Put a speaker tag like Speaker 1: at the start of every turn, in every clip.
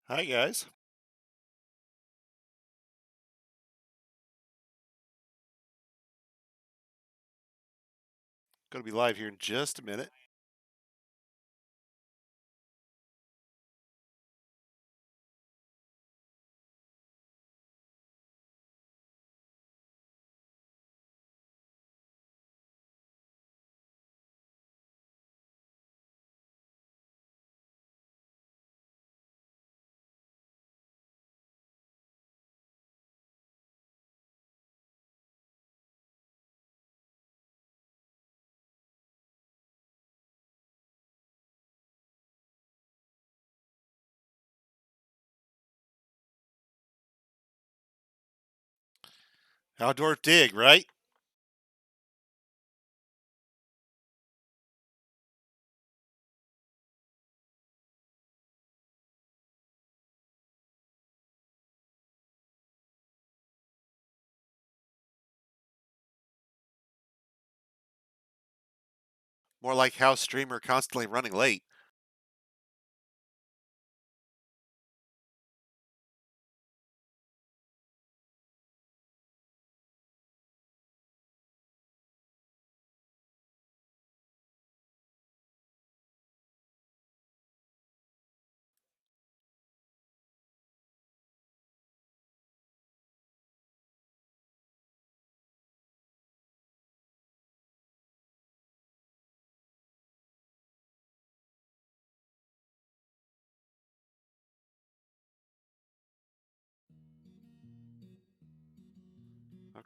Speaker 1: Hi, guys. Going to be live here in just a minute. How Dwarf dig, right? More like how streamer constantly running late.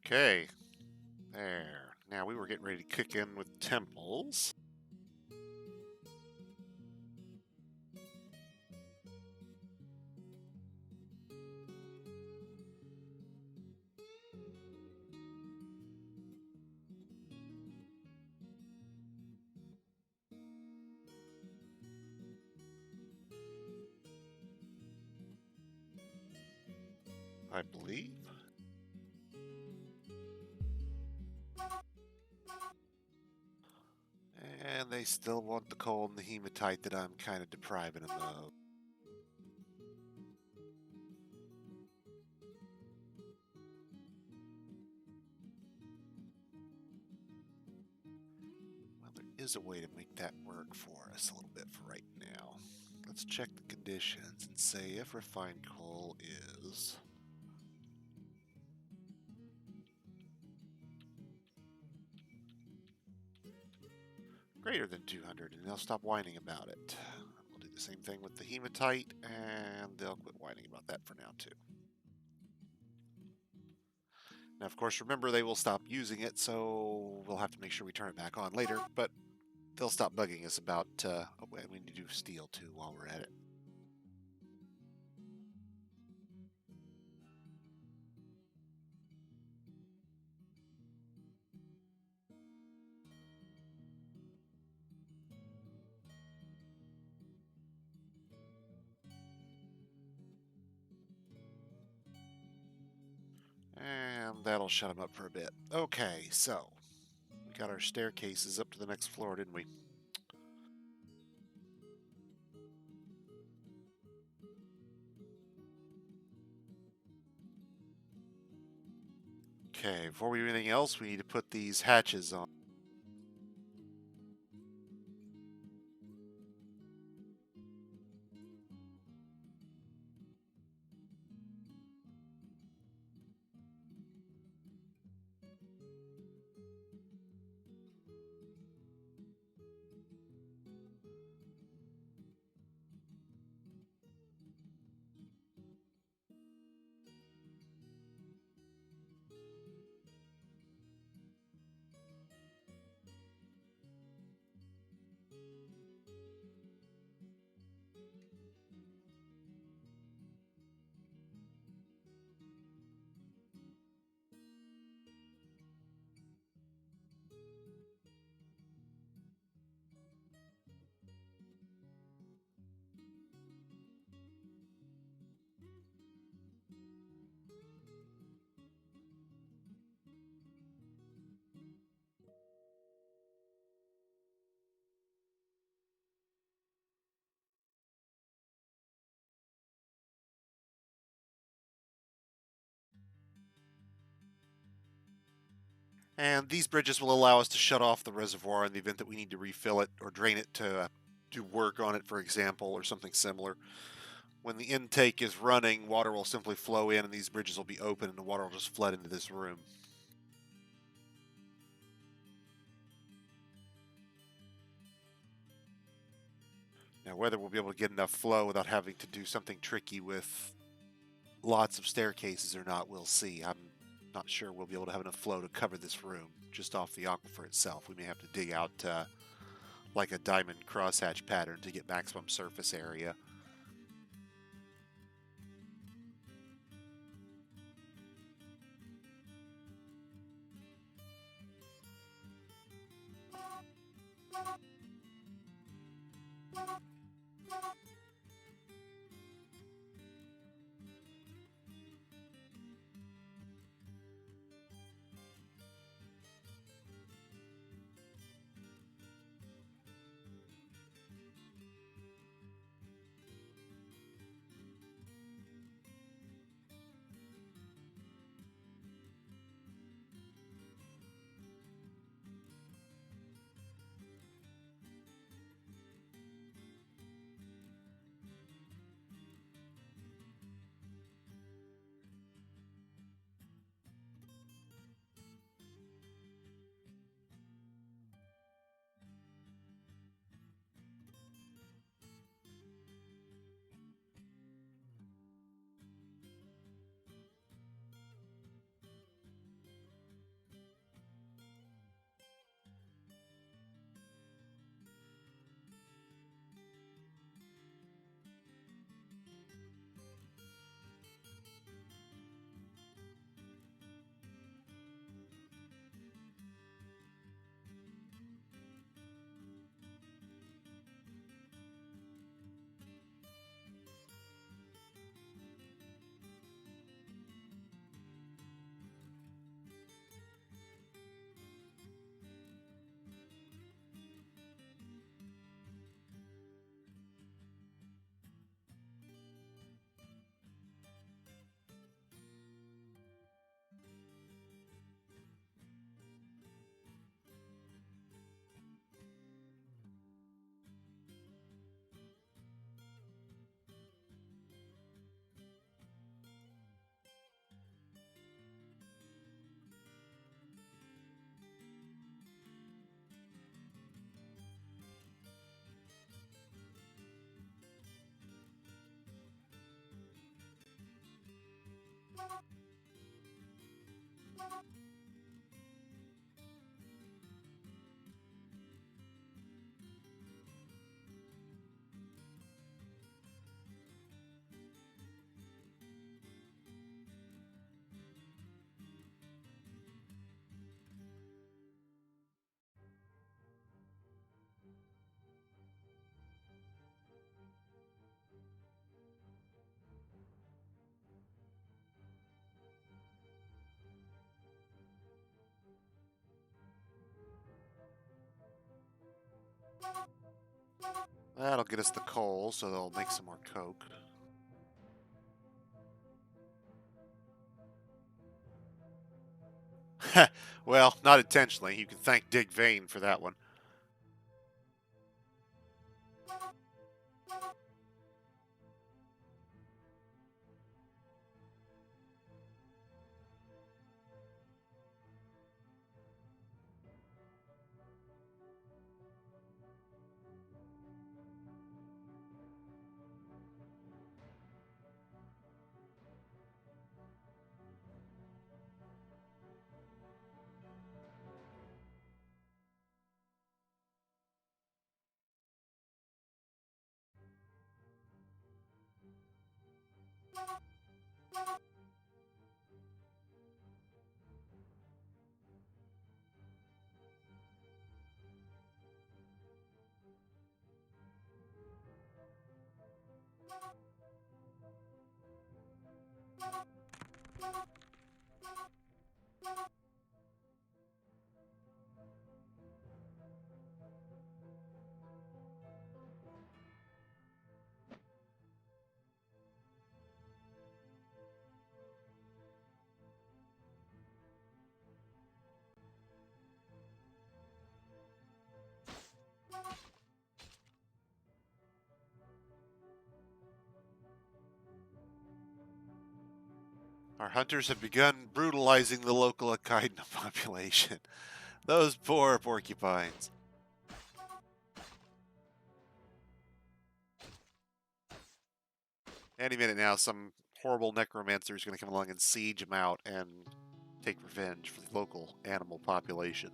Speaker 1: Okay, there. Now we were getting ready to kick in with temples. I believe. And they still want the coal and the hematite that I'm kind of depriving them of. Well, there is a way to make that work for us a little bit for right now. Let's check the conditions and say if refined coal is greater than 200, and they'll stop whining about it. We'll do the same thing with the hematite, and they'll quit whining about that for now, too. Now, of course, remember they will stop using it, so we'll have to make sure we turn it back on later, but they'll stop bugging us about, oh, we need to do steel, too, while we're at it. And that'll shut them up for a bit. Okay, so we got our staircases up to the next floor, didn't we? Okay, before we do anything else, we need to put these hatches on. And these bridges will allow us to shut off the reservoir in the event that we need to refill it or drain it to do work on it, for example, or something similar. When the intake is running, water will simply flow in and these bridges will be open and the water will just flood into this room. Now, whether we'll be able to get enough flow without having to do something tricky with lots of staircases or not, we'll see. I'm not sure we'll be able to have enough flow to cover this room just off the aquifer itself. We may have to dig out like a diamond crosshatch pattern to get maximum surface area. That'll get us the coal, so they'll make some more coke. Well, not intentionally. You can thank Dig Vane for that one. Our hunters have begun brutalizing the local Echidna population. Those poor porcupines. Any minute now, some horrible necromancer is going to come along and siege them out and take revenge for the local animal population.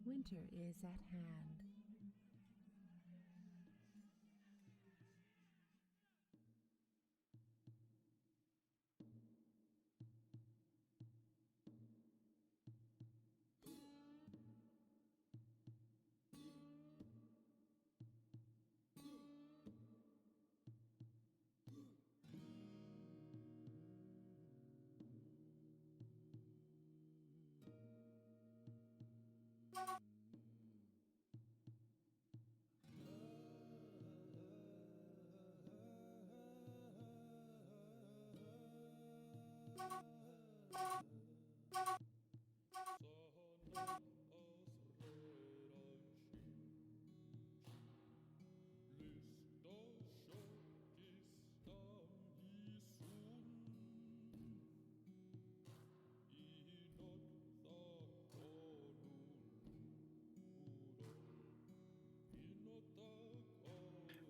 Speaker 2: Winter is at hand.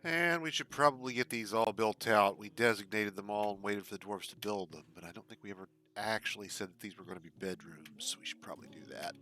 Speaker 1: And we should probably get these all built out. We designated them all and waited for the dwarves to build them, but I don't think we ever actually said that these were going to be bedrooms, so we should probably do that.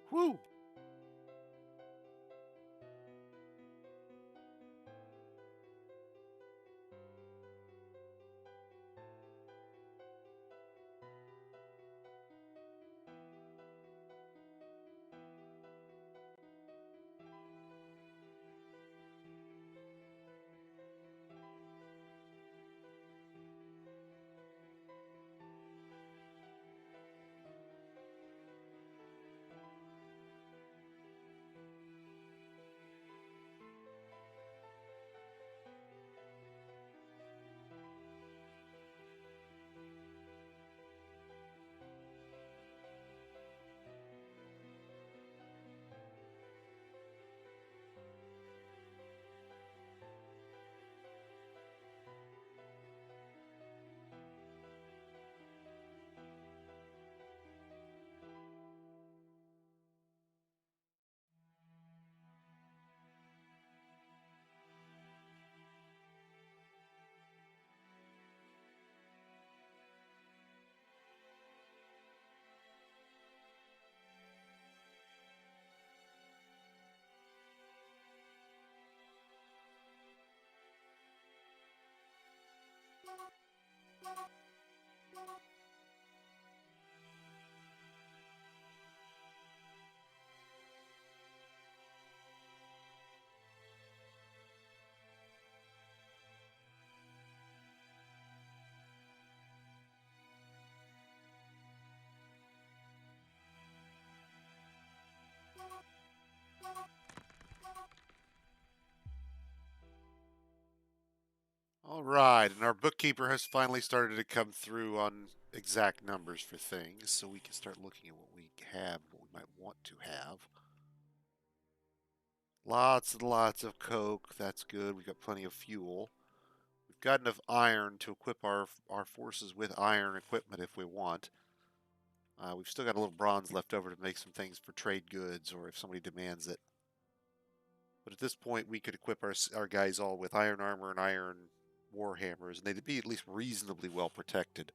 Speaker 1: Whew! All right, and our bookkeeper has finally started to come through on exact numbers for things, so we can start looking at what we have, what we might want to have. Lots and lots of coke. That's good. We've got plenty of fuel. We've got enough iron to equip our forces with iron equipment if we want. We've still got a little bronze left over to make some things for trade goods or if somebody demands it. But at this point, we could equip our guys all with iron armor and iron warhammers, and they'd be at least reasonably well protected.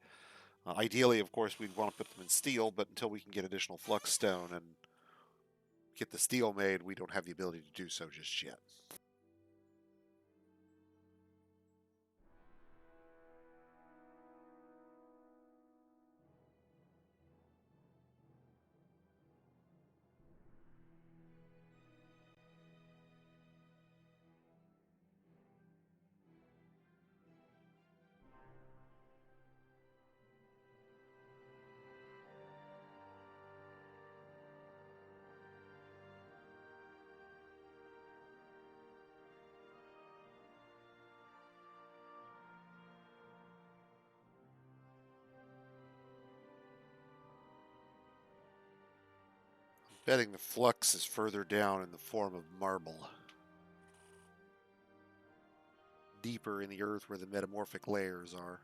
Speaker 1: Ideally, of course, we'd want to put them in steel, but until we can get additional flux stone and get the steel made, we don't have the ability to do so just yet. Betting the flux is further down in the form of marble. Deeper in the earth where the metamorphic layers are.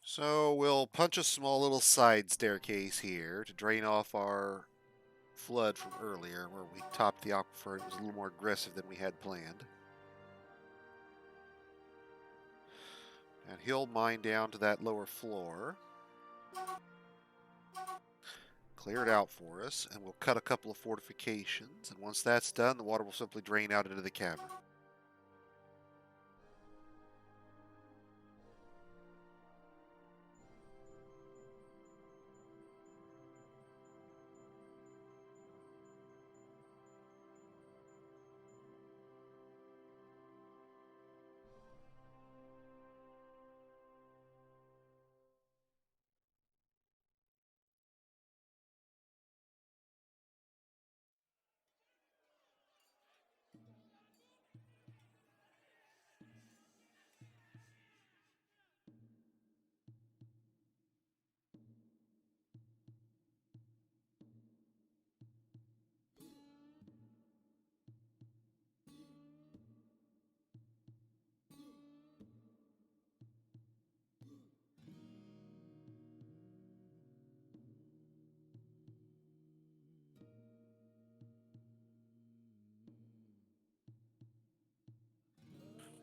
Speaker 1: So we'll punch a small little side staircase here to drain off our flood from earlier where we topped the aquifer. It was a little more aggressive than we had planned. And he'll mine down to that lower floor. Clear it out for us, and we'll cut a couple of fortifications. And once that's done, the water will simply drain out into the cavern.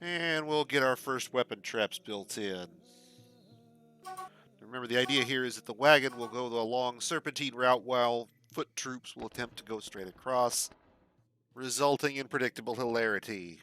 Speaker 1: And we'll get our first weapon traps built in. Remember, the idea here is that the wagon will go the long serpentine route while foot troops will attempt to go straight across, resulting in predictable hilarity.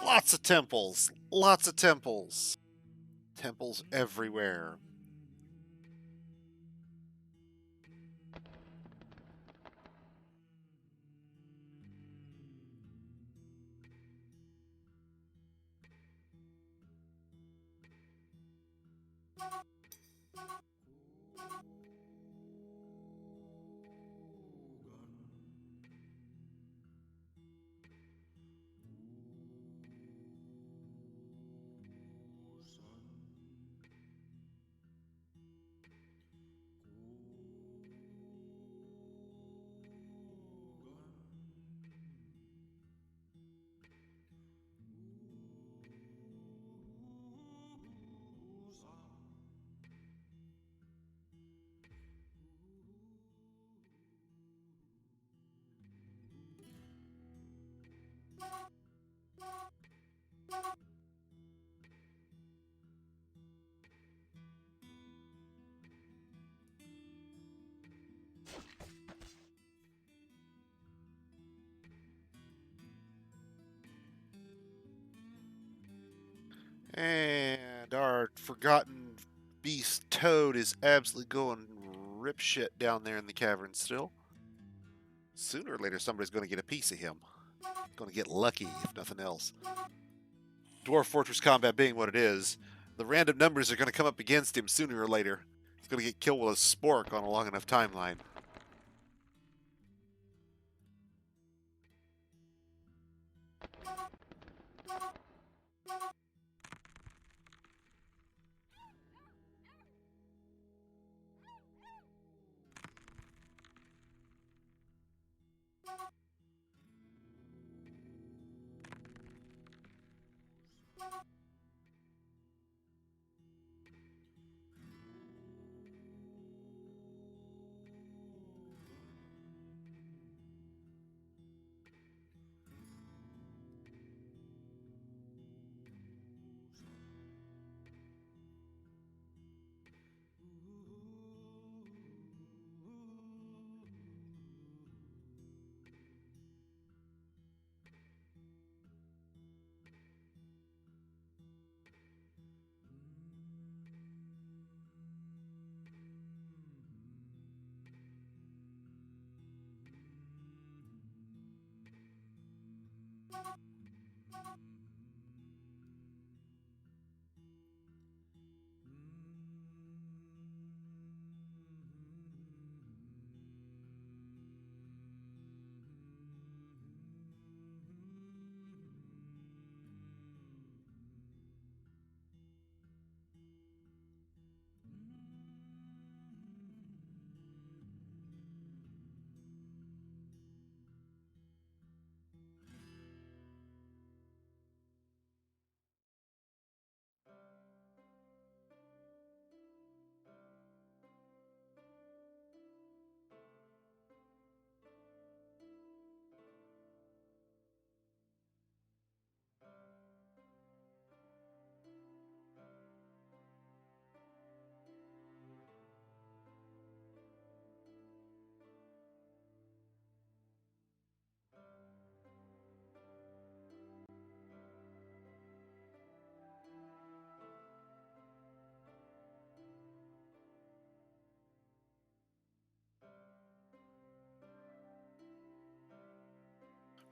Speaker 1: Lots of temples. Lots of temples. Temples everywhere. And our forgotten beast Toad is absolutely going rip shit down there in the cavern still. Sooner or later, somebody's going to get a piece of him. Going to get lucky, if nothing else. Dwarf Fortress combat being what it is, the random numbers are going to come up against him sooner or later. He's going to get killed with a spork on a long enough timeline.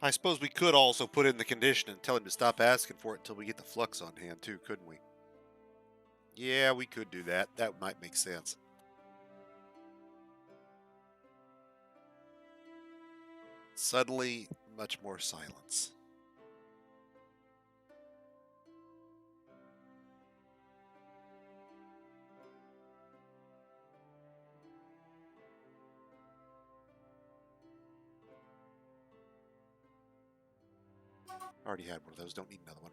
Speaker 1: I suppose we could also put in the condition and tell him to stop asking for it until we get the flux on hand, too, couldn't we? Yeah, we could do that. That might make sense. Suddenly, much more silence. Already had one of those. Don't need another one.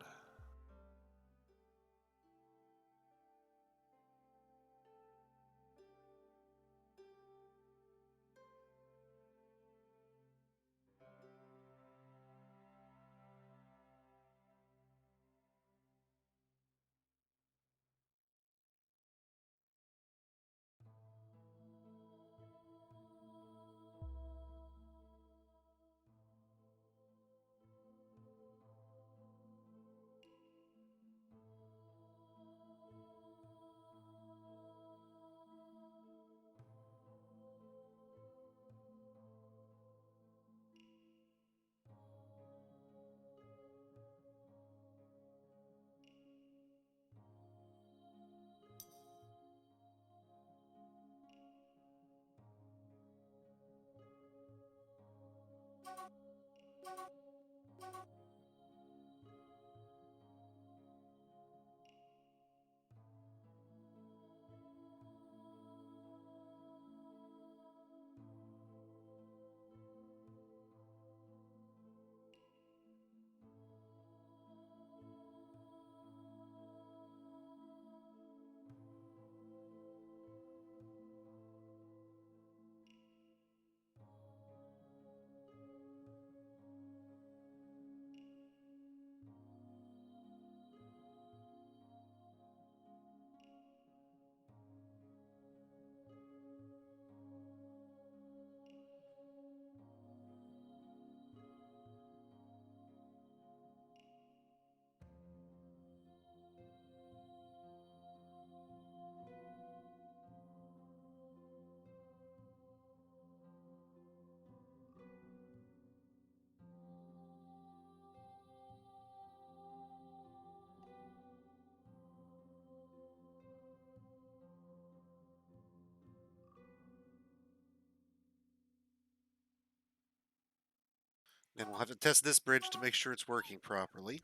Speaker 1: Then we'll have to test this bridge to make sure it's working properly.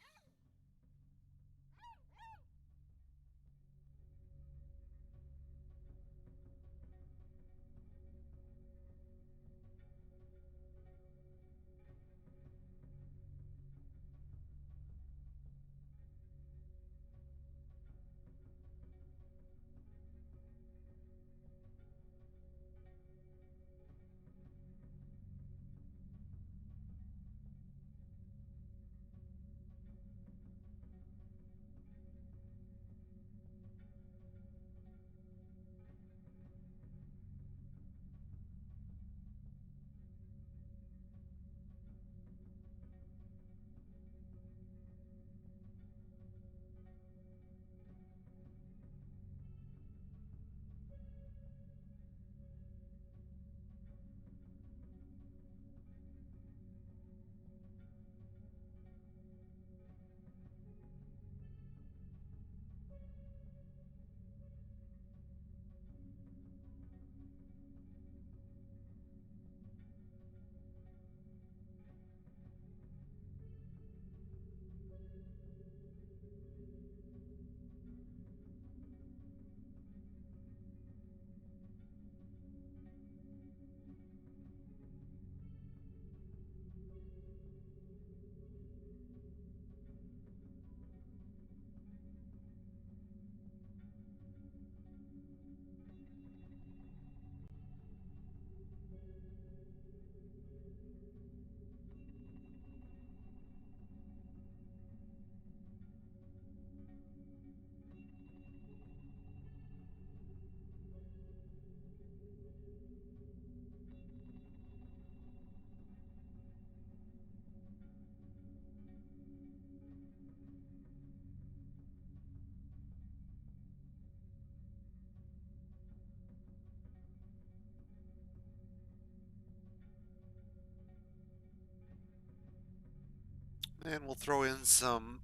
Speaker 1: And we'll throw in some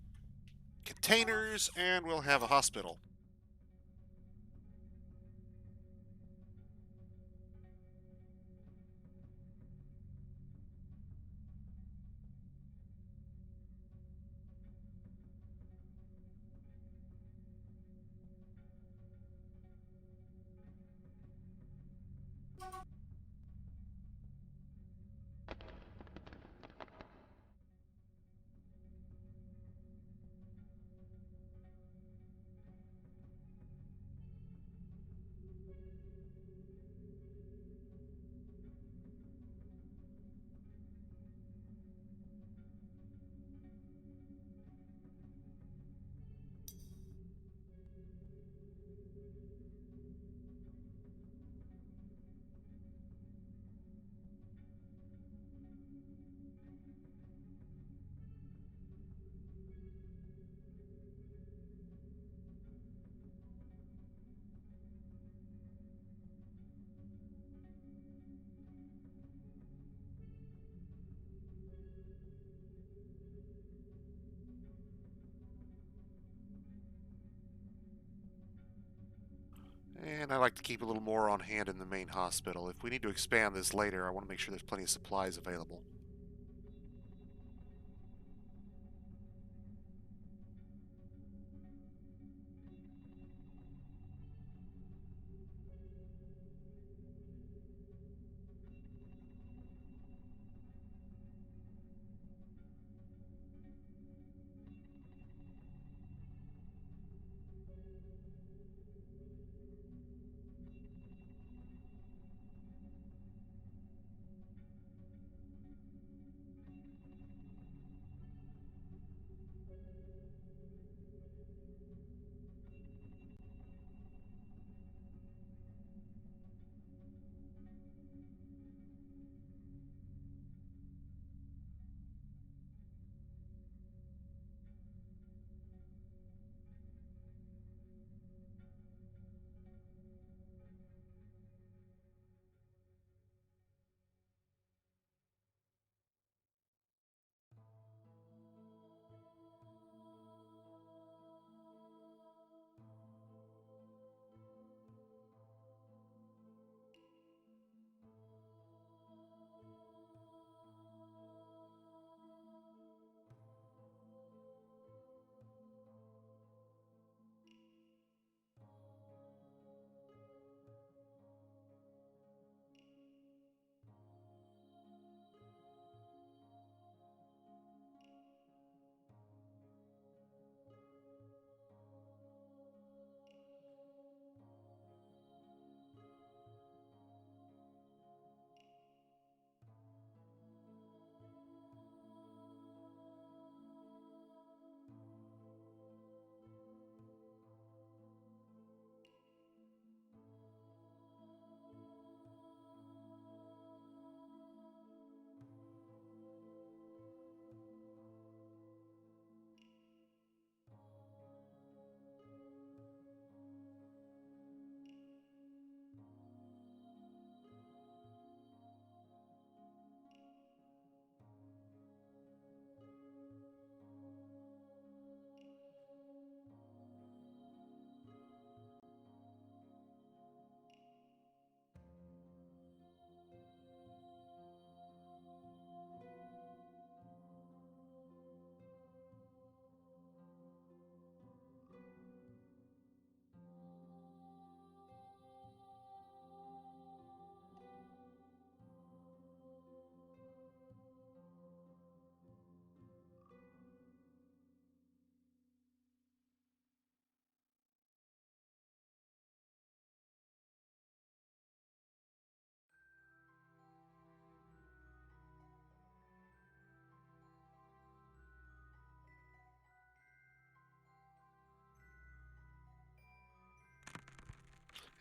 Speaker 1: containers and we'll have a hospital. And I like to keep a little more on hand in the main hospital. If we need to expand this later, I want to make sure there's plenty of supplies available.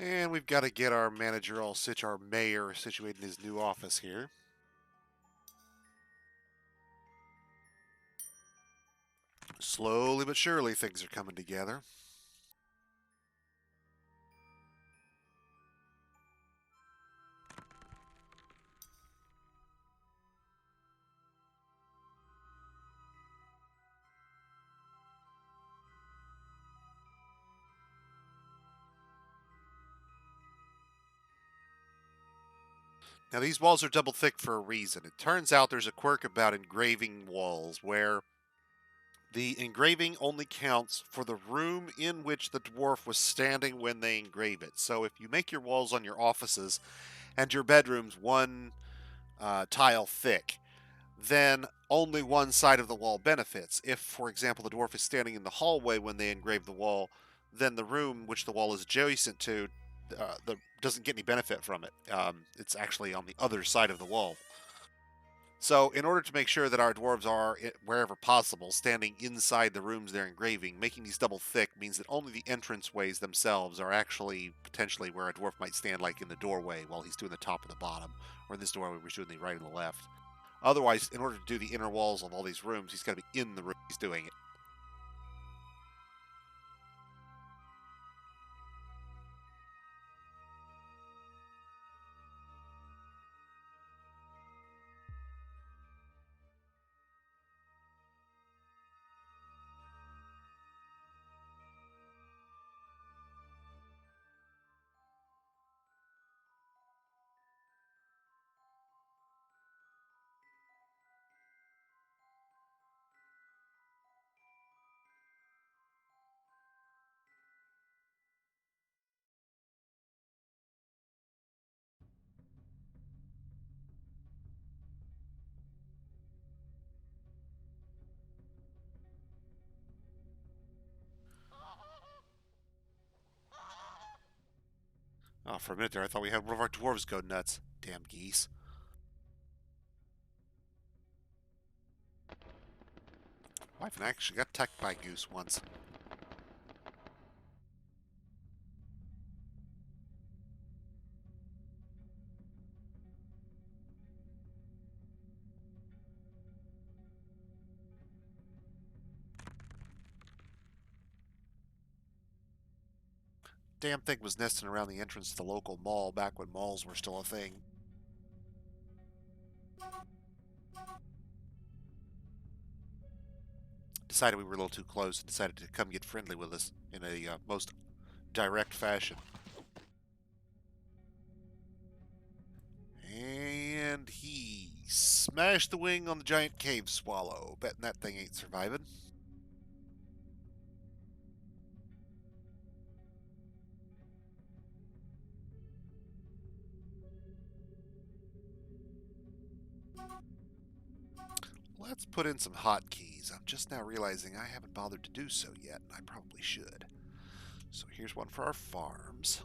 Speaker 1: And we've got to get our manager our mayor situated in his new office here. Slowly but surely, things are coming together. Now, these walls are double thick for a reason. It turns out there's a quirk about engraving walls where the engraving only counts for the room in which the dwarf was standing when they engrave it. So if you make your walls on your offices and your bedrooms one tile thick, then only one side of the wall benefits. If, for example, the dwarf is standing in the hallway when they engrave the wall, then the room which the wall is adjacent to doesn't get any benefit from it. It's actually on the other side of the wall. So, in order to make sure that our dwarves are, wherever possible, standing inside the rooms they're engraving, making these double thick means that only the entranceways themselves are actually potentially where a dwarf might stand, like in the doorway, while he's doing the top and the bottom, or in this doorway, we're doing the right and the left. Otherwise, in order to do the inner walls of all these rooms, he's got to be in the room he's doing it. Oh, for a minute there, I thought we had one of our dwarves go nuts. Damn geese. I've actually got attacked by a goose once. Damn thing was nesting around the entrance to the local mall back when malls were still a thing. Decided we were a little too close and decided to come get friendly with us in a most direct fashion. And he smashed the wing on the giant cave swallow. Betting that thing ain't surviving. Let's put in some hotkeys. I'm just now realizing I haven't bothered to do so yet, and I probably should. So here's one for our farms.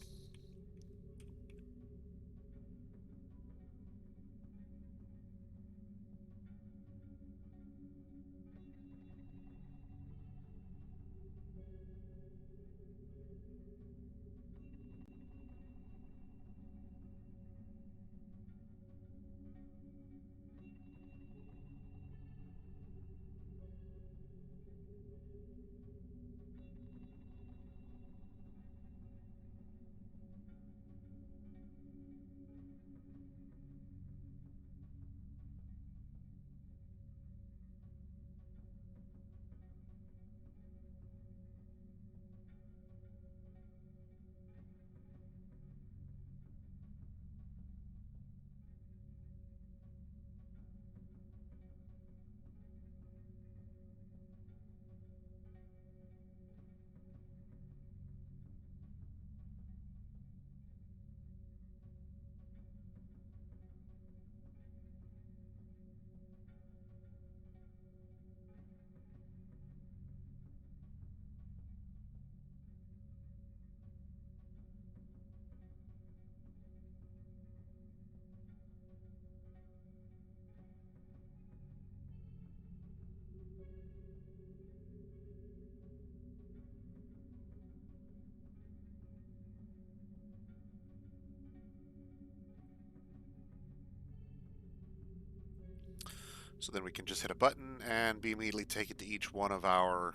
Speaker 1: So then we can just hit a button and be immediately taken to each one of our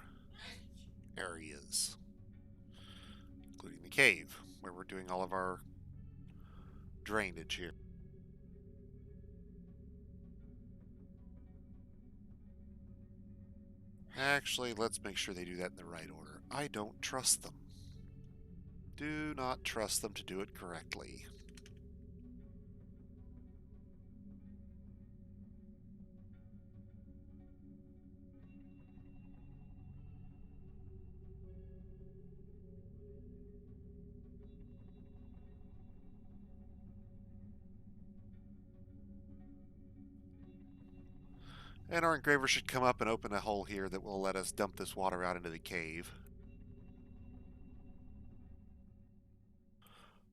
Speaker 1: areas, including the cave, where we're doing all of our drainage here. Actually, let's make sure they do that in the right order. I don't trust them. Do not trust them to do it correctly. And our engraver should come up and open a hole here that will let us dump this water out into the cave.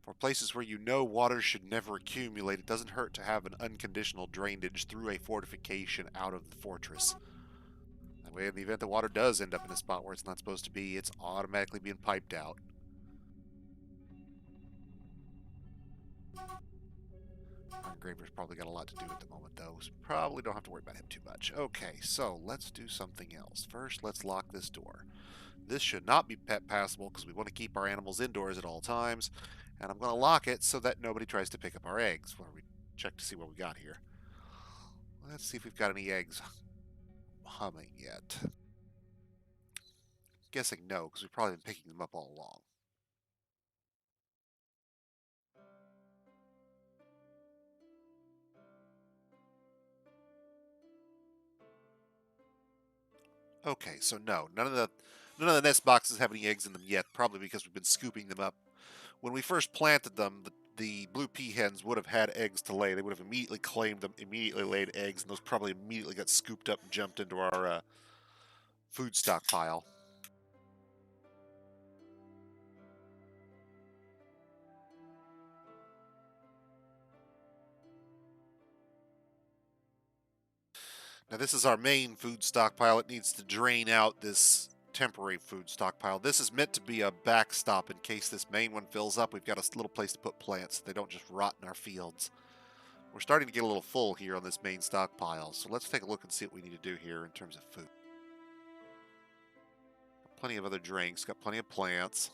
Speaker 1: For places where you know water should never accumulate, it doesn't hurt to have an unconditional drainage through a fortification out of the fortress. That way, in the event the water does end up in a spot where it's not supposed to be, it's automatically being piped out. Our engraver's probably got a lot to do at the moment, though, so probably don't have to worry about him too much. Okay, so let's do something else. First, let's lock this door. This should not be pet passable because we want to keep our animals indoors at all times. And I'm going to lock it so that nobody tries to pick up our eggs. Well, we check to see what we got here. Let's see if we've got any eggs humming yet. Guessing no, because we've probably been picking them up all along. Okay, so no, none of the nest boxes have any eggs in them yet, probably because we've been scooping them up. When we first planted them, the blue peahens would have had eggs to lay. They would have immediately claimed them, immediately laid eggs, and those probably immediately got scooped up and jumped into our food stockpile. Now, this is our main food stockpile. It needs to drain out this temporary food stockpile. This is meant to be a backstop in case this main one fills up. We've got a little place to put plants so they don't just rot in our fields. We're starting to get a little full here on this main stockpile, so let's take a look and see what we need to do here in terms of food. Plenty of other drinks, got plenty of plants.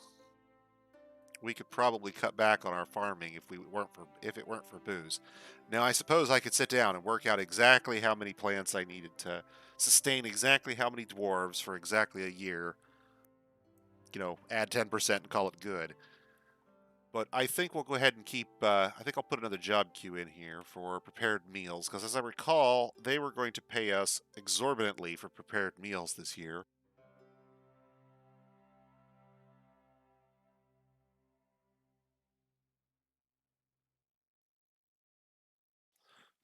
Speaker 1: We could probably cut back on our farming if it weren't for booze. Now I suppose I could sit down and work out exactly how many plants I needed to sustain exactly how many dwarves for exactly a year. You know, add 10% and call it good. But I think we'll go ahead and keep. I think I'll put another job queue in here for prepared meals because, as I recall, they were going to pay us exorbitantly for prepared meals this year.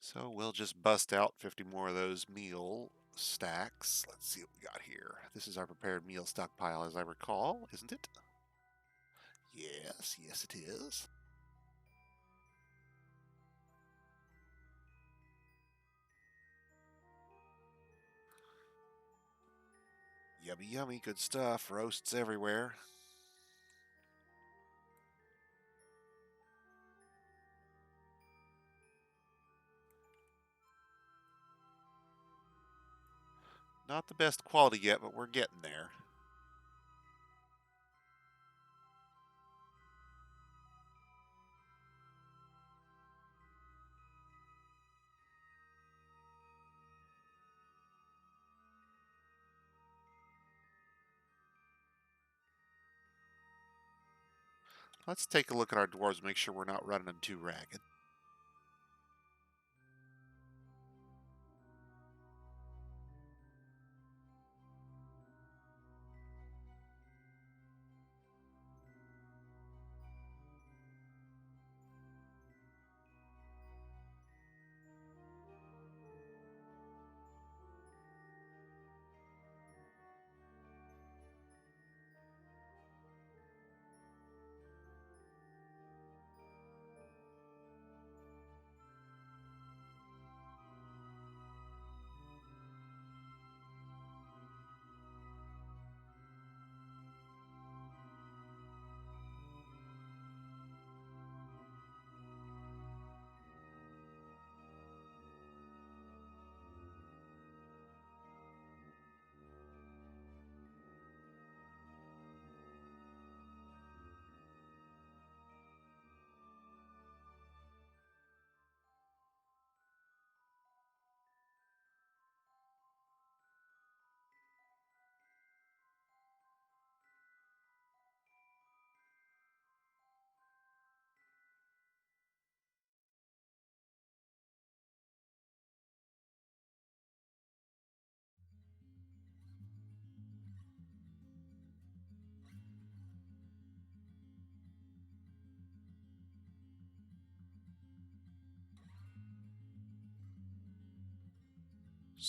Speaker 1: So we'll just bust out 50 more of those meal stacks. Let's see what we got here. This is our prepared meal stockpile, as I recall, isn't it? Yes, yes, it is. Yummy, yummy, good stuff. Roasts everywhere. Not the best quality yet, but we're getting there. Let's take a look at our dwarves and make sure we're not running them too ragged.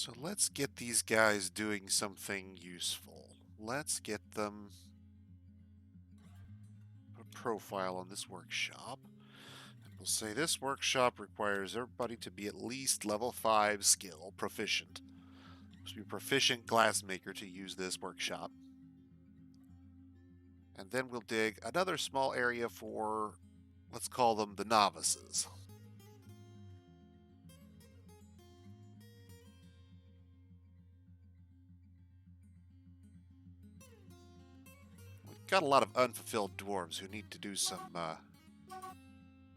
Speaker 1: So let's get these guys doing something useful. Let's get them a profile on this workshop. And we'll say this workshop requires everybody to be at least level 5 skill proficient. Must be a proficient glassmaker to use this workshop. And then we'll dig another small area for, let's call them the novices. We've got a lot of unfulfilled dwarves who need to do some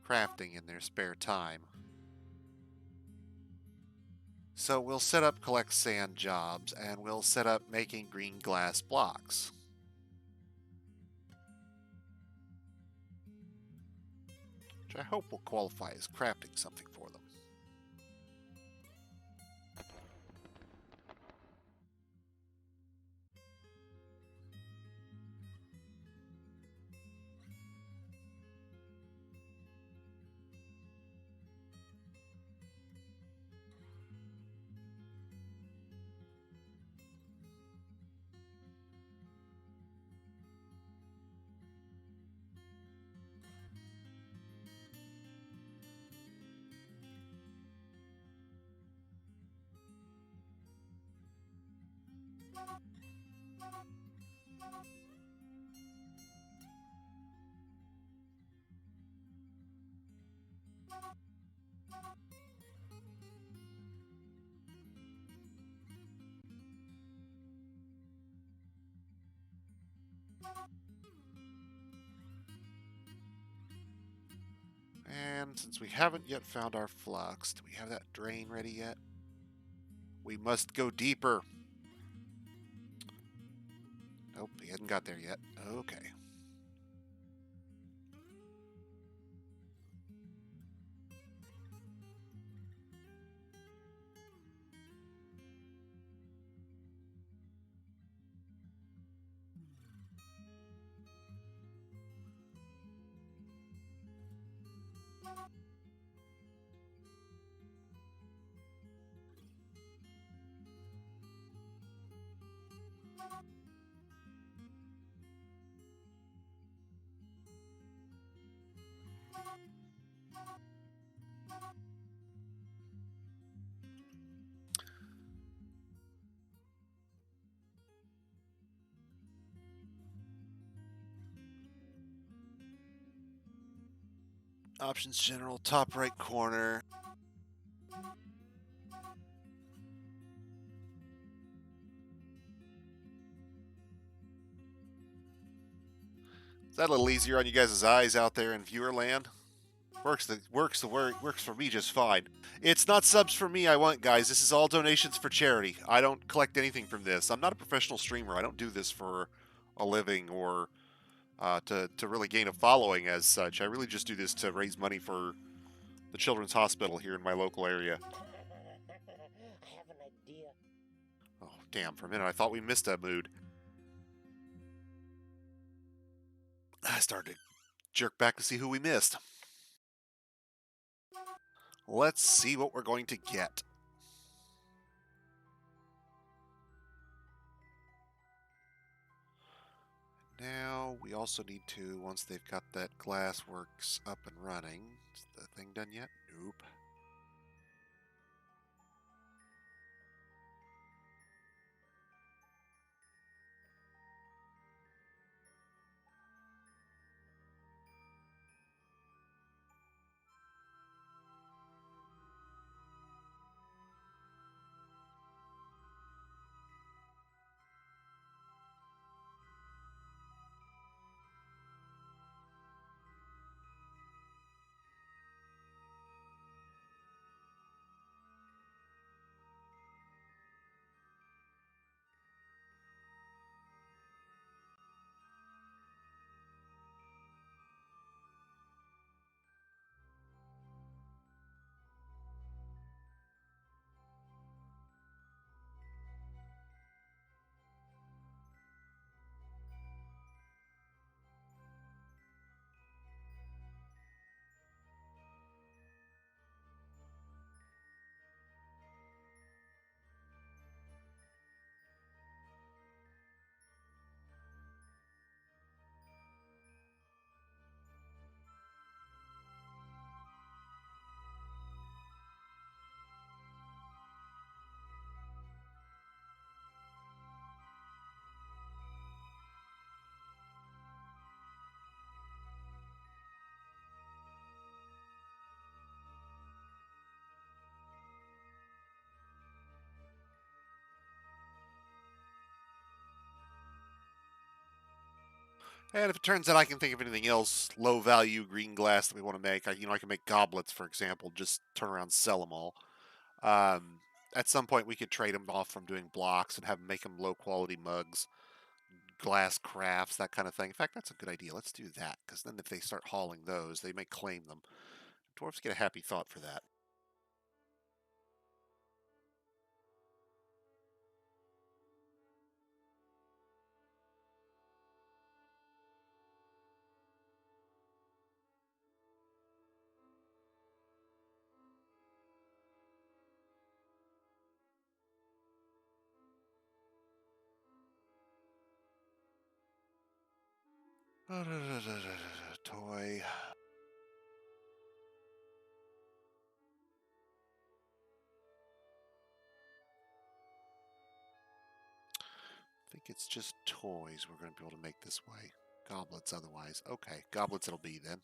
Speaker 1: crafting in their spare time. So we'll set up collect sand jobs, and we'll set up making green glass blocks. Which I hope will qualify as crafting something for them. And since we haven't yet found our flux, do we have that drain ready yet? We must go deeper. Nope, he hadn't got there yet. Okay. Options general, top right corner. Is that a little easier on you guys' eyes out there in viewer land? Works for me just fine. It's not subs for me I want, guys. This is all donations for charity. I don't collect anything from this. I'm not a professional streamer. I don't do this for a living or to really gain a following as such. I really just do this to raise money for the Children's Hospital here in my local area.
Speaker 3: I have an idea.
Speaker 1: Oh, damn. For a minute, I thought we missed that mood. I started to jerk back to see who we missed. Let's see what we're going to get. Now, we also need to, once they've got that glassworks up and running, is the thing done yet? Nope. And if it turns out I can think of anything else low value green glass that we want to make, I can make goblets, for example. Just turn around and sell them all. Um, at some point, we could trade them off from doing blocks and have them make them low quality mugs, glass crafts, that kind of thing. In fact, that's a good idea. Let's do that, because then if they start hauling those, they may claim them. Dwarves get a happy thought for that. Toy. I think it's just toys we're going to be able to make this way. Goblets otherwise. Okay, goblets it'll be then.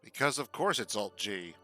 Speaker 1: Because of course it's Alt G.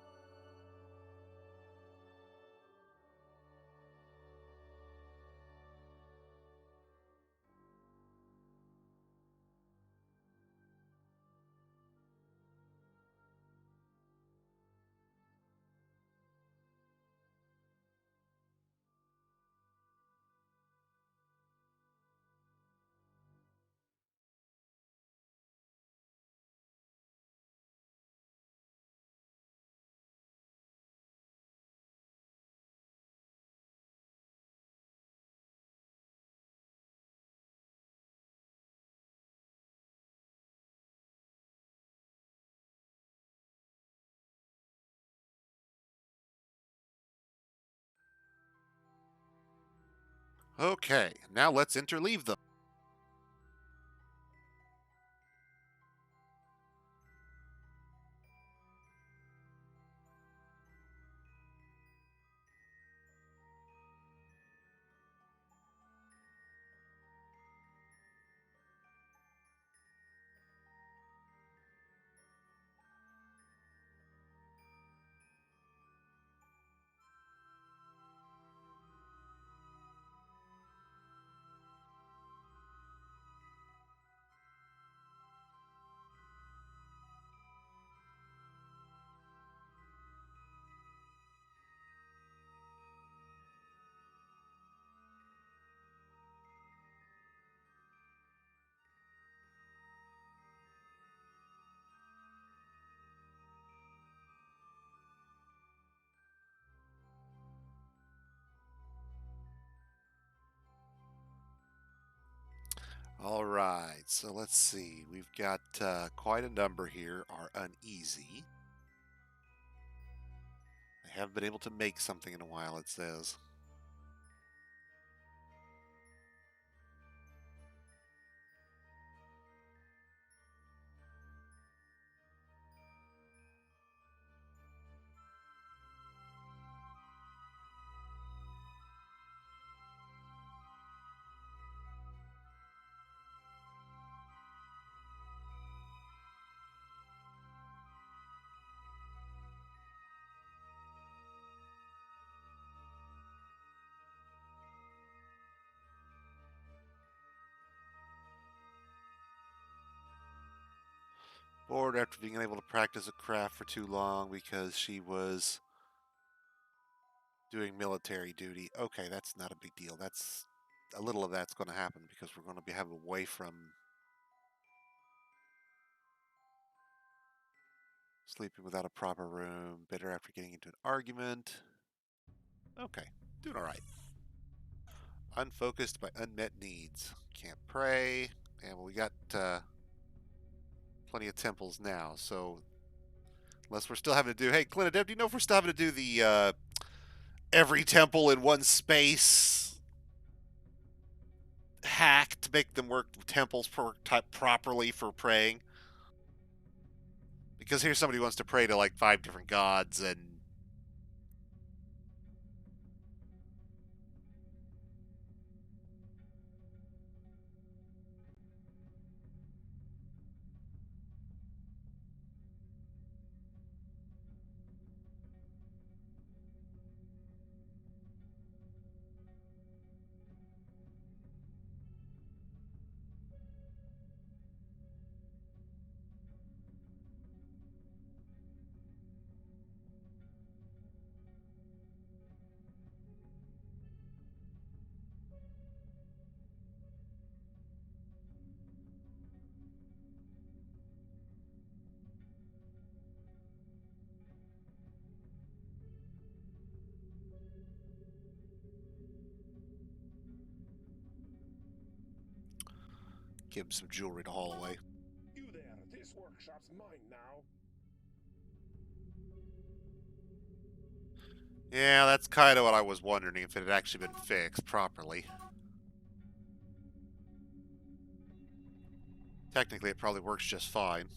Speaker 1: Okay, now let's interleave them. All right, so let's see. We've got quite a number here are uneasy. I haven't been able to make something in a while, it says. Bored after being unable to practice a craft for too long because she was doing military duty. Okay, that's not a big deal. That's a little of that's going to happen because we're going to be having away from sleeping without a proper room, bitter after getting into an argument. Okay, doing all right. Unfocused by unmet needs. Can't pray. And we got plenty of temples now, so unless we're still having to do. Hey, Clinidev, do you know if we're still having to do the every temple in one space hack to make them work temples properly for praying. Because here's somebody who wants to pray to like 5 different gods and give him some jewelry to haul away.
Speaker 4: You there, this workshop's mine now.
Speaker 1: Yeah, that's kind of what I was wondering, if it had actually been fixed properly. Technically, it probably works just fine.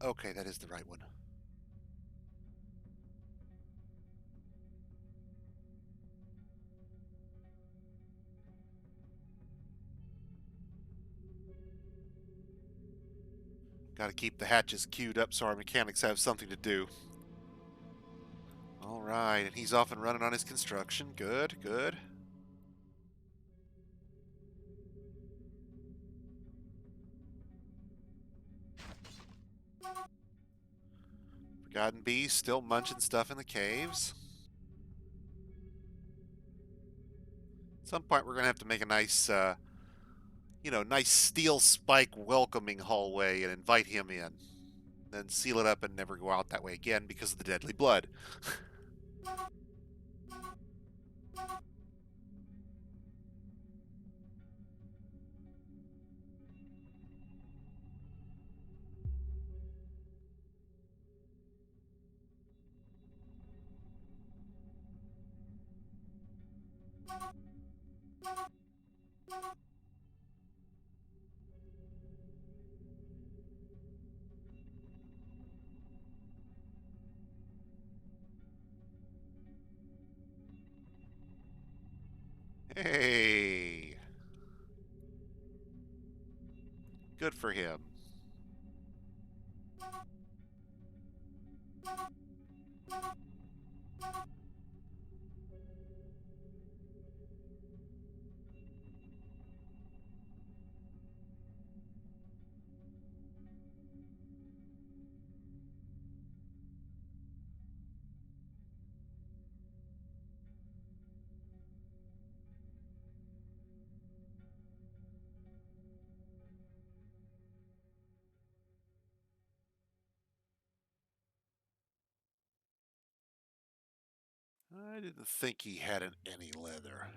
Speaker 1: Okay, that is the right one. Got to keep the hatches queued up so our mechanics have something to do. All right, and he's off and running on his construction. Good, good. Forgotten Beast still munching stuff in the caves. At some point, we're going to have to make a nice, nice steel spike welcoming hallway and invite him in. Then seal it up and never go out that way again because of the deadly blood. Hey! Good for him. I didn't think he had any leather.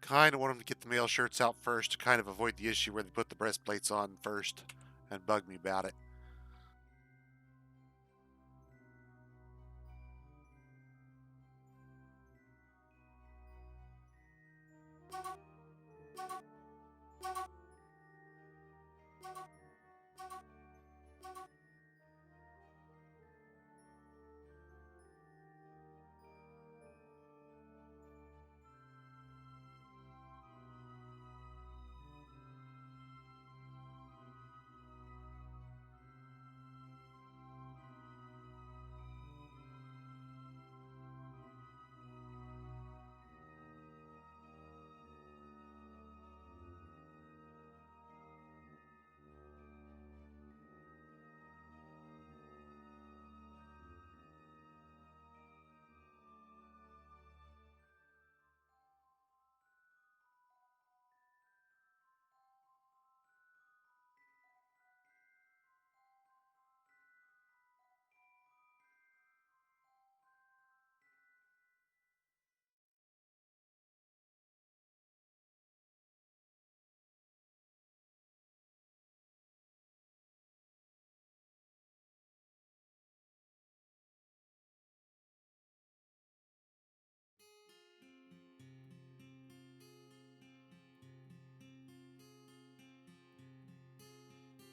Speaker 1: Kind of want them to get the male shirts out first to kind of avoid the issue where they put the breastplates on first and bug me about it.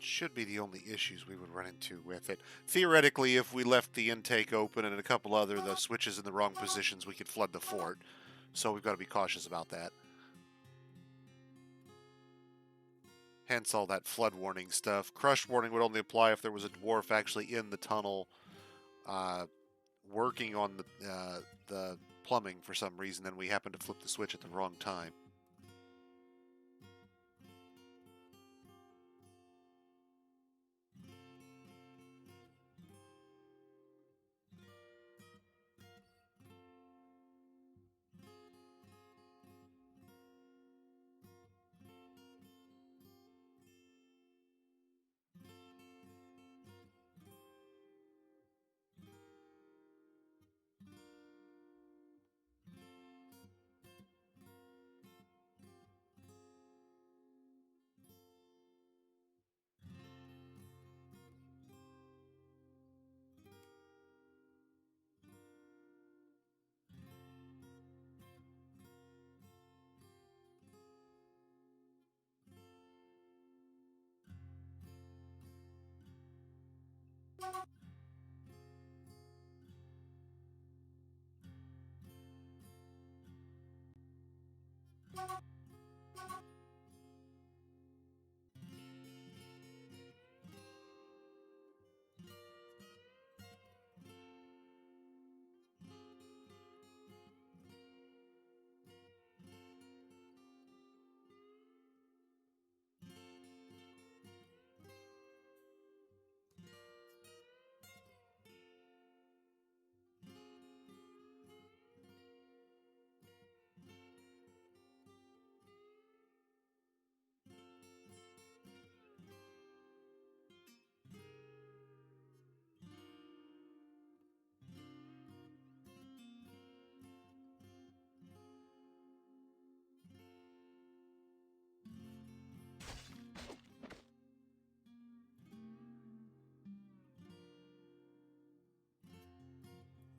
Speaker 1: Should be the only issues we would run into with it. Theoretically, if we left the intake open and a couple other the switches in the wrong positions, we could flood the fort. So we've got to be cautious about that. Hence all that flood warning stuff. Crush warning would only apply if there was a dwarf actually in the tunnel working on the plumbing for some reason, and we happened to flip the switch at the wrong time.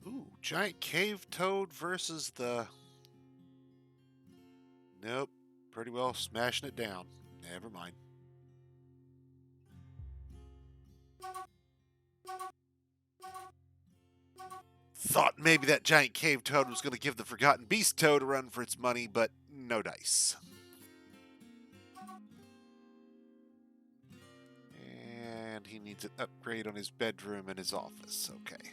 Speaker 1: Ooh, giant cave toad versus the... Nope, pretty well smashing it down. Never mind. Thought maybe that giant cave toad was going to give the forgotten beast toad a run for its money, but no dice. And he needs an upgrade on his bedroom and his office. Okay.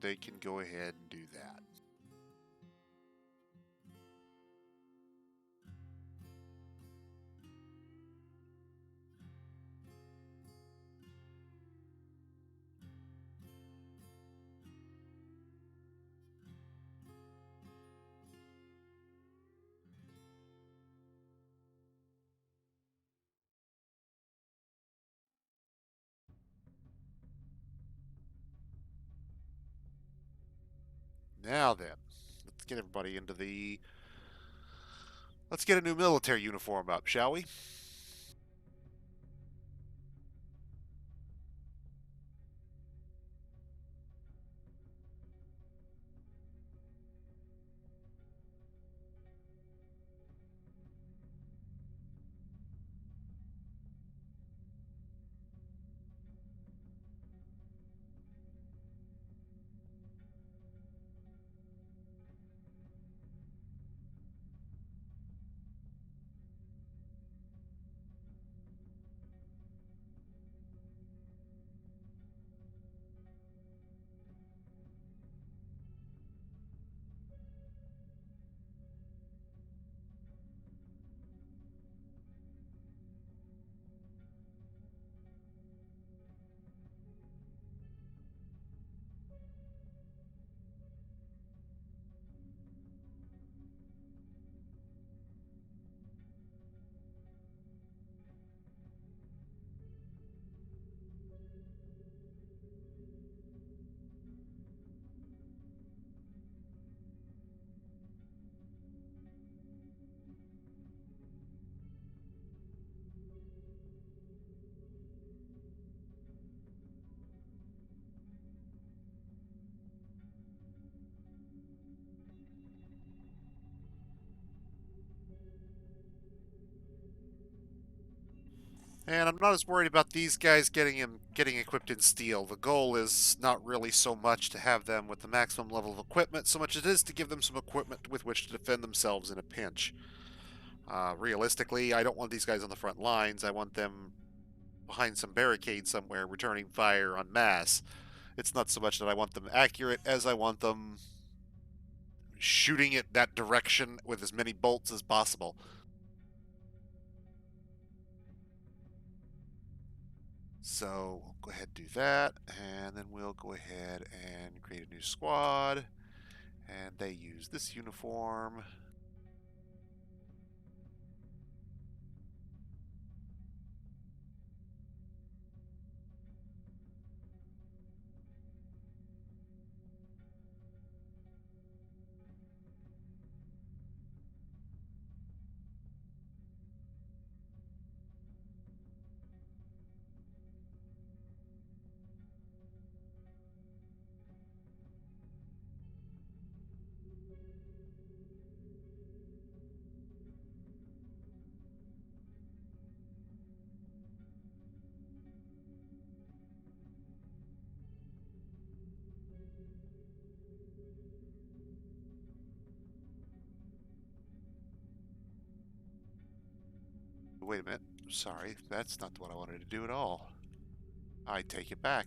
Speaker 1: they can go ahead and do that. Now then, let's get everybody into the... Let's get a new military uniform up, shall we? And I'm not as worried about these guys getting equipped in steel. The goal is not really so much to have them with the maximum level of equipment, so much as it is to give them some equipment with which to defend themselves in a pinch. Realistically, I don't want these guys on the front lines. I want them behind some barricade somewhere, returning fire en masse. It's not so much that I want them accurate as I want them shooting it that direction with as many bolts as possible. So we'll go ahead and do that, and then we'll go ahead and create a new squad. And they use this uniform. Wait a minute. Sorry, that's not what I wanted to do at all. I take it back.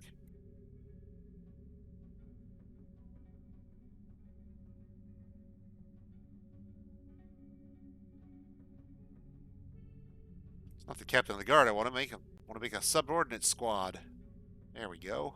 Speaker 1: It's not the captain of the guard I want to make. I want to make a subordinate squad. There we go.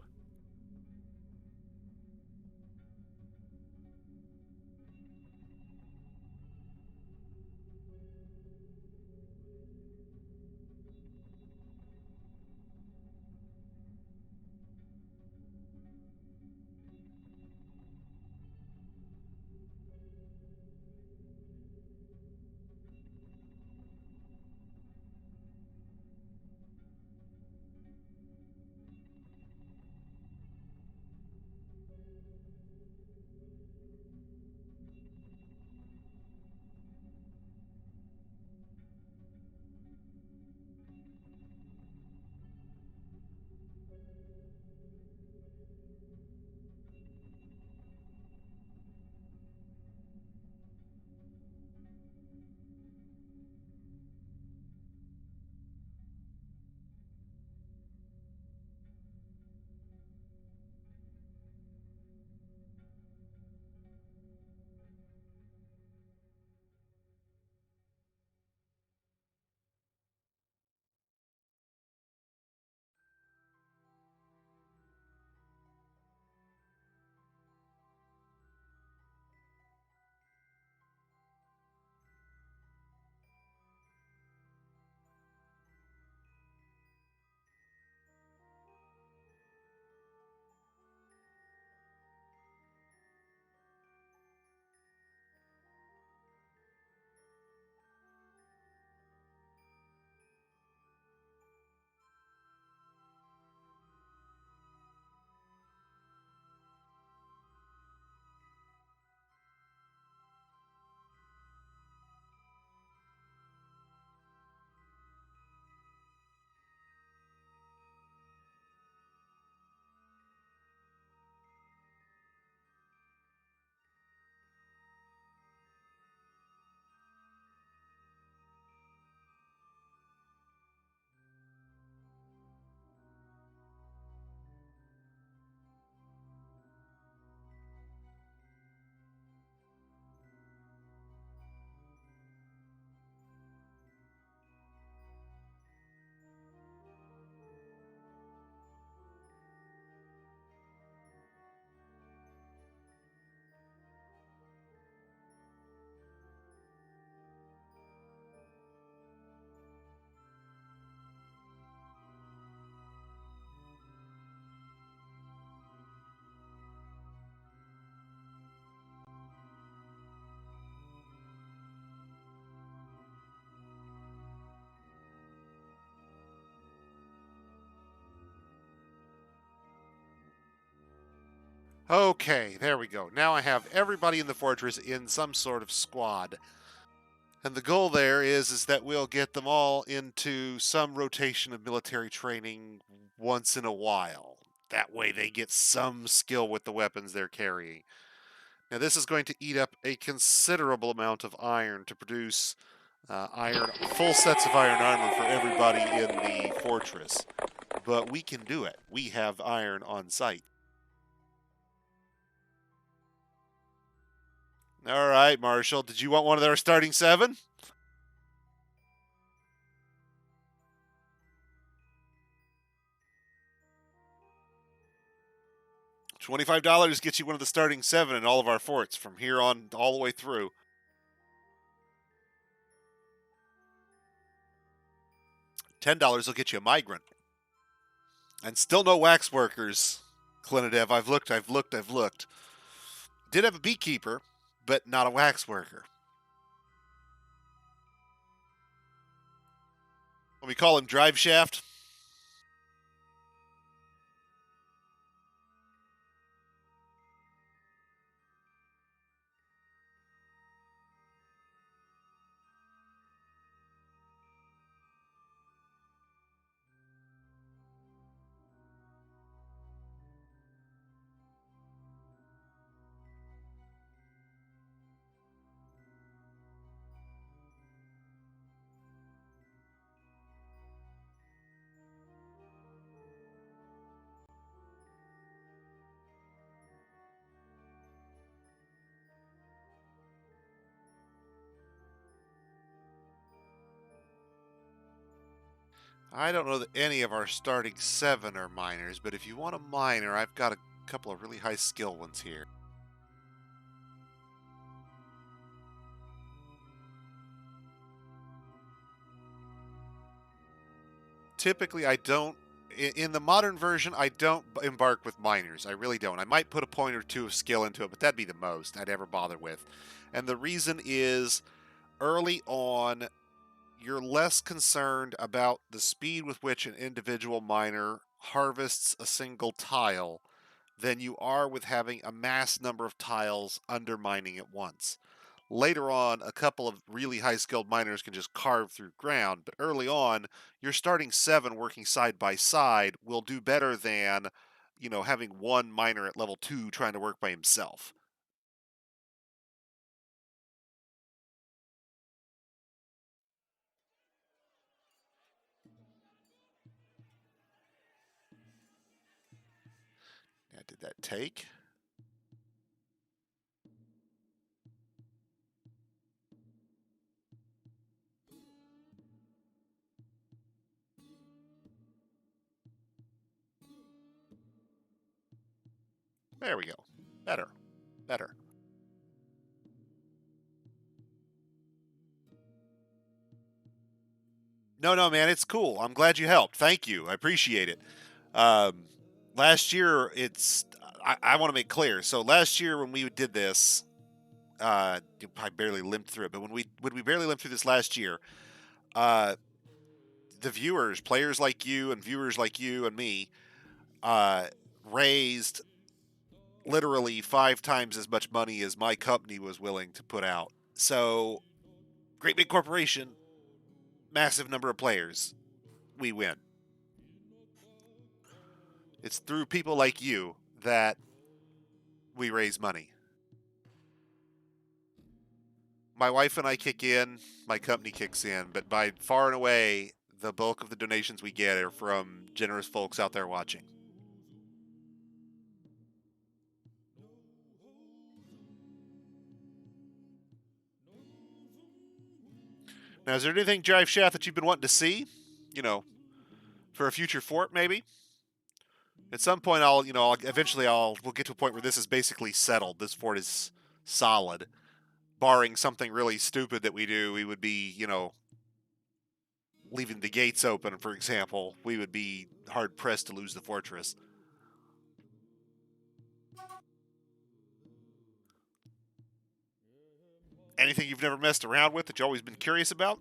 Speaker 1: Okay, there we go. Now I have everybody in the fortress in some sort of squad. And the goal there is that we'll get them all into some rotation of military training once in a while. That way they get some skill with the weapons they're carrying. Now this is going to eat up a considerable amount of iron to produce full sets of iron armor for everybody in the fortress. But we can do it. We have iron on site. All right, Marshall. Did you want one of their starting 7? $25 gets you one of the starting 7 in all of our forts from here on all the way through. $10 will get you a migrant. And still no wax workers, Klinadev. I've looked. Did have a beekeeper, but not a wax worker. When we call him Drive Shaft. I don't know that any of our starting 7 are miners, but if you want a miner, I've got a couple of really high skill ones here. Typically, I don't. In the modern version, I don't embark with miners. I really don't. I might put a point or two of skill into it, but that'd be the most I'd ever bother with. And the reason is early on, you're less concerned about the speed with which an individual miner harvests a single tile than you are with having a mass number of tiles undermining at once. Later on, a couple of really high skilled miners can just carve through ground, but early on, your starting 7 working side by side will do better than, having one miner at level 2 trying to work by himself. Now, did that take? There we go. Better. Better. No, man, it's cool. I'm glad you helped. Thank you. I appreciate it. Um, last year, I want to make clear. So last year when we did this, I barely limped through it. But when we barely limped through this last year, uh, the viewers, players like you, and viewers like you and me, uh, raised literally 5 times as much money as my company was willing to put out. So, great big corporation, massive number of players, we win. It's through people like you that we raise money. My wife and I kick in, my company kicks in, but by far and away, the bulk of the donations we get are from generous folks out there watching. Now, is there anything, Drive Shaft, that you've been wanting to see? You know, for a future fort, maybe? At some point, we'll get to a point where this is basically settled. This fort is solid. Barring something really stupid that we do, we would be, leaving the gates open, for example. We would be hard pressed to lose the fortress. Anything you've never messed around with that you've always been curious about?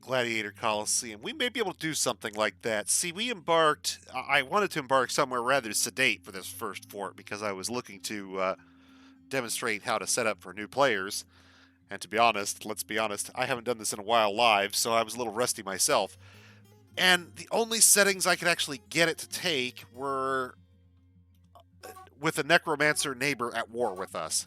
Speaker 1: Gladiator Coliseum. We may be able to do something like that. See, we embarked. I wanted to embark somewhere rather sedate for this first fort because I was looking to demonstrate how to set up for new players. And to be honest, let's be honest, I haven't done this in a while live, so I was a little rusty myself. And the only settings I could actually get it to take were with a necromancer neighbor at war with us.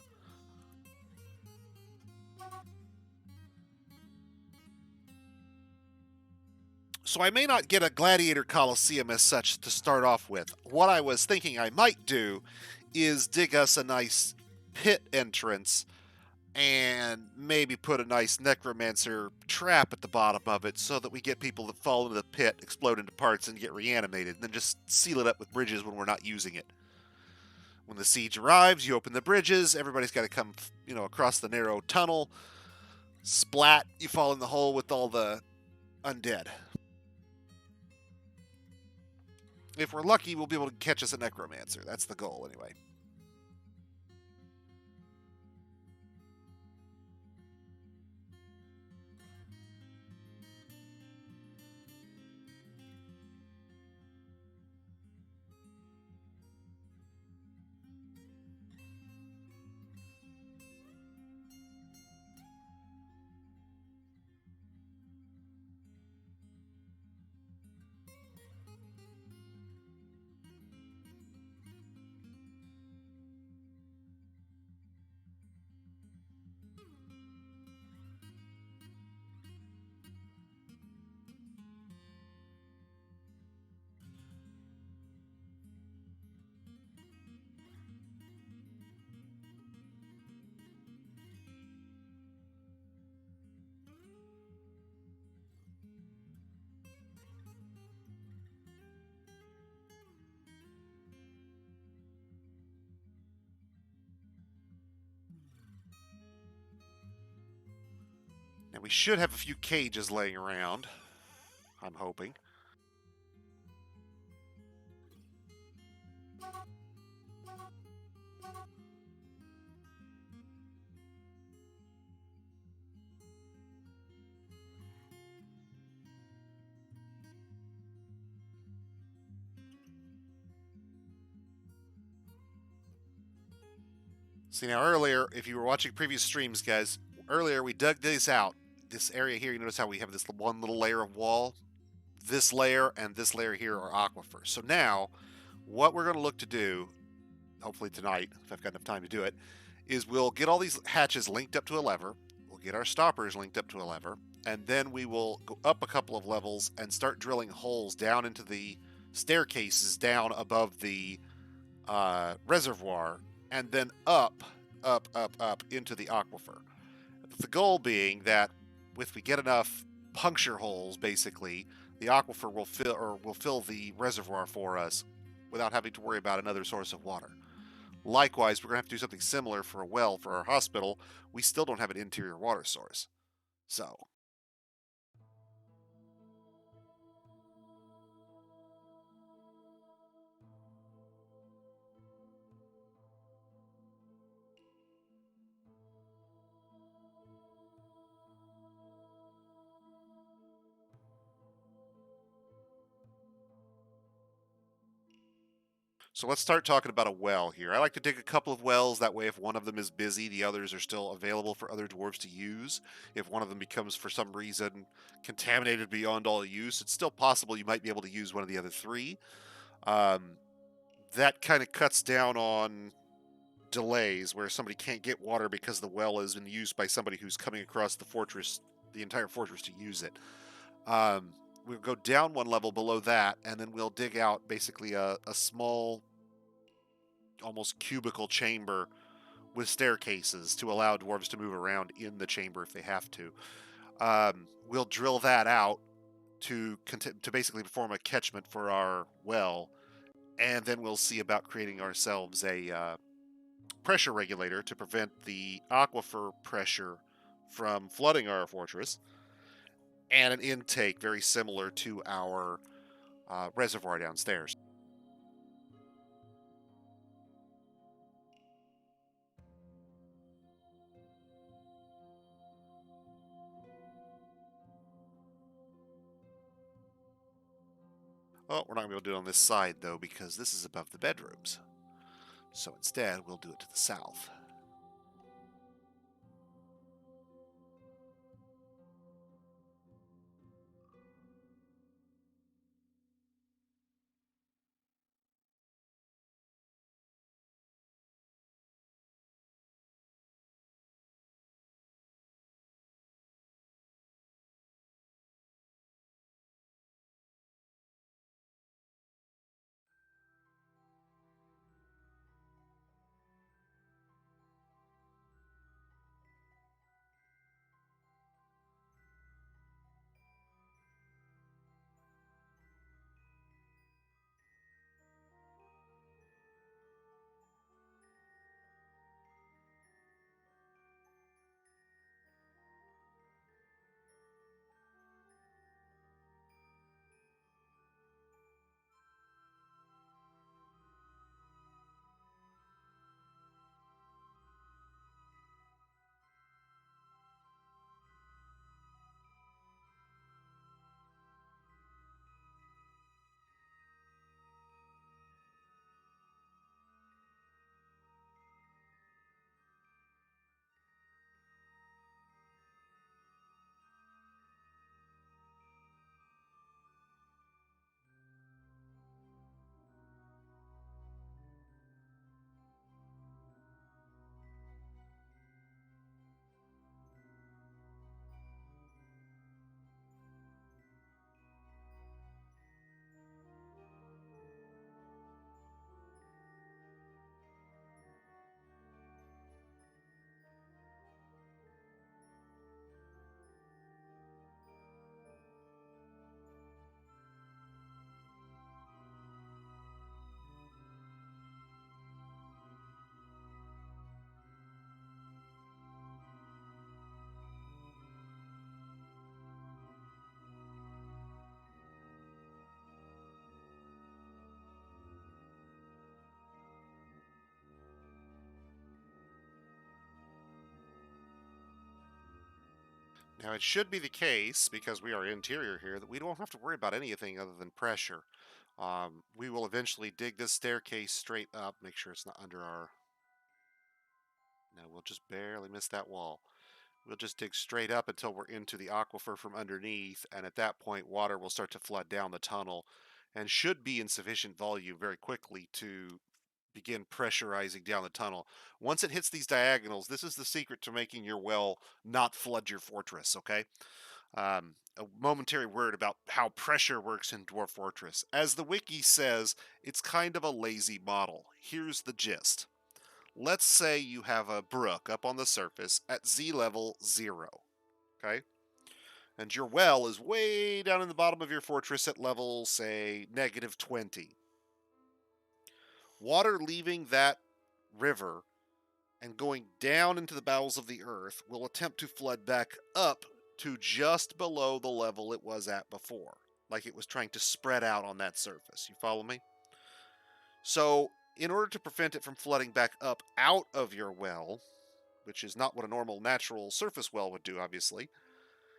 Speaker 1: So I may not get a Gladiator Coliseum as such to start off with. What I was thinking I might do is dig us a nice pit entrance and maybe put a nice necromancer trap at the bottom of it so that we get people that fall into the pit, explode into parts, and get reanimated, and then just seal it up with bridges when we're not using it. When the siege arrives, you open the bridges, everybody's got to come, across the narrow tunnel, splat, you fall in the hole with all the undead. If we're lucky, we'll be able to catch us a necromancer. That's the goal, anyway. And we should have a few cages laying around. I'm hoping. See, now earlier, if you were watching previous streams, guys, earlier we dug this out. This area here, you notice how we have this one little layer of wall? This layer and this layer here are aquifers. So now, what we're going to look to do, hopefully tonight, if I've got enough time to do it, is we'll get all these hatches linked up to a lever. We'll get our stoppers linked up to a lever. And then we will go up a couple of levels and start drilling holes down into the staircases down above the reservoir, and then up into the aquifer. The goal being that if we get enough puncture holes, basically, the aquifer will fill the reservoir for us without having to worry about another source of water. Likewise, we're going to have to do something similar for a well for our hospital. We still don't have an interior water source. So, let's start talking about a well here. I like to dig a couple of wells. That way, if one of them is busy, the others are still available for other dwarves to use. If one of them becomes, for some reason, contaminated beyond all use, it's still possible you might be able to use one of the other three. That kind of cuts down on delays where somebody can't get water because the well is in use by somebody who's coming across the fortress, the entire fortress, to use it. We'll go down one level below that, and then we'll dig out basically a small, almost cubicle chamber with staircases to allow dwarves to move around in the chamber if they have to. We'll drill that out to basically form a catchment for our well, and then we'll see about creating ourselves a pressure regulator to prevent the aquifer pressure from flooding our fortress, and an intake very similar to our reservoir downstairs. Oh, we're not going to be able to do it on this side, though, because this is above the bedrooms. So instead, we'll do it to the south. Now, it should be the case, because we are interior here, that we don't have to worry about anything other than pressure. We will eventually dig this staircase straight up, make sure it's not under our... No, we'll just barely miss that wall. We'll just dig straight up until we're into the aquifer from underneath, and at that point, water will start to flood down the tunnel and should be in sufficient volume very quickly to begin pressurizing down the tunnel. Once it hits these diagonals, this is the secret to making your well not flood your fortress, okay? A momentary word about how pressure works in Dwarf Fortress. As the wiki says, it's kind of a lazy model. Here's the gist. Let's say you have a brook up on the surface at Z level 0, okay? And your well is way down in the bottom of your fortress at level, say, negative 20. Water leaving that river and going down into the bowels of the earth will attempt to flood back up to just below the level it was at before, like it was trying to spread out on that surface. You follow me? So, in order to prevent it from flooding back up out of your well, which is not what a normal natural surface well would do, obviously,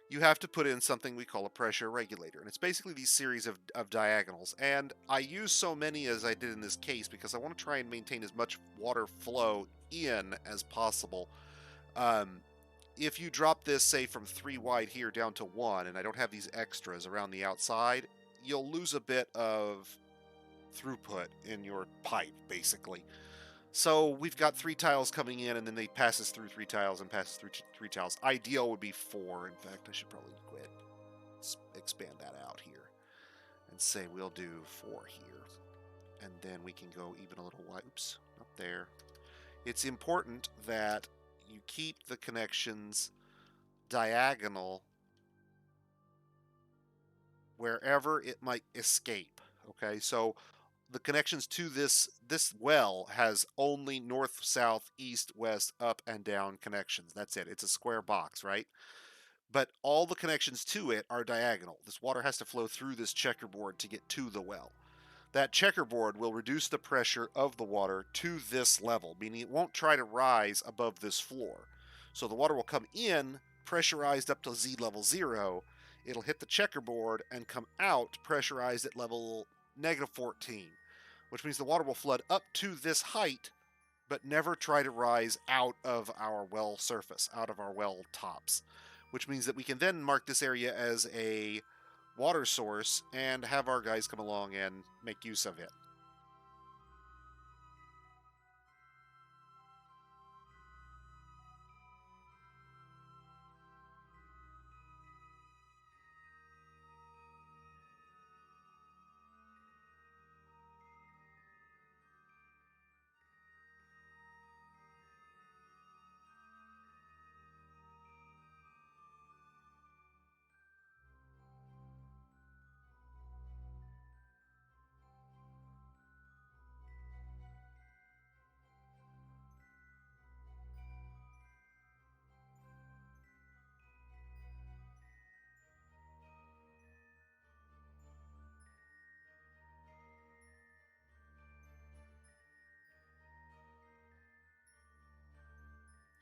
Speaker 1: you have to put in something we call a pressure regulator. And it's basically these series of diagonals. And I use so many as I did in this case because I want to try and maintain as much water flow in as possible. If you drop this, say, from 3 wide here down to 1, and I don't have these extras around the outside, you'll lose a bit of throughput in your pipe, basically. So we've got 3 tiles coming in, and then they passes through 3 tiles and passes through 3 tiles. Ideal would be 4. In fact, I should probably quit. Let's expand that out here and say we'll do 4 here. And then we can go even a little wide. Oops, up there. It's important that you keep the connections diagonal wherever it might escape. Okay, so the connections to this well has only north, south, east, west, up, and down connections. That's it. It's a square box, right? But all the connections to it are diagonal. This water has to flow through this checkerboard to get to the well. That checkerboard will reduce the pressure of the water to this level, meaning it won't try to rise above this floor. So the water will come in pressurized up to Z level 0. It'll hit the checkerboard and come out pressurized at level negative 14, which means the water will flood up to this height, but never try to rise out of our well surface, out of our well tops, which means that we can then mark this area as a water source and have our guys come along and make use of it.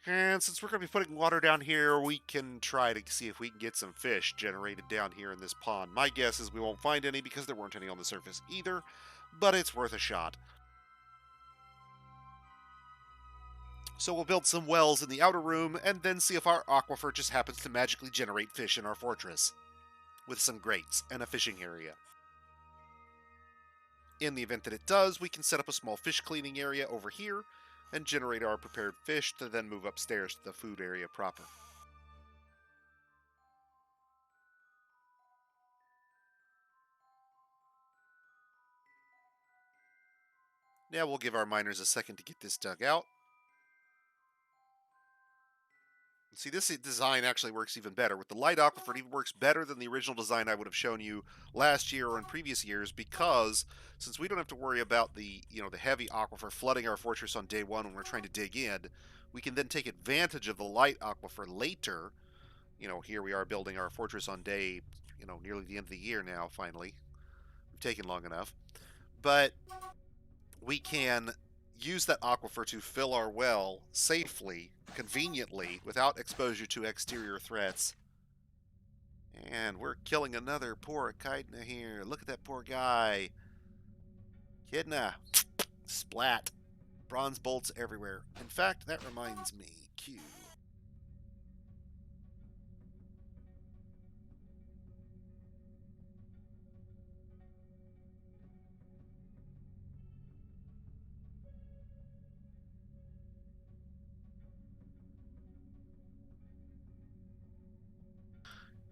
Speaker 1: And since we're going to be putting water down here, we can try to see if we can get some fish generated down here in this pond. My guess is we won't find any because there weren't any on the surface either, but it's worth a shot. So we'll build some wells in the outer room and then see if our aquifer just happens to magically generate fish in our fortress, with some grates and a fishing area. In the event that it does, we can set up a small fish cleaning area over here and generate our prepared fish to then move upstairs to the food area proper. Now we'll give our miners a second to get this dug out. See, this design actually works even better. With the light aquifer, it even works better than the original design I would have shown you last year or in previous years, because since we don't have to worry about the heavy aquifer flooding our fortress on day one when we're trying to dig in, we can then take advantage of the light aquifer later. Here we are building our fortress on day, nearly the end of the year now, finally. We've taken long enough. But we can use that aquifer to fill our well safely, conveniently, without exposure to exterior threats. And we're killing another poor Echidna here. Look at that poor guy. Echidna. Splat. Bronze bolts everywhere. In fact, that reminds me. Q.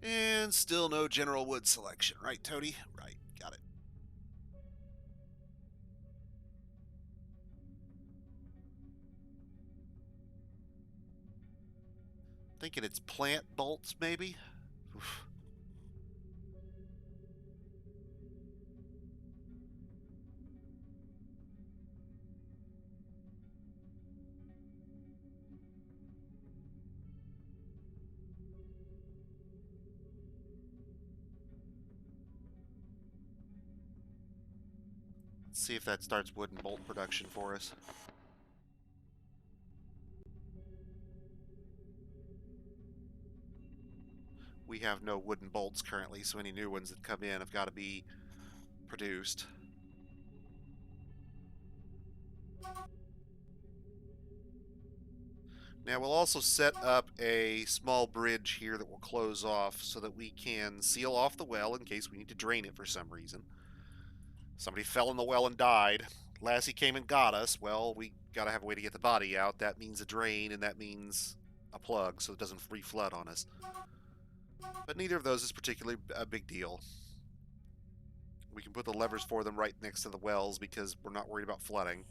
Speaker 1: And still no general wood selection. Right, Toady? Right, got it. Thinking it's plant bolts, maybe? Oof. Let's see if that starts wooden bolt production for us. We have no wooden bolts currently, so any new ones that come in have got to be produced. Now we'll also set up a small bridge here that will close off so that we can seal off the well in case we need to drain it for some reason. Somebody fell in the well and died. Lassie came and got us. Well, we got to have a way to get the body out. That means a drain, and that means a plug so it doesn't reflood on us. But neither of those is particularly a big deal. We can put the levers for them right next to the wells because we're not worried about flooding.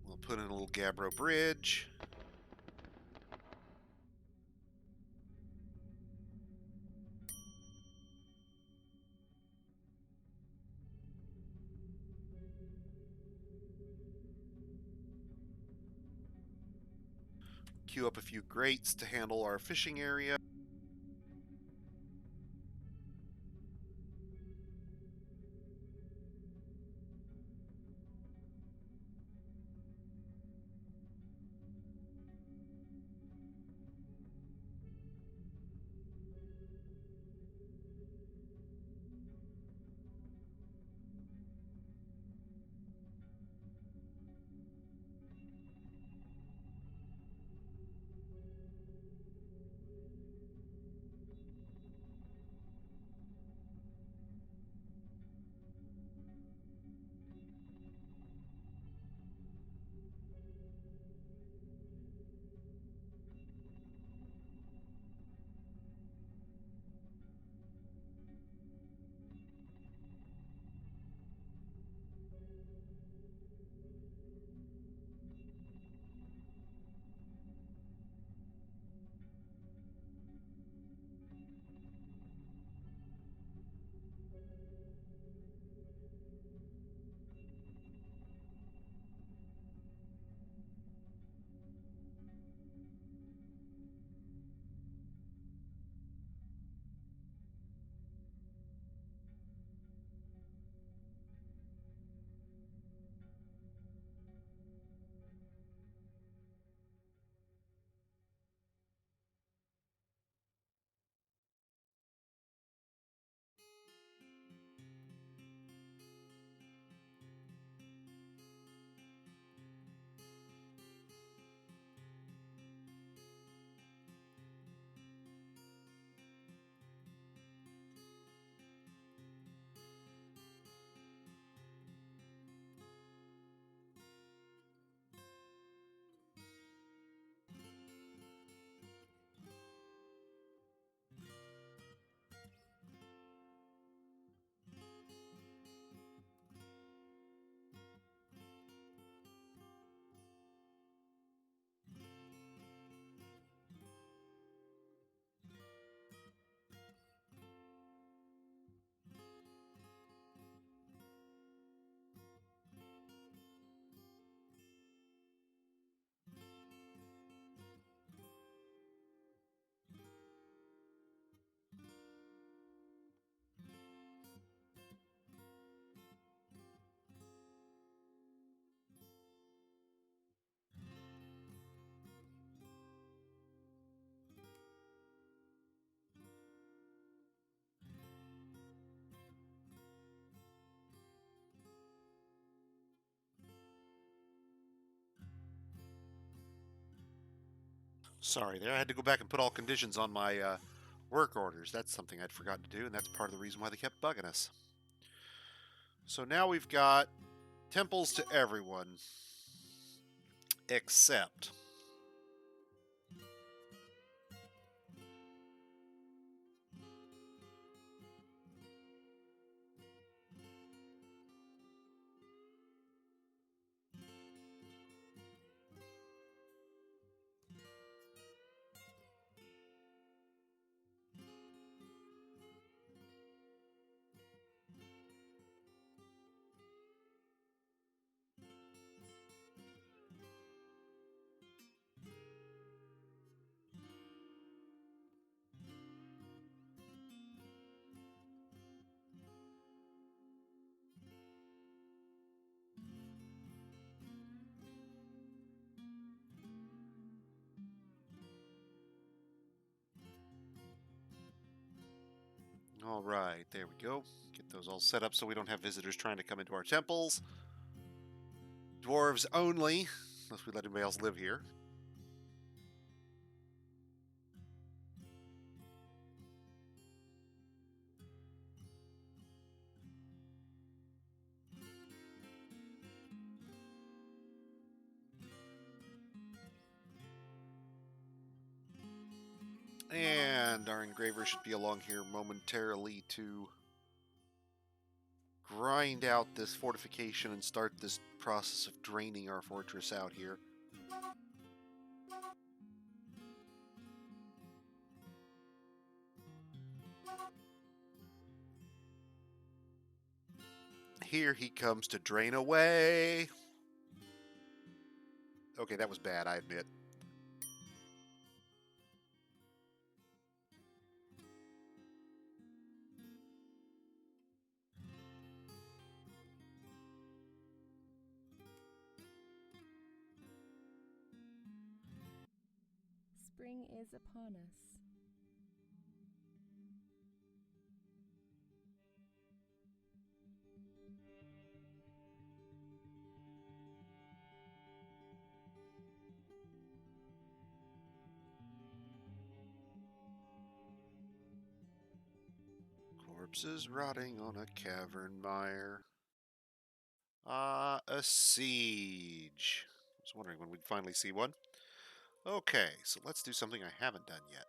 Speaker 1: We'll put in a little gabbro bridge. queue up a few grates to handle our fishing area. Sorry there, I had to go back and put all conditions on my work orders. That's something I'd forgotten to do, and that's part of the reason why they kept bugging us. So now we've got temples to everyone, except all right, there we go. Get those all set up so we don't have visitors trying to come into our temples. Dwarves only, unless we let anybody else live here. And our engraver should be along here momentarily to grind out this fortification and start this process of draining our fortress out here. Here he comes to drain away. Okay, that was bad, I admit.
Speaker 2: is upon us.
Speaker 1: Corpses rotting on a cavern mire. A siege. I was wondering when we'd finally see one. Okay, so let's do something I haven't done yet.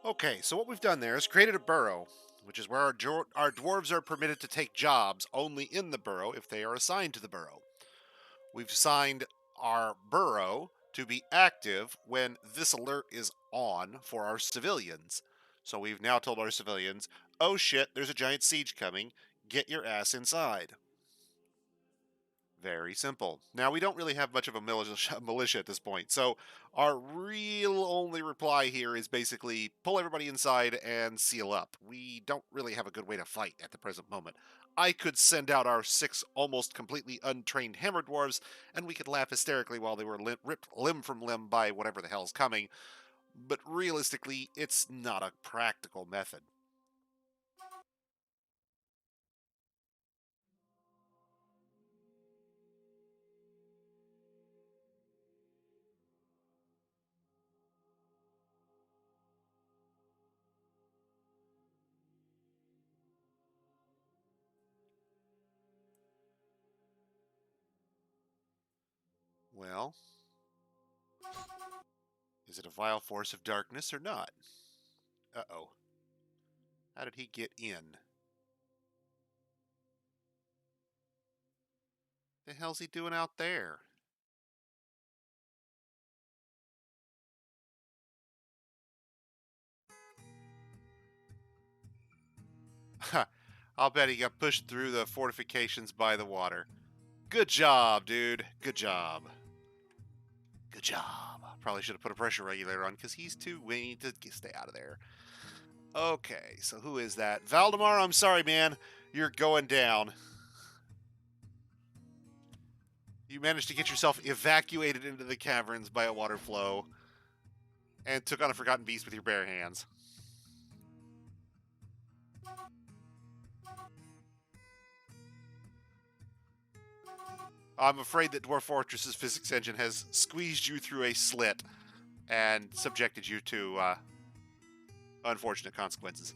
Speaker 1: Okay, so what we've done there is created a burrow, which is where our dwarves are permitted to take jobs only in the burrow if they are assigned to the burrow. We've assigned our burrow to be active when this alert is on for our civilians. So we've now told our civilians, oh shit, there's a giant siege coming, get your ass inside. Very simple. Now, we don't really have much of a militia at this point, so our real only reply here is basically pull everybody inside and seal up. We don't really have a good way to fight at the present moment. I could send out our 6 almost completely untrained hammer dwarves, and we could laugh hysterically while they were ripped limb from limb by whatever the hell's coming. But realistically, it's not a practical method. Well, is it a vile force of darkness or not? Uh-oh. How did he get in? The hell's he doing out there? I'll bet he got pushed through the fortifications by the water. Good job, dude. Good job. Good job. Probably should have put a pressure regulator on because he's too wingy to stay out of there. Okay, so who is that? Valdemar, I'm sorry, man. You're going down. You managed to get yourself evacuated into the caverns by a water flow and took on a forgotten beast with your bare hands. I'm afraid that Dwarf Fortress's physics engine has squeezed you through a slit and subjected you to unfortunate consequences.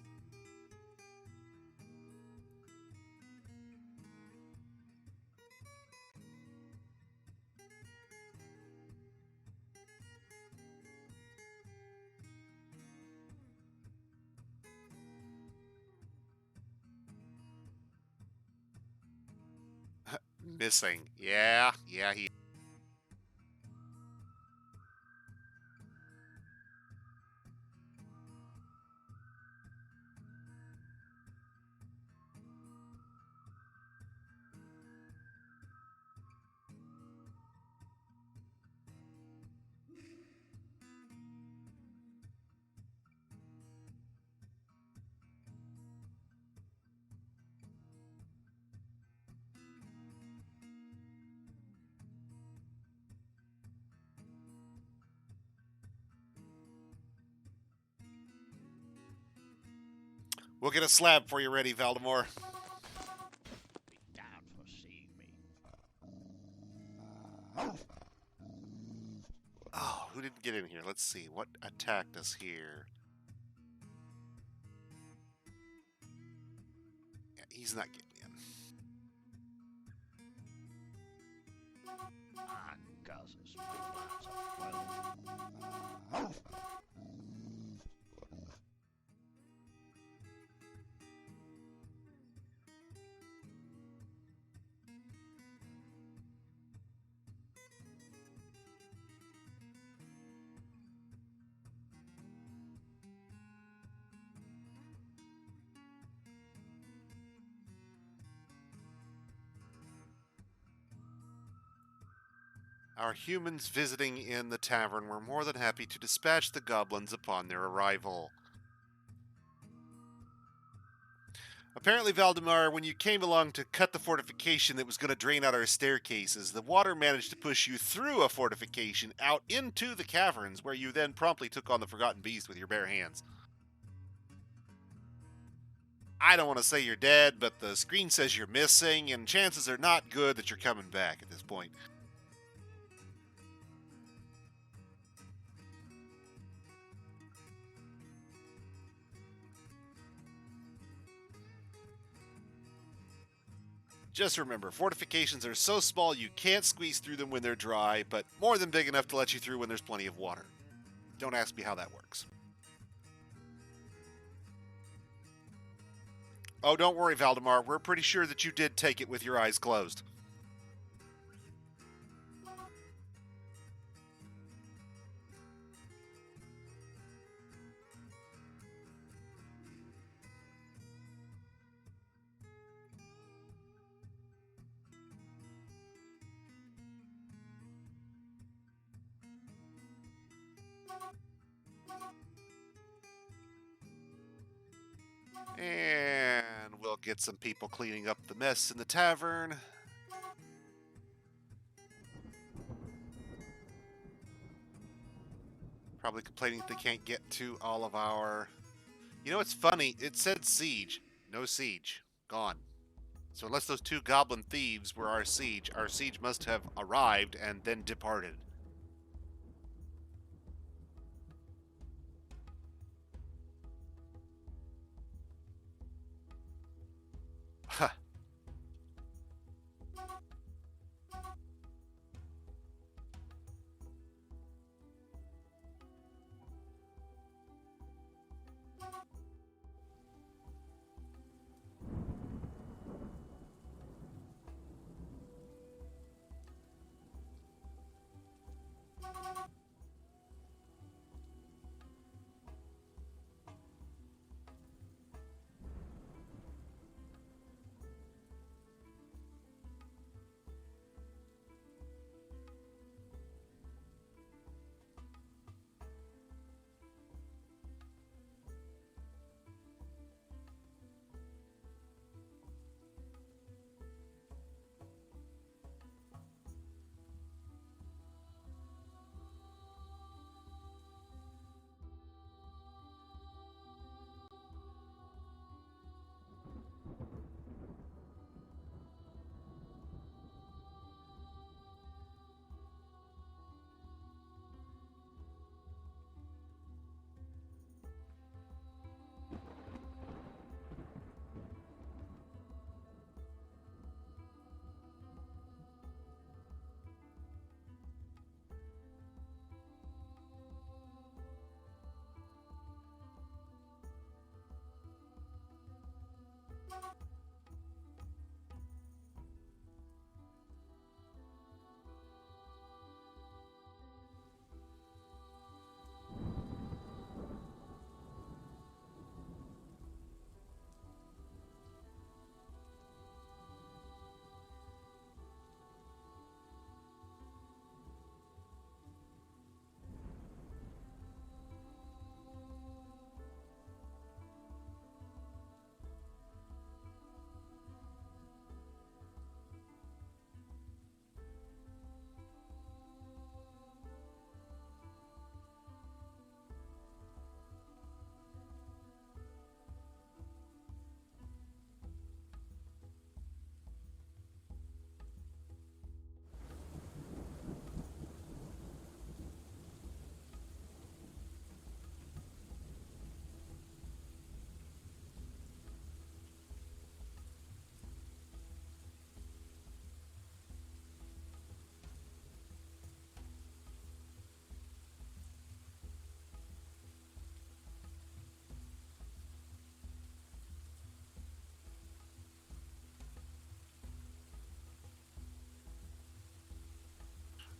Speaker 1: Missing. Yeah, he. We'll get a slab for you ready, Valdemar.
Speaker 5: Be damned for seeing me.
Speaker 1: Oh, who didn't get in here? Let's see. What attacked us here? Yeah, he's not getting in.
Speaker 5: And gases plans of well.
Speaker 1: Our humans visiting in the tavern were more than happy to dispatch the goblins upon their arrival. Apparently, Valdemar, when you came along to cut the fortification that was going to drain out our staircases, the water managed to push you through a fortification out into the caverns, where you then promptly took on the Forgotten Beast with your bare hands. I don't want to say you're dead, but the screen says you're missing, and chances are not good that you're coming back at this point. Just remember, fortifications are so small you can't squeeze through them when they're dry, but more than big enough to let you through when there's plenty of water. Don't ask me how that works. Oh, don't worry, Valdemar. We're pretty sure that you did take it with your eyes closed. And we'll get some people cleaning up the mess in the tavern. Probably complaining that they can't get to all of our... You know, it's funny. It said siege. No siege. Gone. So unless those 2 goblin thieves were our siege must have arrived and then departed. Huh.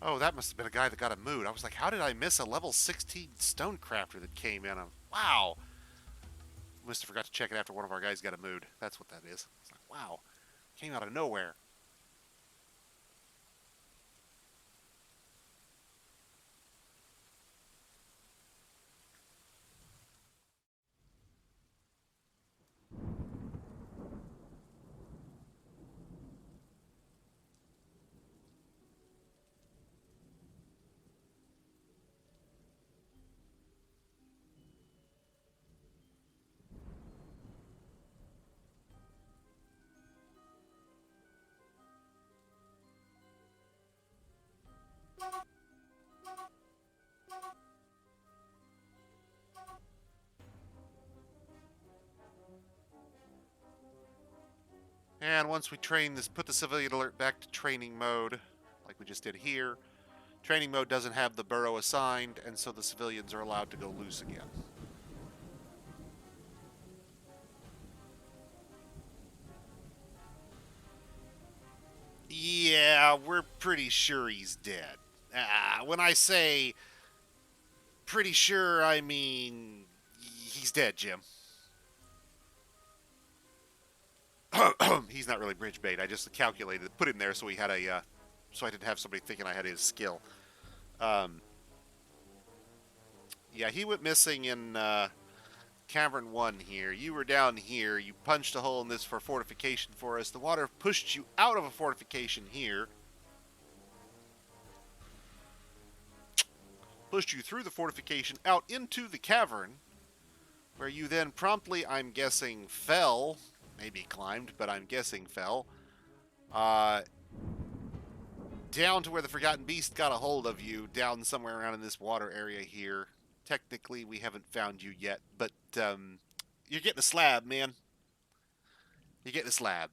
Speaker 1: Oh, that must have been a guy that got a mood. I was like, how did I miss a level 16 stonecrafter that came in? Wow. Must have forgot to check it after one of our guys got a mood. That's what that is. It's like, wow. Came out of nowhere. And once we train this, put the civilian alert back to training mode, like we just did here. Training mode doesn't have the burrow assigned, and so the civilians are allowed to go loose again. Yeah, we're pretty sure he's dead. When I say pretty sure, I mean he's dead, Jim. He's not really bridge bait. I just calculated, put him there so he had a, so I didn't have somebody thinking I had his skill. Yeah, he went missing in Cavern 1 here. You were down here. You punched a hole in this for fortification for us. The water pushed you out of a fortification here. Pushed you through the fortification out into the cavern, where you then promptly, I'm guessing, fell. Maybe climbed, but I'm guessing fell. Down to where the Forgotten Beast got a hold of you, down somewhere around in this water area here. Technically, we haven't found you yet, but you're getting a slab, man. You're getting a slab.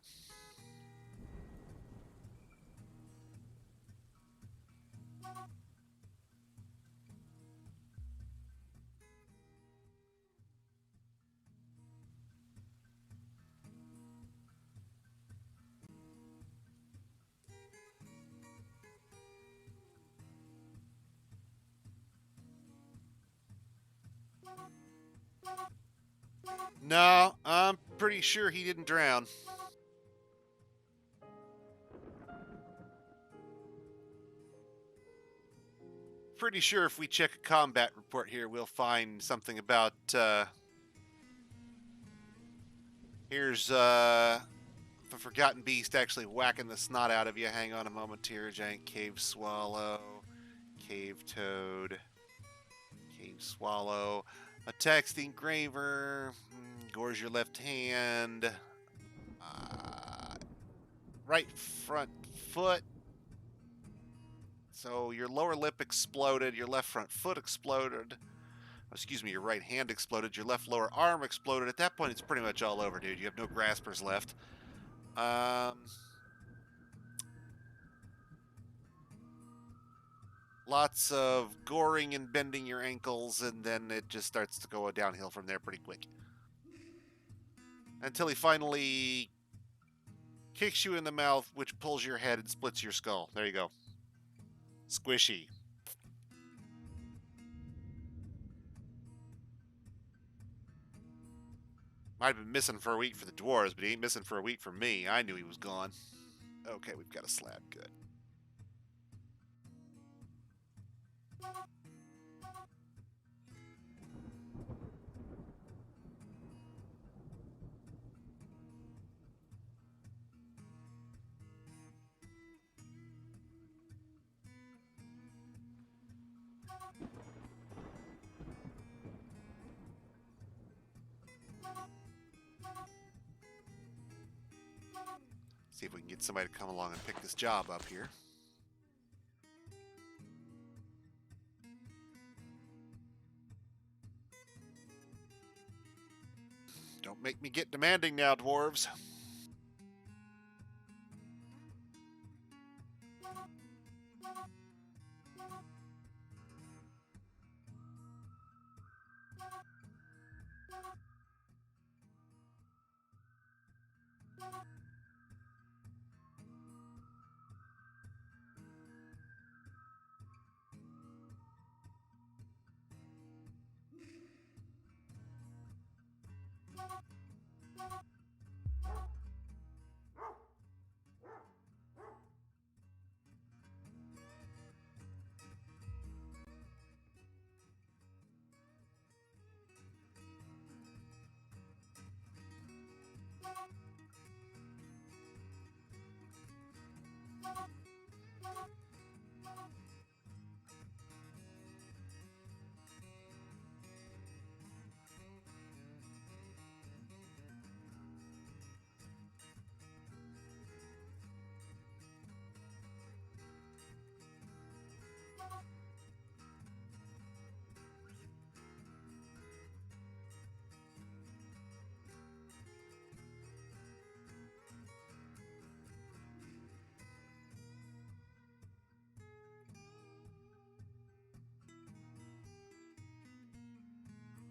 Speaker 1: No, I'm pretty sure he didn't drown. Pretty sure if we check a combat report here, we'll find something about, here's, the Forgotten Beast actually whacking the snot out of you. Hang on a moment here. Giant cave swallow, cave toad, cave swallow. Attacks the engraver, gores your left hand, right front foot. So your lower lip exploded, your left front foot exploded. Excuse me, your right hand exploded, your left lower arm exploded. At that point, it's pretty much all over, dude. You have no graspers left. Lots of goring and bending your ankles, and then it just starts to go downhill from there pretty quick. Until he finally kicks you in the mouth, which pulls your head and splits your skull. There you go. Squishy. Might have been missing for a week for the dwarves, but he ain't missing for a week for me. I knew he was gone. Okay, we've got a slab. Good. See if we can get somebody to come along and pick this job up here. Don't make me get demanding now, dwarves.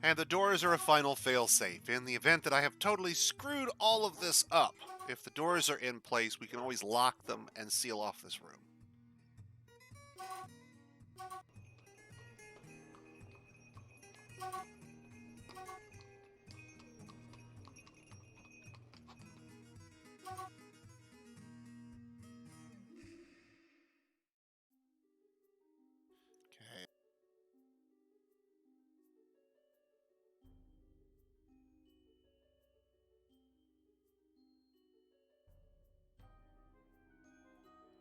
Speaker 1: And the doors are a final fail-safe. In the event that I have totally screwed all of this up, if the doors are in place, we can always lock them and seal off this room. Okay.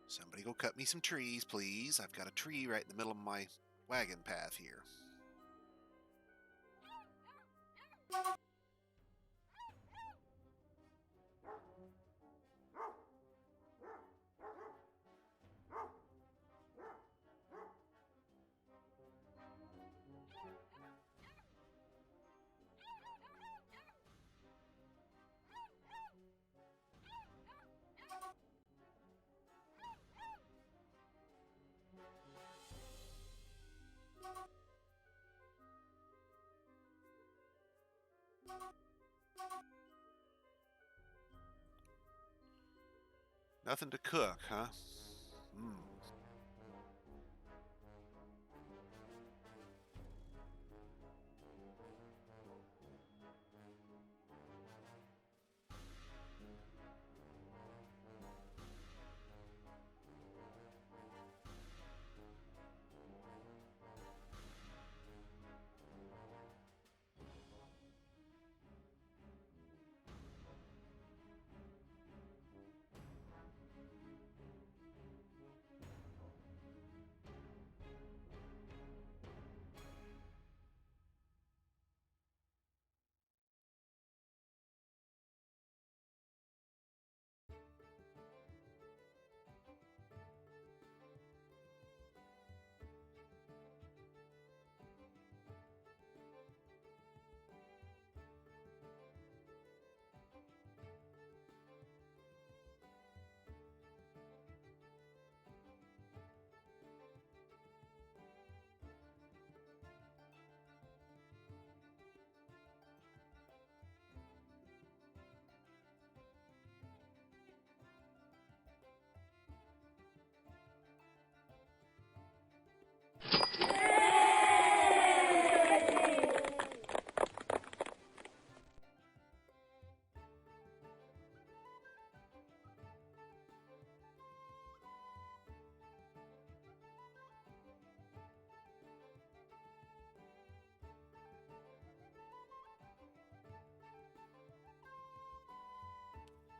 Speaker 1: Somebody go cut me some trees, please. I've got a tree right in the middle of my wagon path here. Nothing to cook, huh? Hmm.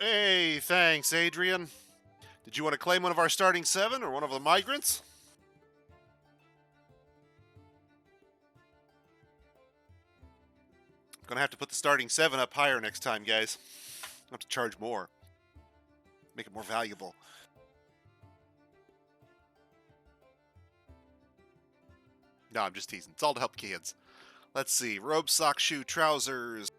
Speaker 1: Hey, thanks, Adrian. Did you want to claim one of our starting 7 or one of the migrants? Gonna have to put the starting 7 up higher next time, guys. I'll have to charge more. Make it more valuable. No, I'm just teasing. It's all to help kids. Let's see. Robe, sock, shoe, trousers.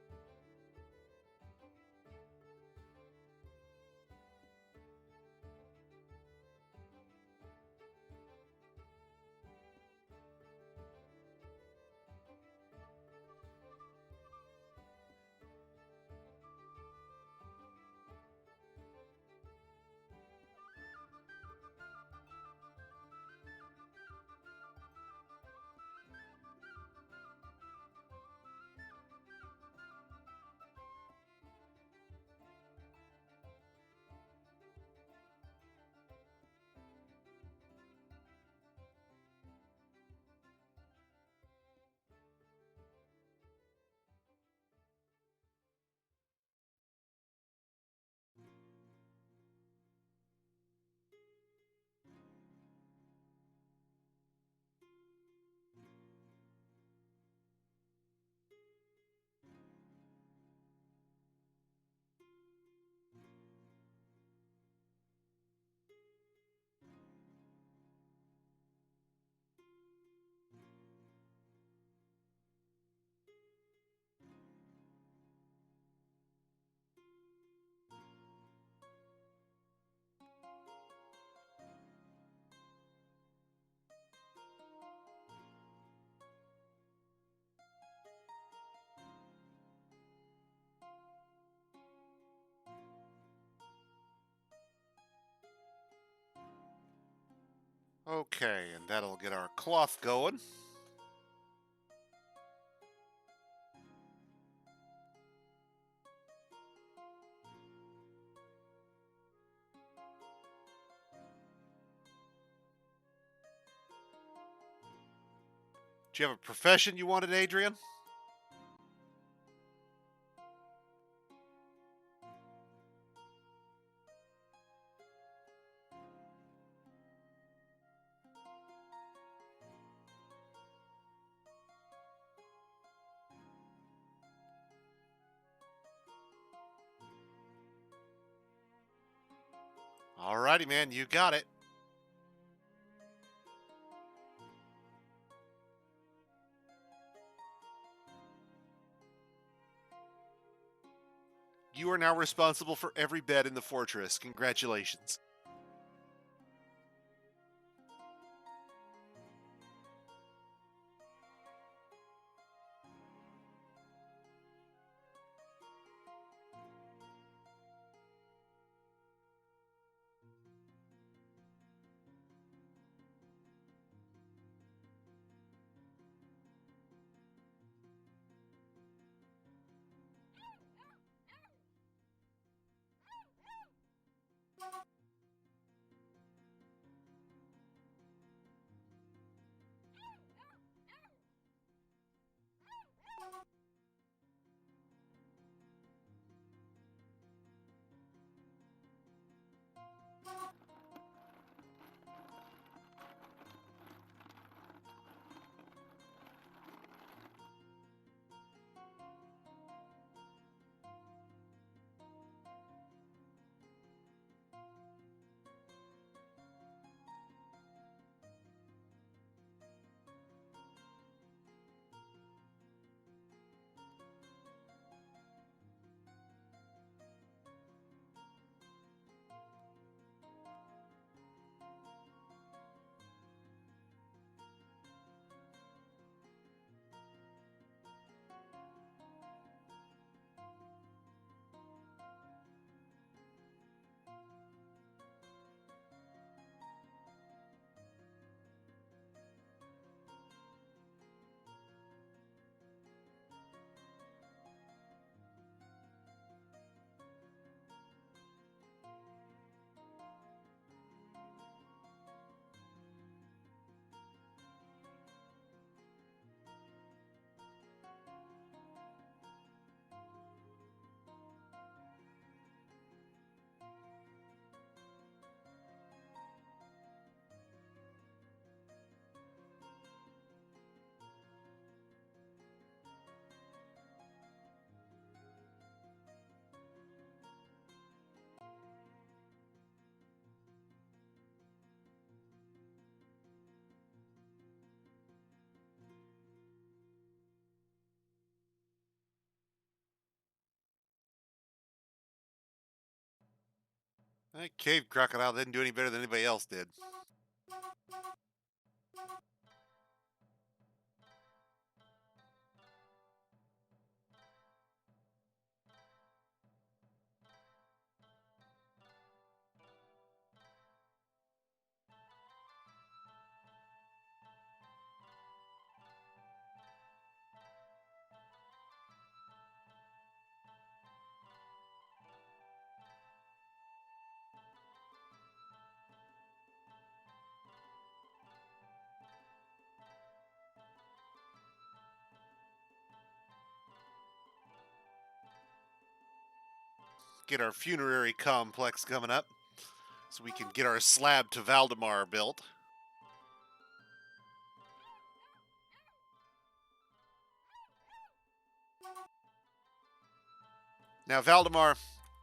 Speaker 1: Okay, and that'll get our cloth going. Do you have a profession you wanted, Adrian? Alrighty, man, you got it. You are now responsible for every bed in the fortress. Congratulations. That cave crocodile didn't do any better than anybody else did. Get our funerary complex coming up so we can get our slab to Valdemar built. Now, Valdemar,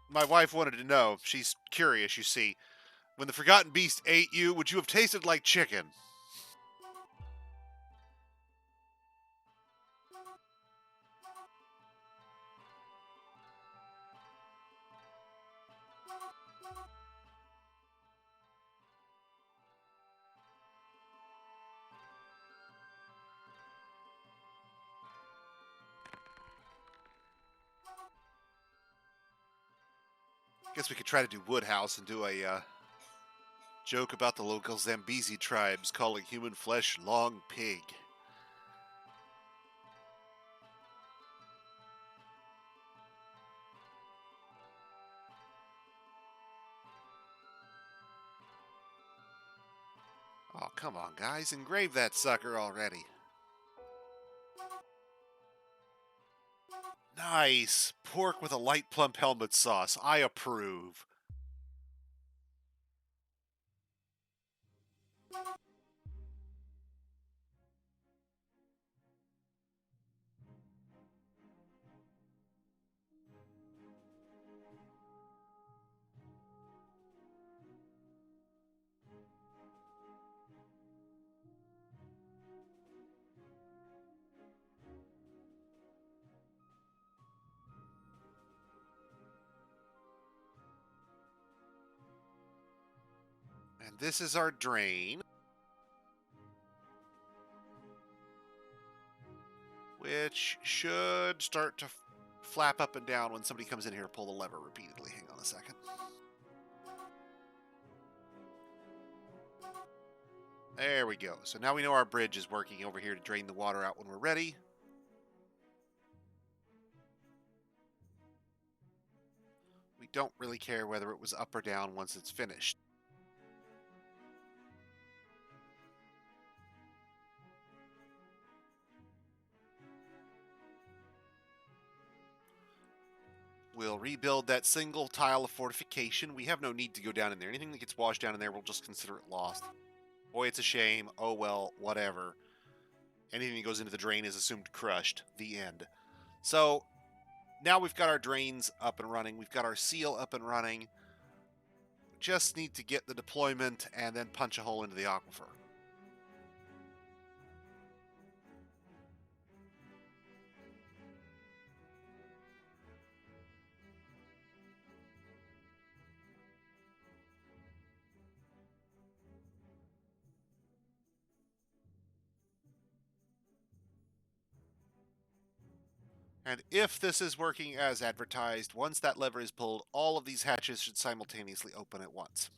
Speaker 1: my wife wanted to know. She's curious, you see. When the Forgotten Beast ate you, would you have tasted like chicken? Guess we could try to do Woodhouse and do a joke about the local Zambezi tribes calling human flesh long pig. Oh, come on, guys. Engrave that sucker already. Nice. Pork with a light plump helmet sauce. I approve. And this is our drain, which should start to flap up and down when somebody comes in here to pull the lever repeatedly. Hang on a second. There we go. So now we know our bridge is working over here to drain the water out when we're ready. We don't really care whether it was up or down once it's finished. We'll rebuild that single tile of fortification. We have no need to go down in there. Anything that gets washed down in there, we'll just consider it lost. Boy, it's a shame. Oh well, whatever. Anything that goes into the drain is assumed crushed. The end. So now we've got our drains up and running. We've got our seal up and running. Just need to get the deployment and then punch a hole into the aquifer. And if this is working as advertised, once that lever is pulled, all of these hatches should simultaneously open at once.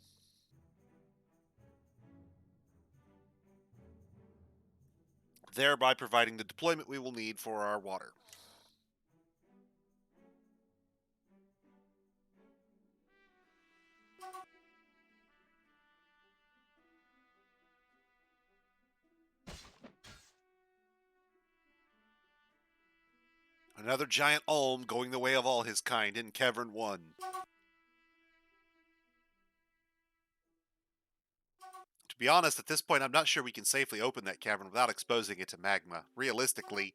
Speaker 1: Thereby providing the deployment we will need for our water. Another giant Ulm going the way of all his kind in Cavern 1. To be honest, at this point, I'm not sure we can safely open that cavern without exposing it to magma. Realistically,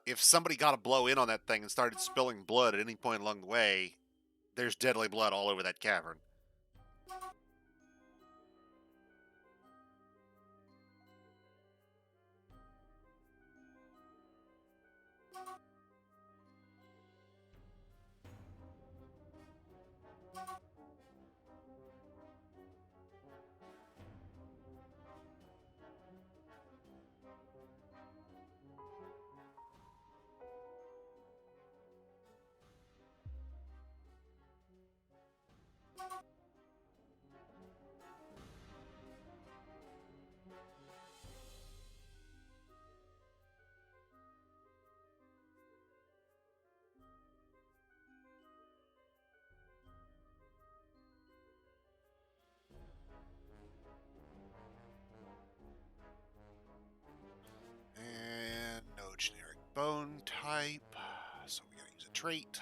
Speaker 1: if somebody got a blow in on that thing and started spilling blood at any point along the way, there's deadly blood all over that cavern. And no generic bone type, so we gotta use a trait.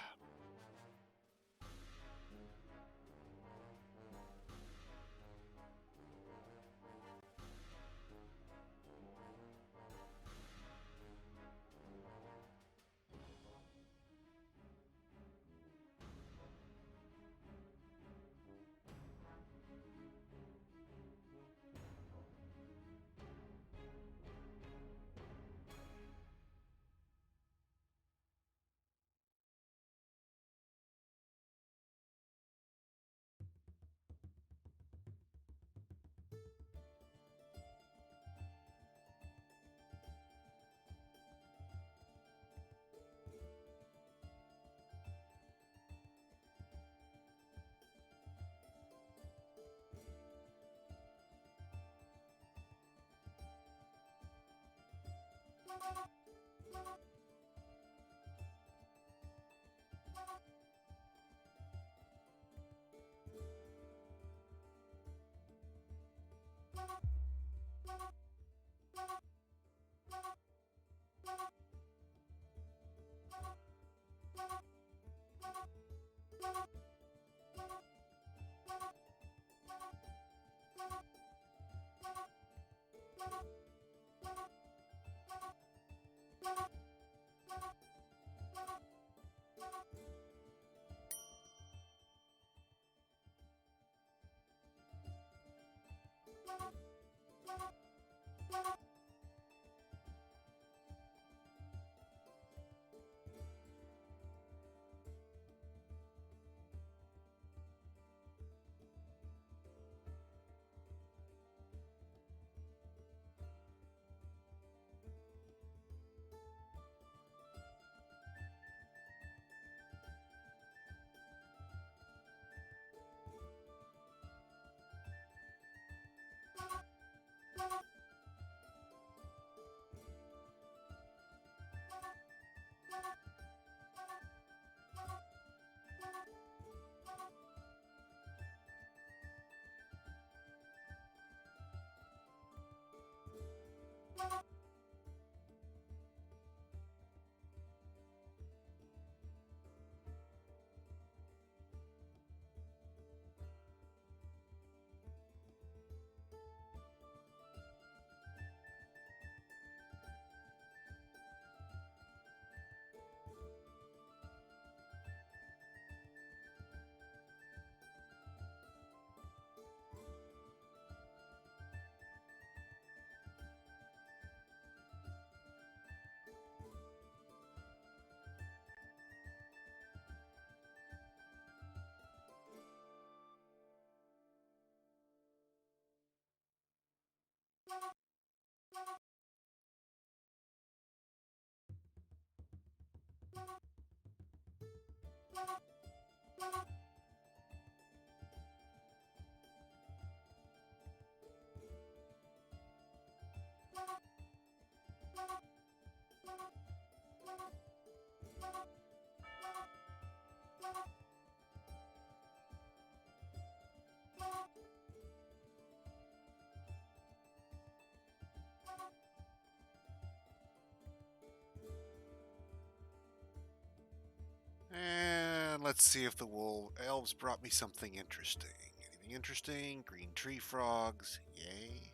Speaker 1: let's see if the wool elves brought me something interesting. Anything interesting? Green tree frogs. Yay.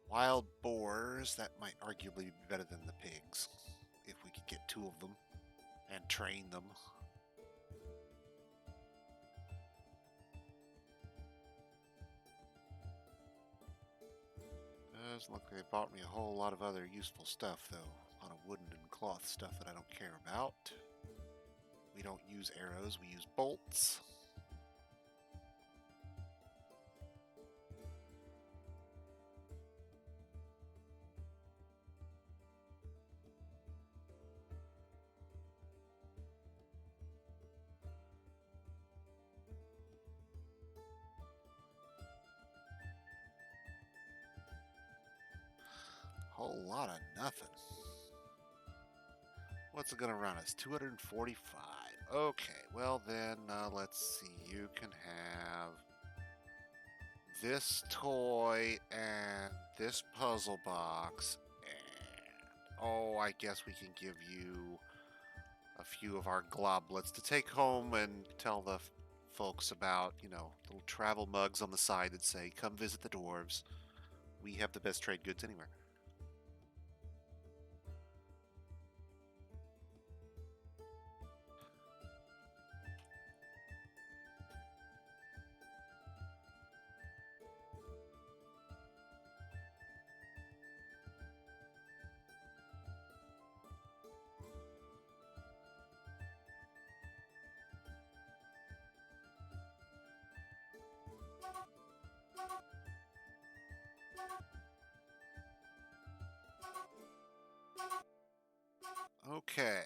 Speaker 1: Wild boars. That might arguably be better than the pigs. If we could get 2 of them and train them. Doesn't look like they bought me a whole lot of other useful stuff, though. A lot of wooden and cloth stuff that I don't care about. We don't use arrows, we use bolts. Whole lot of nothing. What's it gonna run us? 245. Okay, well then, let's see. You can have this toy and this puzzle box. And, oh, I guess we can give you a few of our globlets to take home and tell the folks about, little travel mugs on the side that say, come visit the dwarves. We have the best trade goods anywhere. Okay.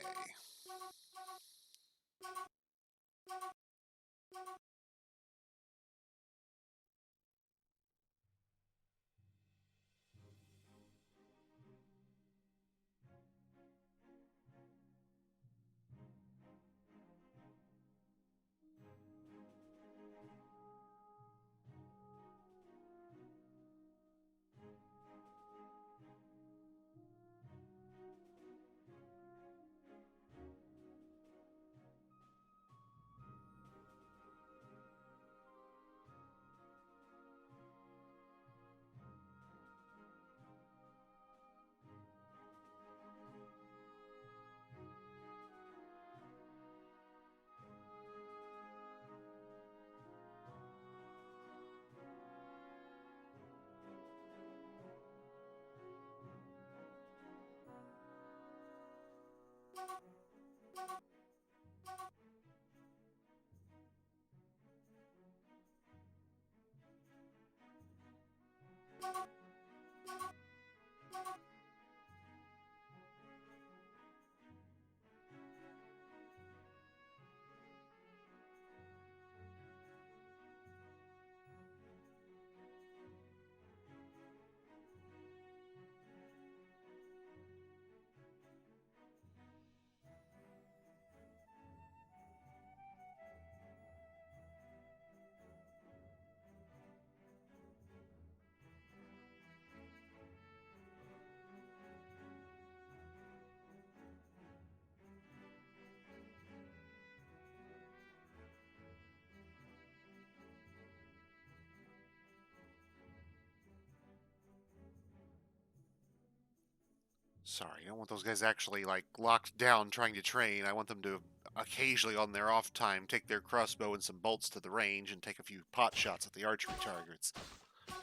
Speaker 1: Sorry, I don't want those guys actually locked down trying to train. I want them to occasionally on their off time take their crossbow and some bolts to the range and take a few pot shots at the archery targets.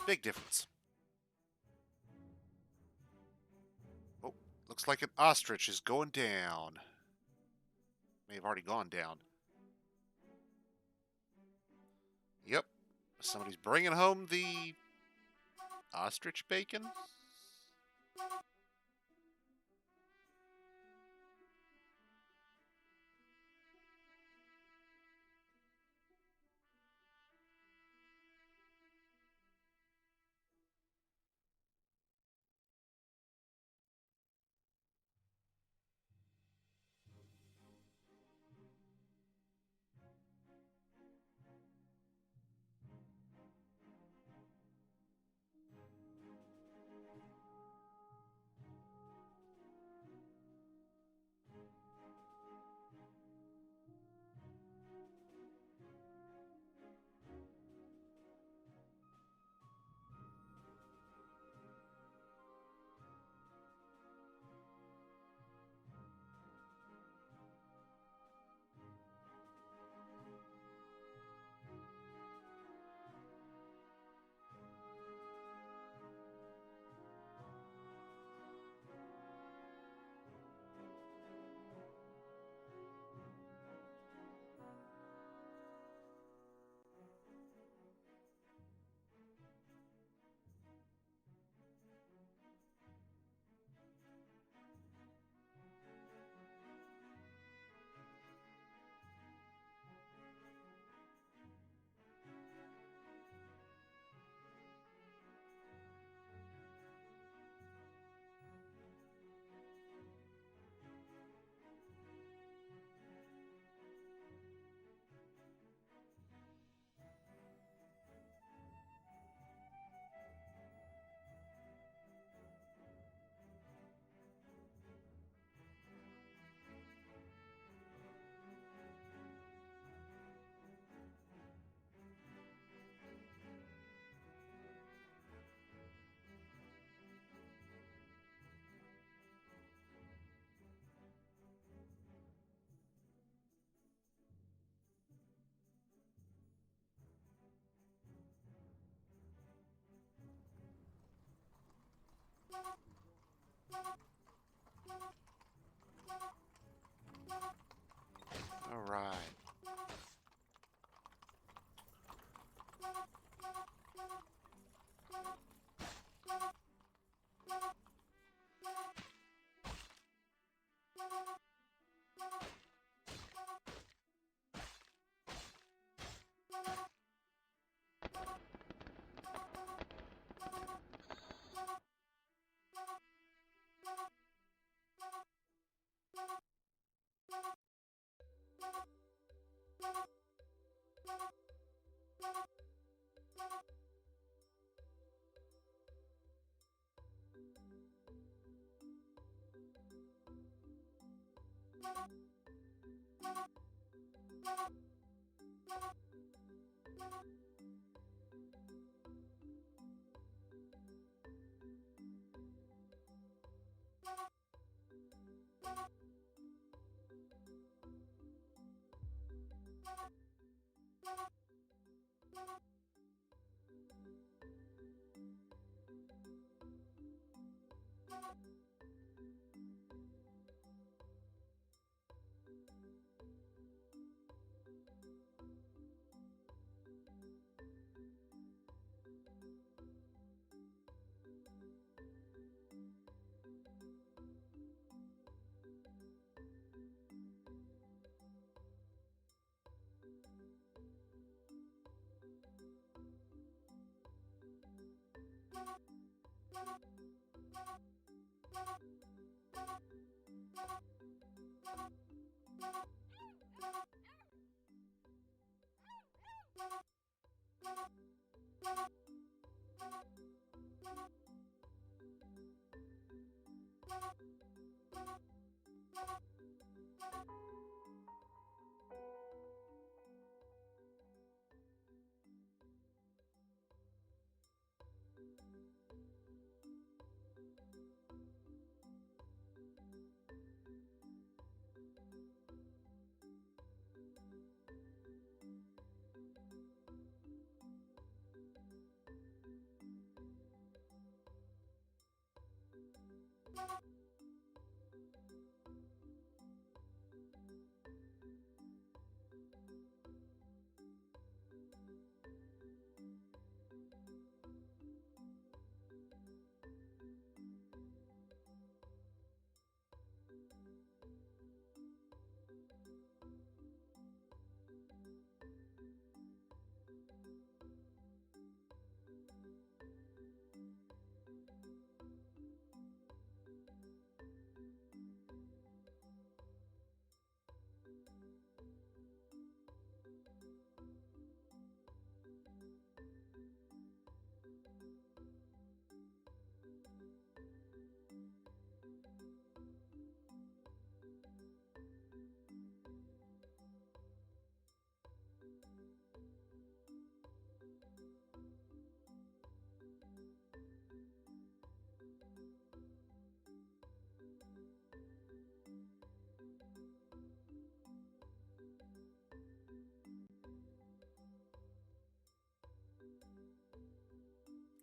Speaker 1: Big difference. Oh, looks like an ostrich is going down. May have already gone down. Yep. Somebody's bringing home the ostrich bacon?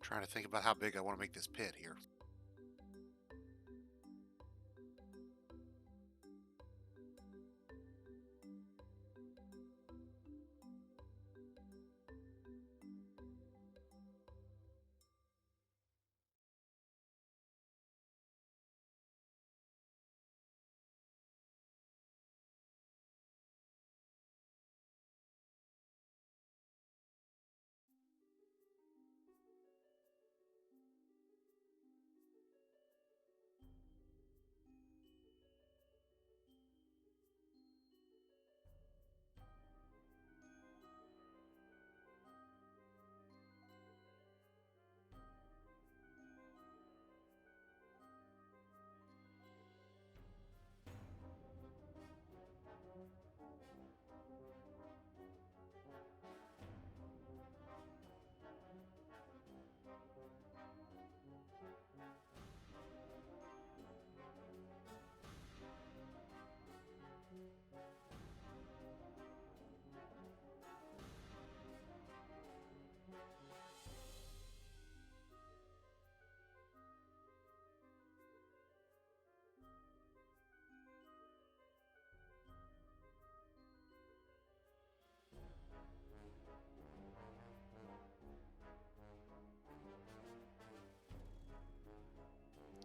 Speaker 1: Trying to think about how big I want to make this pit here.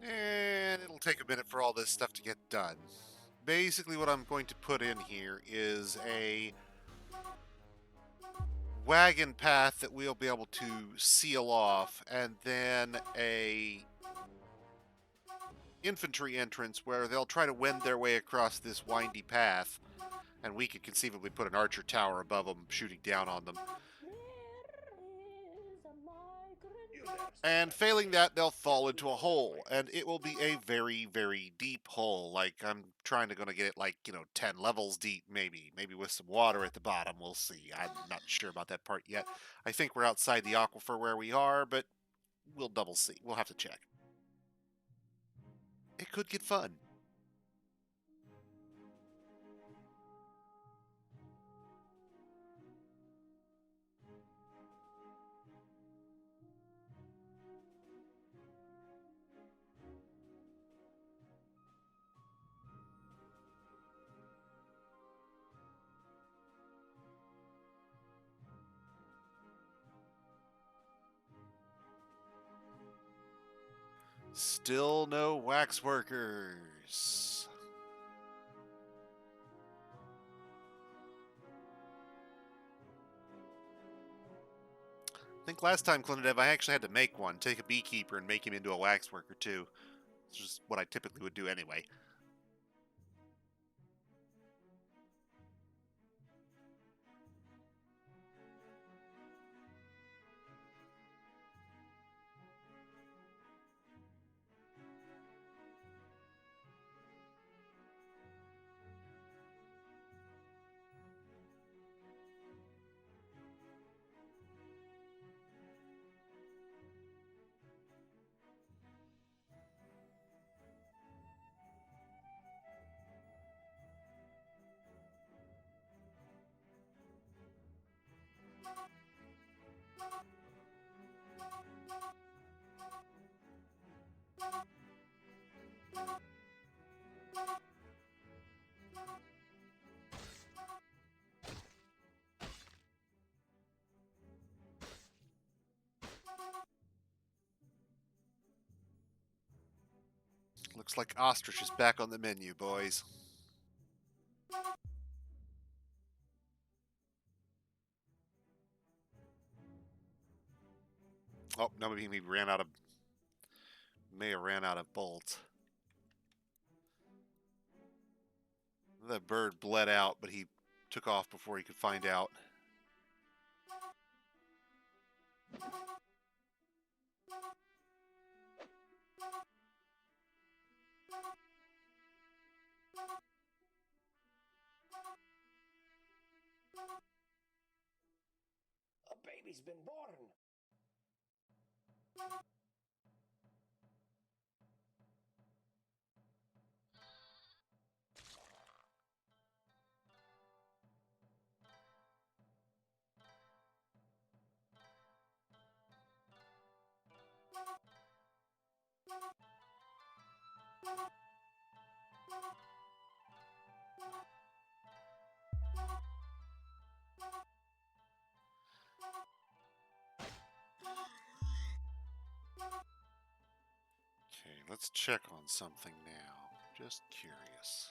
Speaker 1: And it'll take a minute for all this stuff to get done. Basically, what I'm going to put in here is a wagon path that we'll be able to seal off, and then a infantry entrance where they'll try to wend their way across this windy path, and we could conceivably put an archer tower above them, shooting down on them.
Speaker 3: There is a migrant.
Speaker 4: You there,
Speaker 1: And failing that, they'll fall into a hole, and it will be a very, very deep hole. Like, I'm trying to gonna get it like, 10 levels deep, maybe with some water at the bottom. We'll see. I'm not sure about that part yet. I think we're outside the aquifer where we are, but we'll double see. We'll have to check. It could get fun. Still no waxworkers. I think last time, Clindev, I actually had to make one. Take a beekeeper and make him into a waxworker, too. It's just what I typically would do anyway. Looks like ostrich is back on the menu, boys. Oh, no, maybe he ran out of... May have ran out of bolts. The bird bled out, but he took off before he could find out.
Speaker 3: A baby's been born.
Speaker 1: Okay, let's check on something now. Just curious.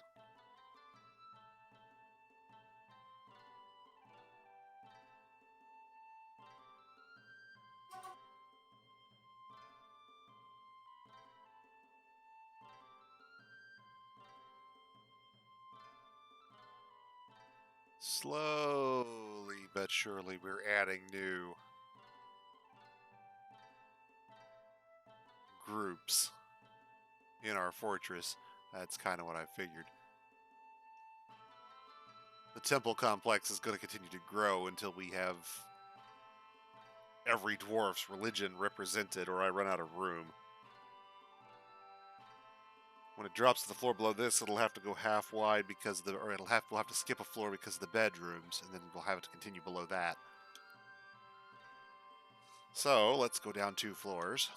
Speaker 1: Slowly but surely, we're adding new groups in our fortress. That's kind of what I figured. The temple complex is going to continue to grow until we have every dwarf's religion represented, or I run out of room. When it drops to the floor below this, it'll have to go half wide because we'll have to skip a floor because of the bedrooms, and then we'll have to continue below that. So let's go down 2 floors.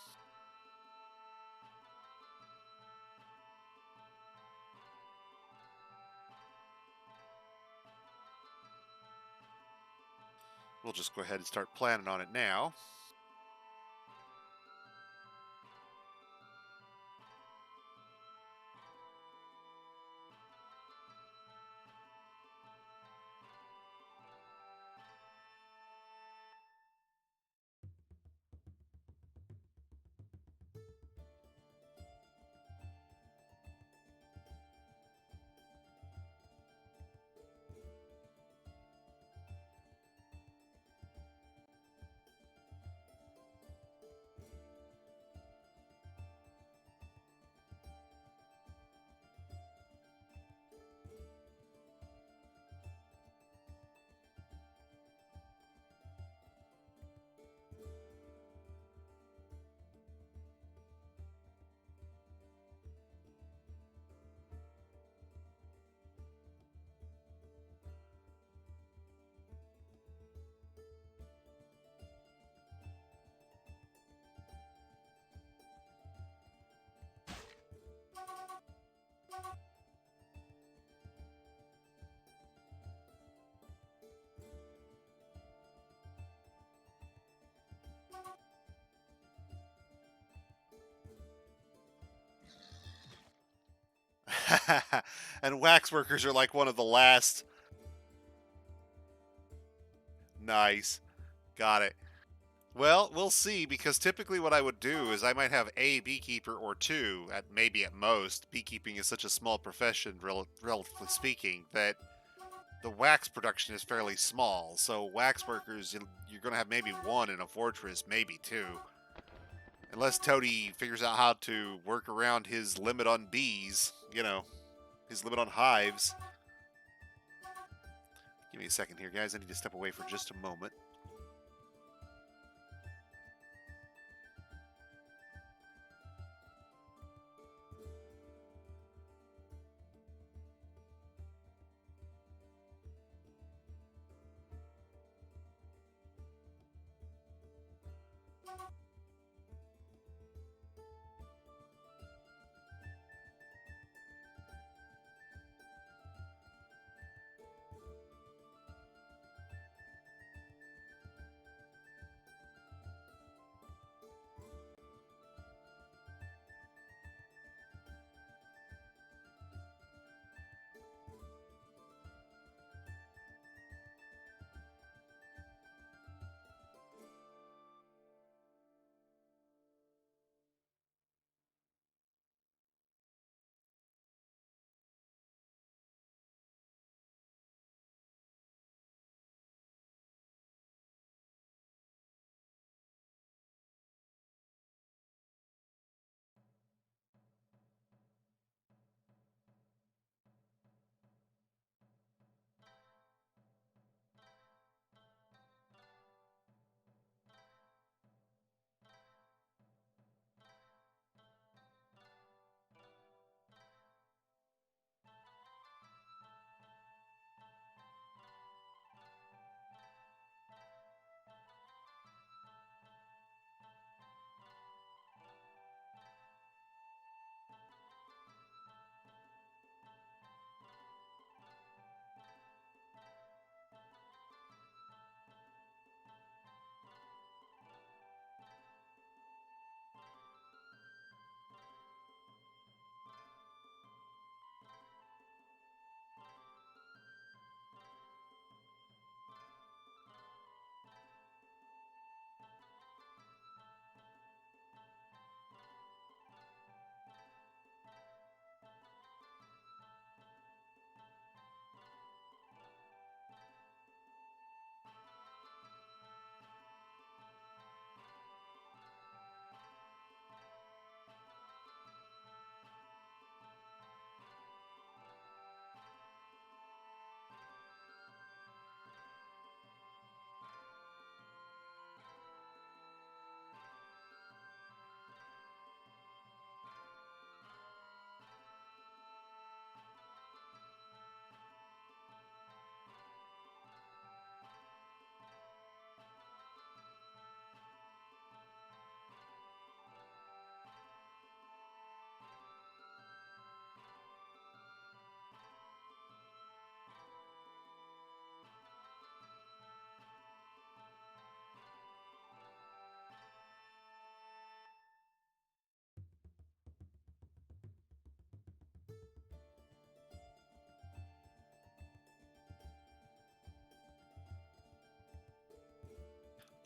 Speaker 1: We'll just go ahead and start planning on it now. And waxworkers are like one of the last. Nice. Got it. Well, we'll see, because typically what I would do is I might have a beekeeper or two, at maybe at most. Beekeeping is such a small profession, relatively speaking, that the wax production is fairly small. So wax workers, you're going to have maybe one in a fortress, maybe two. Unless Toady figures out how to work around his limit on bees, his limit on hives. Give me a second here, guys. I need to step away for just a moment.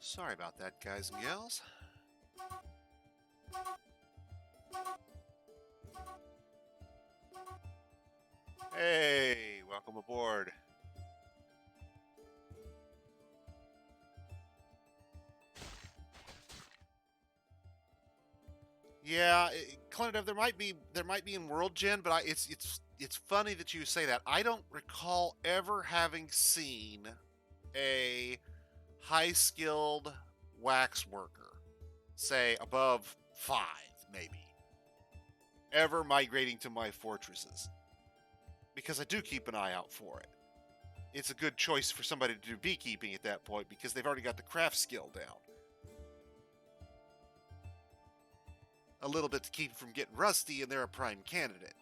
Speaker 1: Sorry about that, guys and gals. Hey, welcome aboard. Yeah, Clonidov, there might be in World Gen, but it's funny that you say that. I don't recall ever having seen a high-skilled wax worker, say above 5, maybe, ever migrating to my fortresses. Because I do keep an eye out for it. It's a good choice for somebody to do beekeeping at that point because they've already got the craft skill down. A little bit to keep them from getting rusty, and they're a prime candidate.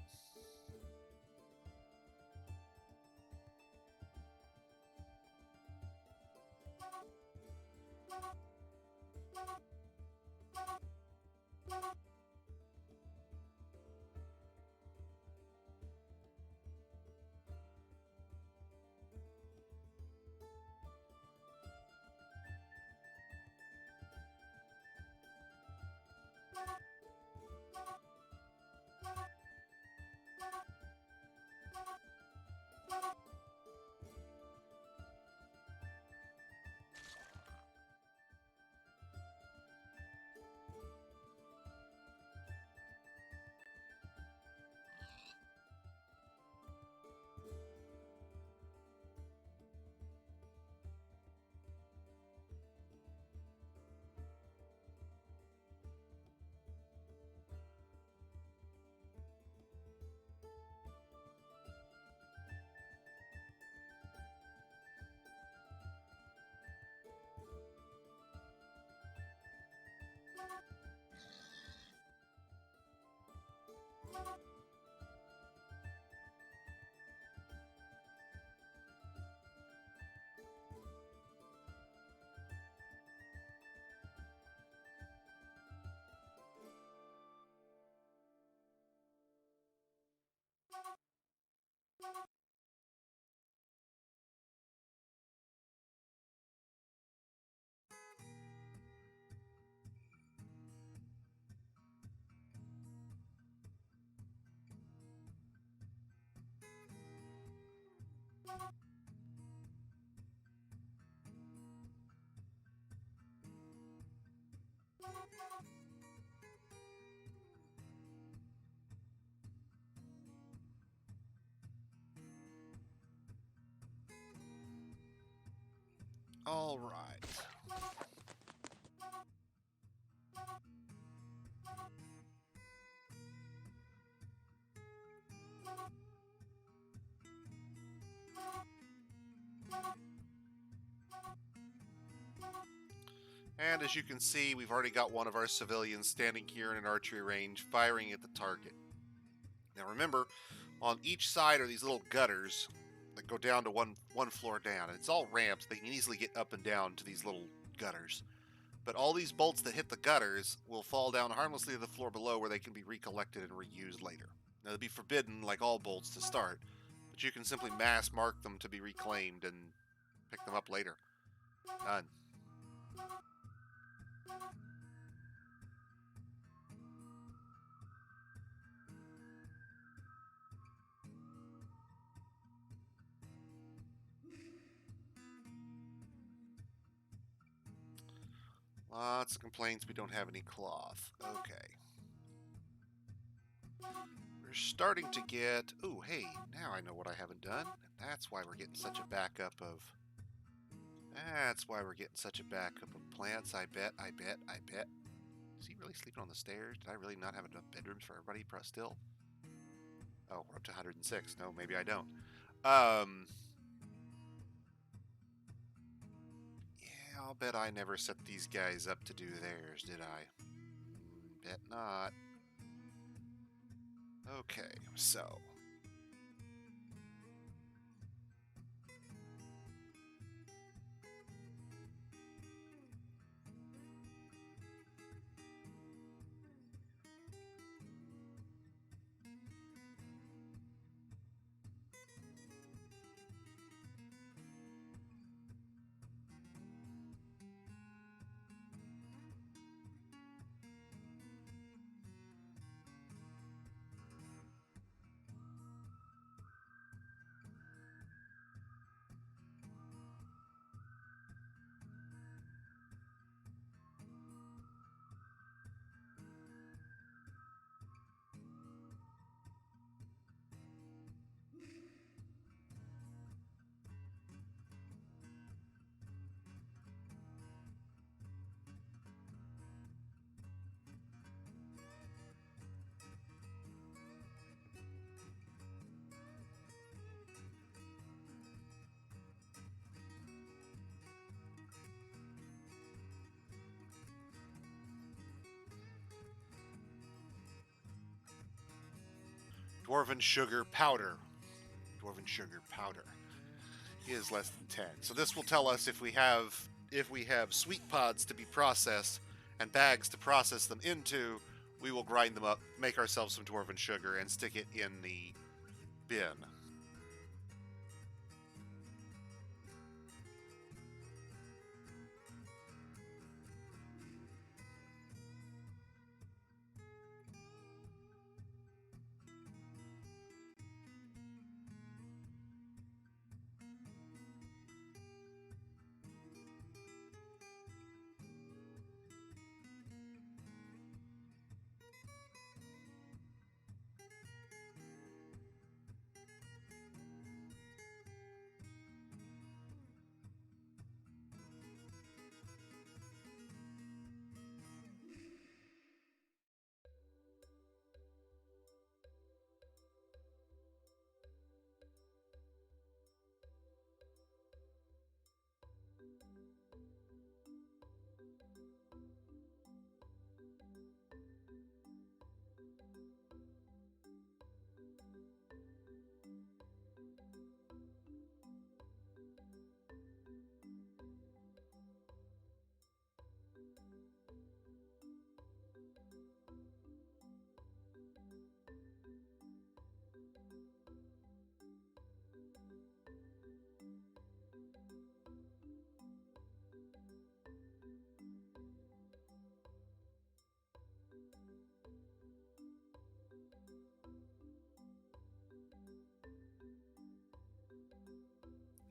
Speaker 1: All right. And as you can see, we've already got one of our civilians standing here in an archery range, firing at the target. Now remember, on each side are these little gutters that go down to one floor down. And it's all ramps. They can easily get up and down to these little gutters. But all these bolts that hit the gutters will fall down harmlessly to the floor below where they can be recollected and reused later. Now they'll be forbidden, like all bolts, to start, but you can simply mass mark them to be reclaimed and pick them up later. Done. Lots of complaints we don't have any cloth. Okay. We're starting to get... Ooh, hey, now I know what I haven't done. That's why we're getting such a backup of... That's why we're getting such a backup of plants, I bet. Is he really sleeping on the stairs? Did I really not have enough bedrooms for everybody still? Oh, we're up to 106. No, maybe I don't. Yeah, I'll bet I never set these guys up to do theirs, did I? Bet not. Okay, so... Dwarven sugar powder. Dwarven sugar powder is less than 10. So this will tell us if we have sweet pods to be processed and bags to process them into, we will grind them up, make ourselves some dwarven sugar, and stick it in the bin.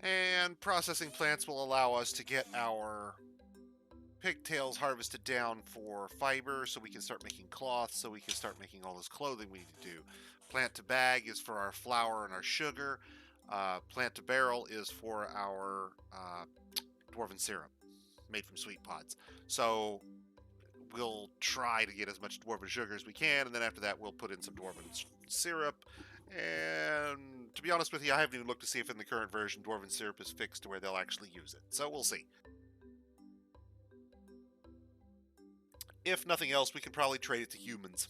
Speaker 1: And processing plants will allow us to get our pigtails harvested down for fiber so we can start making cloth, so we can start making all this clothing we need to do. Plant to bag is for our flour and our sugar. Plant to barrel is for our dwarven syrup made from sweet pods. So we'll try to get as much dwarven sugar as we can, and then after that we'll put in some dwarven syrup. And to be honest with you, I haven't even looked to see if in the current version dwarven syrup is fixed to where they'll actually use it. So we'll see. If nothing else, we can probably trade it to humans.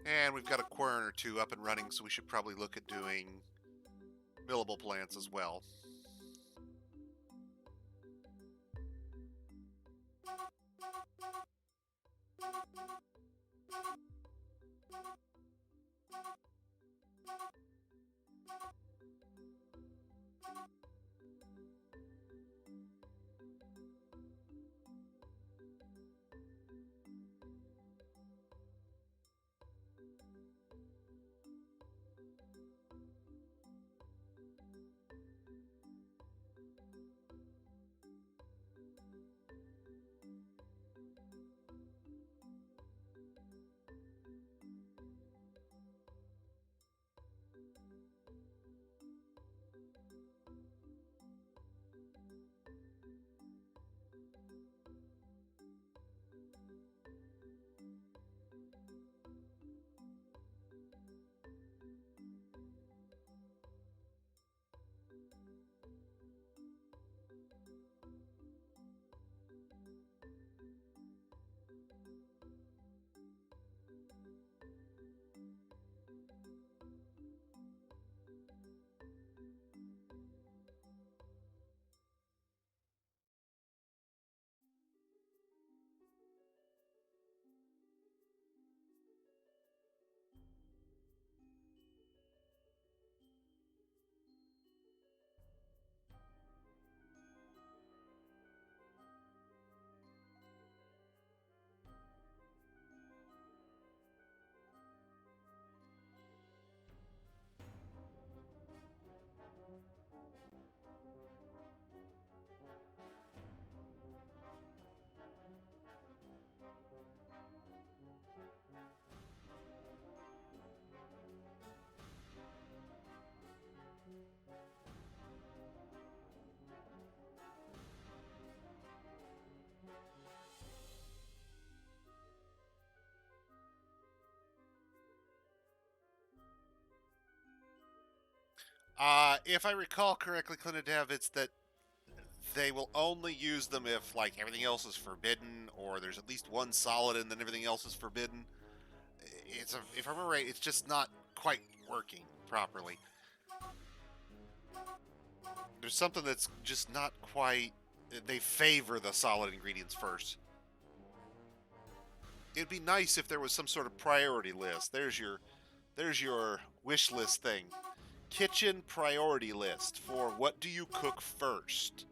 Speaker 1: And we've got a quern or two up and running, so we should probably look at doing millable plants as well. If I recall correctly, Clinidev, it's that they will only use them if, like, everything else is forbidden, or there's at least one solid and then everything else is forbidden. If I remember right, it's just not quite working properly. There's something that's just not quite. They favor the solid ingredients first. It'd be nice if there was some sort of priority list. There's your wish list thing. Kitchen priority list for what do you cook first.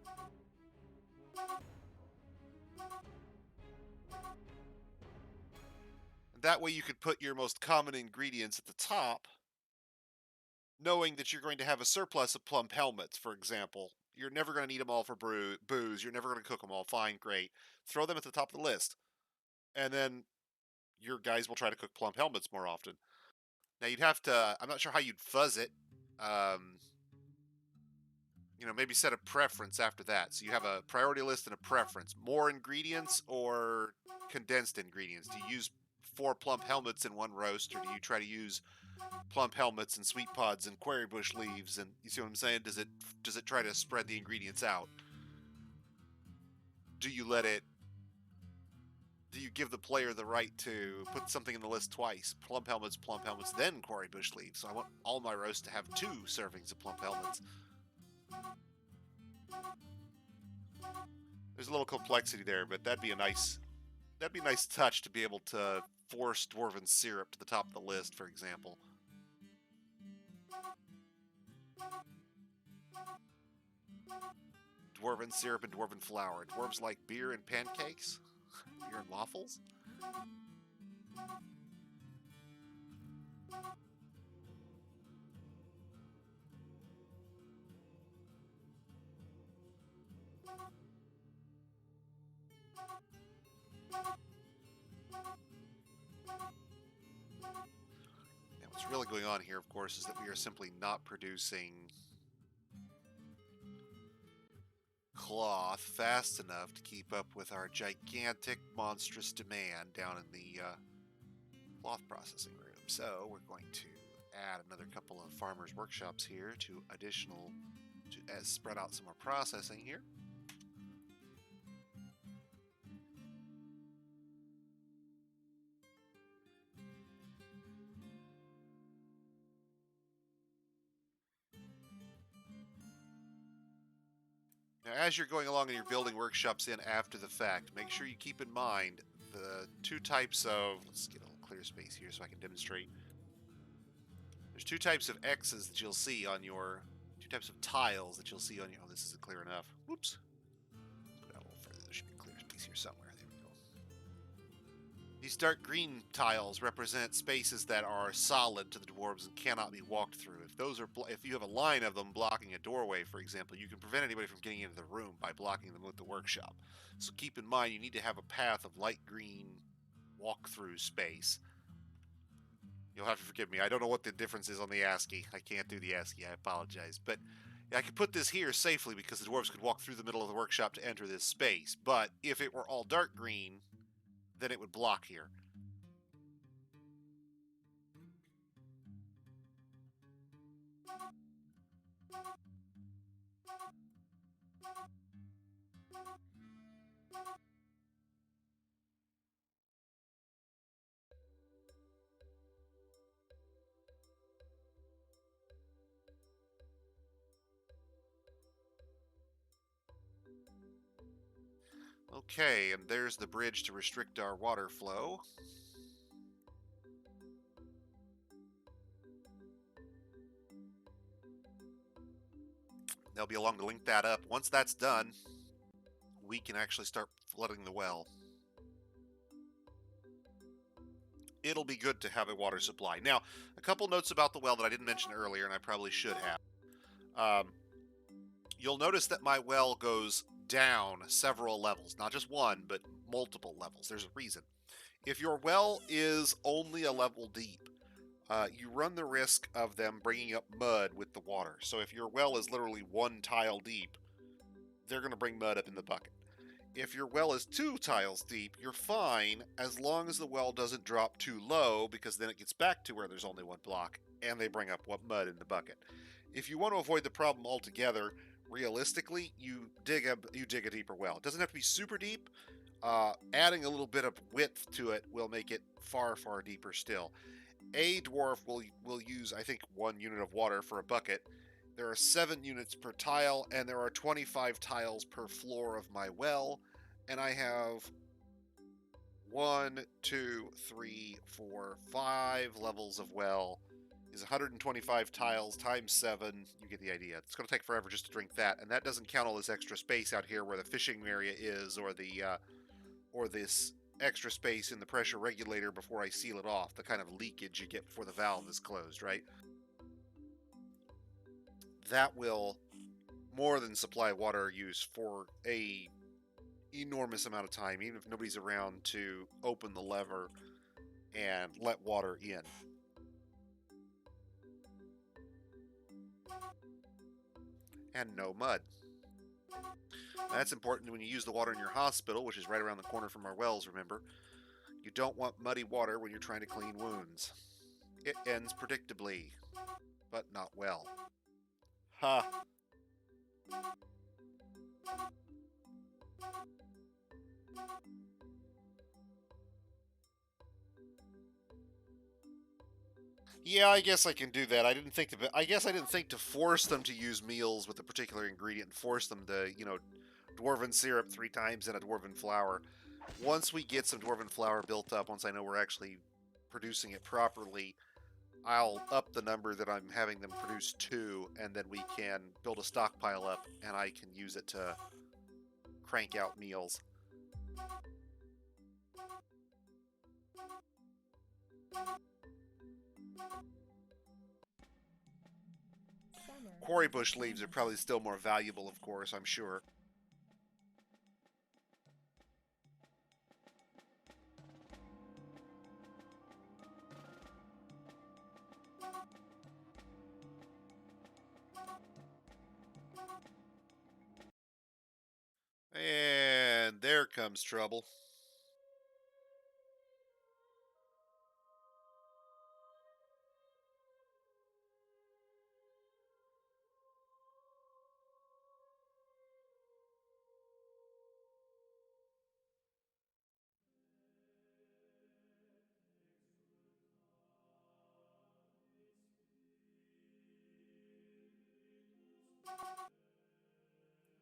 Speaker 1: That way you could put your most common ingredients at the top, knowing that you're going to have a surplus of plump helmets, for example. You're never going to need them all for booze. You're never going to cook them all. Fine, great. Throw them at the top of the list. And then your guys will try to cook plump helmets more often. Now, you'd have to, I'm not sure how you'd fuzz it. Maybe set a preference after that. So you have a priority list and a preference. More ingredients or condensed ingredients? Do you use 4 plump helmets in one roast, or do you try to use plump helmets and sweet pods and query bush leaves? And you see what I'm saying? Does it try to spread the ingredients out? Do you give the player the right to put something in the list twice? Plump helmets, then query bush leaves. So I want all my roasts to have 2 servings of plump helmets. There's a little complexity there, but that'd be a nice touch to be able to force dwarven syrup to the top of the list, for example. dwarven syrup and dwarven flour. Dwarves like beer and pancakes? Beer and waffles? And what's really going on here, of course, is that we are simply not producing cloth fast enough to keep up with our gigantic, monstrous demand down in the cloth processing room. So we're going to add another couple of farmers' workshops here to spread out some more processing here. Now, as you're going along and you're building workshops in after the fact, make sure you keep in mind the two types of, let's get a little clear space here so I can demonstrate. There's two types of X's that you'll see on your, two types of tiles that you'll see on your, oh, this isn't clear enough. Whoops. Let's go down a little further. There should be a clear space here somewhere. There we go. These dark green tiles represent spaces that are solid to the dwarves and cannot be walked through. If you have a line of them blocking a doorway, for example, you can prevent anybody from getting into the room by blocking them with the workshop. So keep in mind you need to have a path of light green walk-through space. You'll have to forgive me. I don't know what the difference is on the ASCII. I can't do the ASCII. I apologize. But I could put this here safely because the dwarves could walk through the middle of the workshop to enter this space. But if it were all dark green, then it would block here. Okay, and there's the bridge to restrict our water flow. They'll be along to link that up. Once that's done, we can actually start flooding the well. It'll be good to have a water supply. Now, a couple notes about the well that I didn't mention earlier, and I probably should have. You'll notice that my well goes down several levels, not just one, but multiple levels. There's a reason. If your well is only a level deep, you run the risk of them bringing up mud with the water. So if your well is literally one tile deep, they're going to bring mud up in the bucket. If your well is 2 tiles deep, you're fine as long as the well doesn't drop too low, because then it gets back to where there's only one block and they bring up mud in the bucket. If you want to avoid the problem altogether, realistically, you dig a deeper well. It doesn't have to be super deep. Adding a little bit of width to it will make it far, far deeper still. A dwarf will use, I think, 1 unit of water for a bucket. There are 7 units per tile, and there are 25 tiles per floor of my well, and I have 1, 2, 3, 4, 5 levels of well. Is 125 tiles times 7. You get the idea. It's going to take forever just to drink that, and that doesn't count all this extra space out here where the fishing area is, or this extra space in the pressure regulator before I seal it off. The kind of leakage you get before the valve is closed, right? That will more than supply water use for a enormous amount of time, even if nobody's around to open the lever and let water in. And no mud. That's important when you use the water in your hospital, which is right around the corner from our wells, remember. You don't want muddy water when you're trying to clean wounds. It ends predictably, but not well. Ha! Yeah, I guess I can do that. I guess I didn't think to force them to use meals with a particular ingredient and force them to, dwarven syrup 3 times in a dwarven flour. Once we get some dwarven flour built up, once I know we're actually producing it properly, I'll up the number that I'm having them produce 2, and then we can build a stockpile up, and I can use it to crank out meals.
Speaker 2: Summer
Speaker 1: Quarry
Speaker 2: is
Speaker 1: bush
Speaker 2: upon
Speaker 1: leaves are
Speaker 2: us.
Speaker 1: probably still more valuable, of course, I'm sure. And there comes trouble.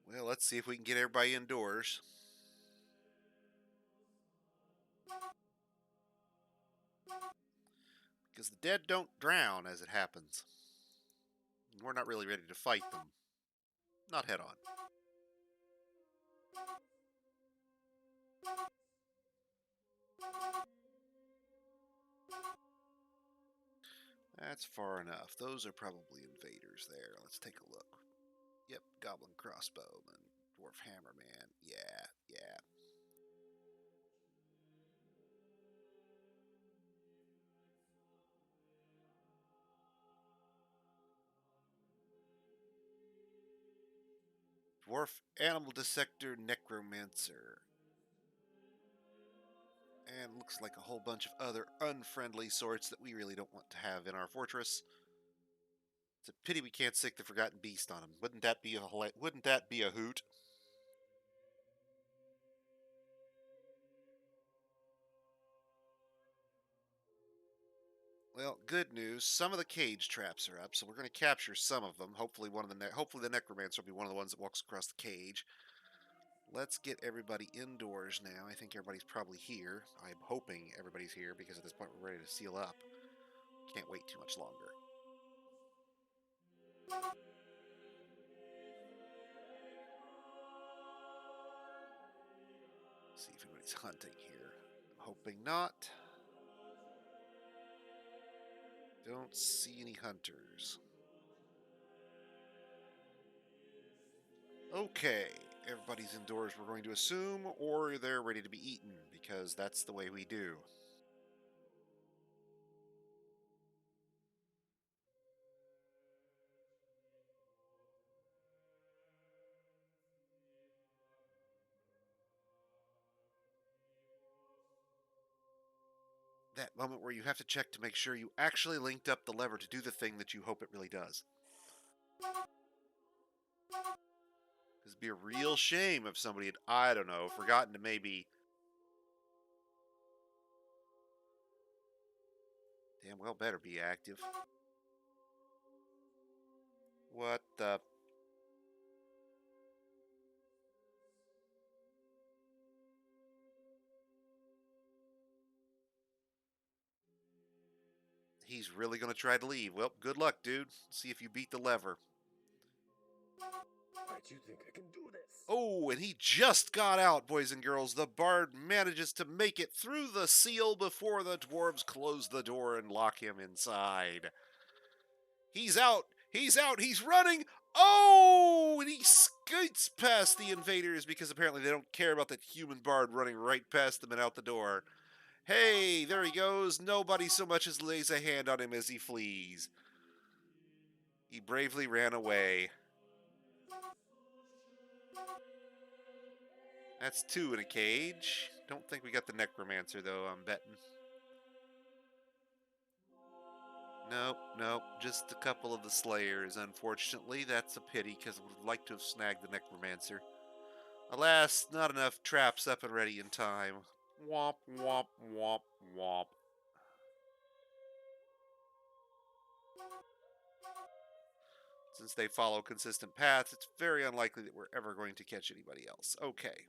Speaker 1: Well, let's see if we can get everybody indoors. Because the dead don't drown, as it happens. We're not really ready to fight them. Not head on. That's far enough. Those are probably invaders there. Let's take a look. Yep, Goblin Crossbowman, Dwarf Hammerman. Yeah, yeah. Dwarf Animal Dissector Necromancer. And looks like a whole bunch of other unfriendly sorts that we really don't want to have in our fortress. It's a pity we can't sick the Forgotten Beast on him. Wouldn't that be a hoot? Well, good news. Some of the cage traps are up, so we're going to capture some of them. Hopefully, hopefully the necromancer will be one of the ones that walks across the cage. Let's get everybody indoors now. I think everybody's probably here. I'm hoping everybody's here because at this point we're ready to seal up. Can't wait too much longer. See if anybody's hunting here. I'm hoping not. Don't see any hunters. Okay, everybody's indoors, we're going to assume, or they're ready to be eaten, because that's the way we do. That moment where you have to check to make sure you actually linked up the lever to do the thing that you hope it really does. It'd be a real shame if somebody had, I don't know, forgotten to maybe. Damn well better be active. What the? He's really going to try to leave. Well, good luck, dude. See if you beat the lever.
Speaker 4: Why do you think I can do this?
Speaker 1: Oh, and he just got out, boys and girls. The bard manages to make it through the seal before the dwarves close the door and lock him inside. He's out. He's out. He's running. Oh, and he skates past the invaders because apparently they don't care about that human bard running right past them and out the door. Hey, there he goes. Nobody so much as lays a hand on him as he flees. He bravely ran away. That's 2 in a cage. Don't think we got the necromancer, though, I'm betting. Nope, nope, just a couple of the slayers, unfortunately. That's a pity, because I would have liked to have snagged the necromancer. Alas, not enough traps up and ready in time. Womp, womp, womp, womp. Since they follow consistent paths, it's very unlikely that we're ever going to catch anybody else. Okay.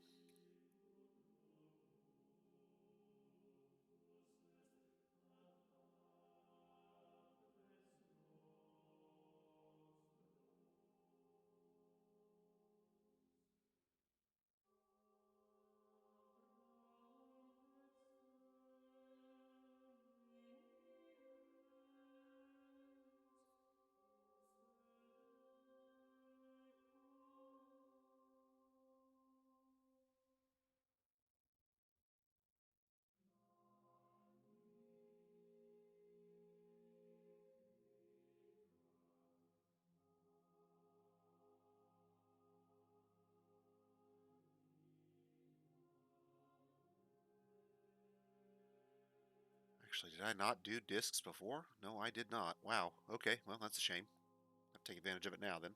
Speaker 1: Actually, did I not do discs before? No, I did not. Wow. Okay, well, that's a shame. I'll take advantage of it now, then.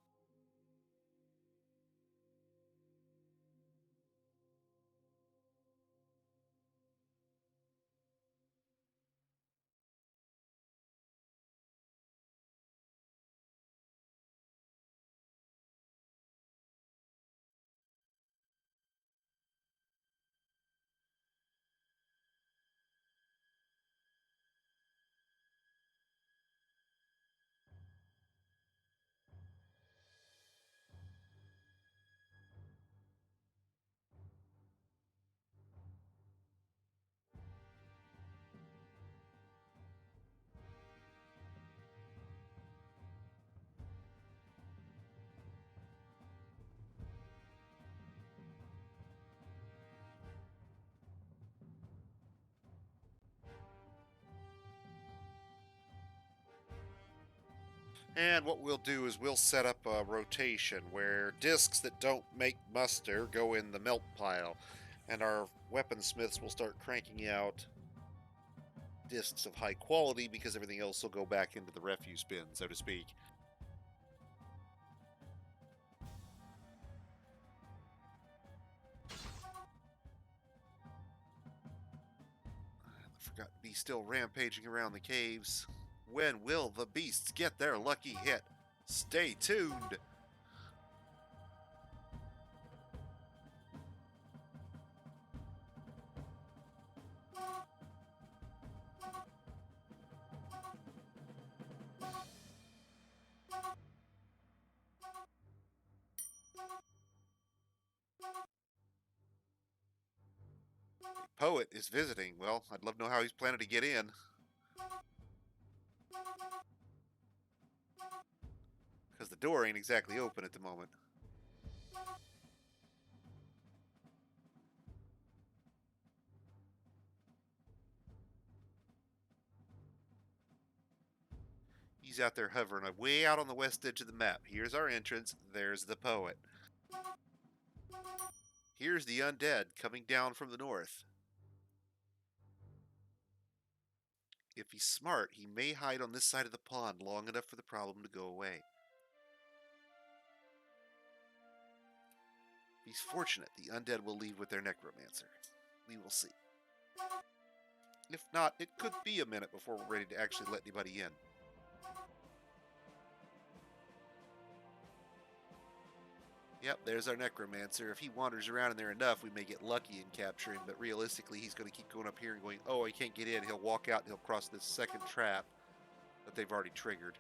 Speaker 1: And what we'll do is we'll set up a rotation where discs that don't make muster go in the melt pile, and our weaponsmiths will start cranking out discs of high quality because everything else will go back into the refuse bin, so to speak. I forgot to be still rampaging around the caves. When will the beasts get their lucky hit? Stay tuned! Poet is visiting. Well, I'd love to know how he's planning to get in. Because the door ain't exactly open at the moment. He's out there hovering way out on the west edge of the map. Here's our entrance. There's the poet. Here's the undead coming down from the north. If he's smart, he may hide on this side of the pond long enough for the problem to go away. If he's fortunate, the undead will leave with their necromancer. We will see. If not, it could be a minute before we're ready to actually let anybody in. Yep, there's our necromancer. If he wanders around in there enough, we may get lucky and capture him, but realistically, he's going to keep going up here and going, oh, I can't get in. He'll walk out and he'll cross this second trap that they've already triggered.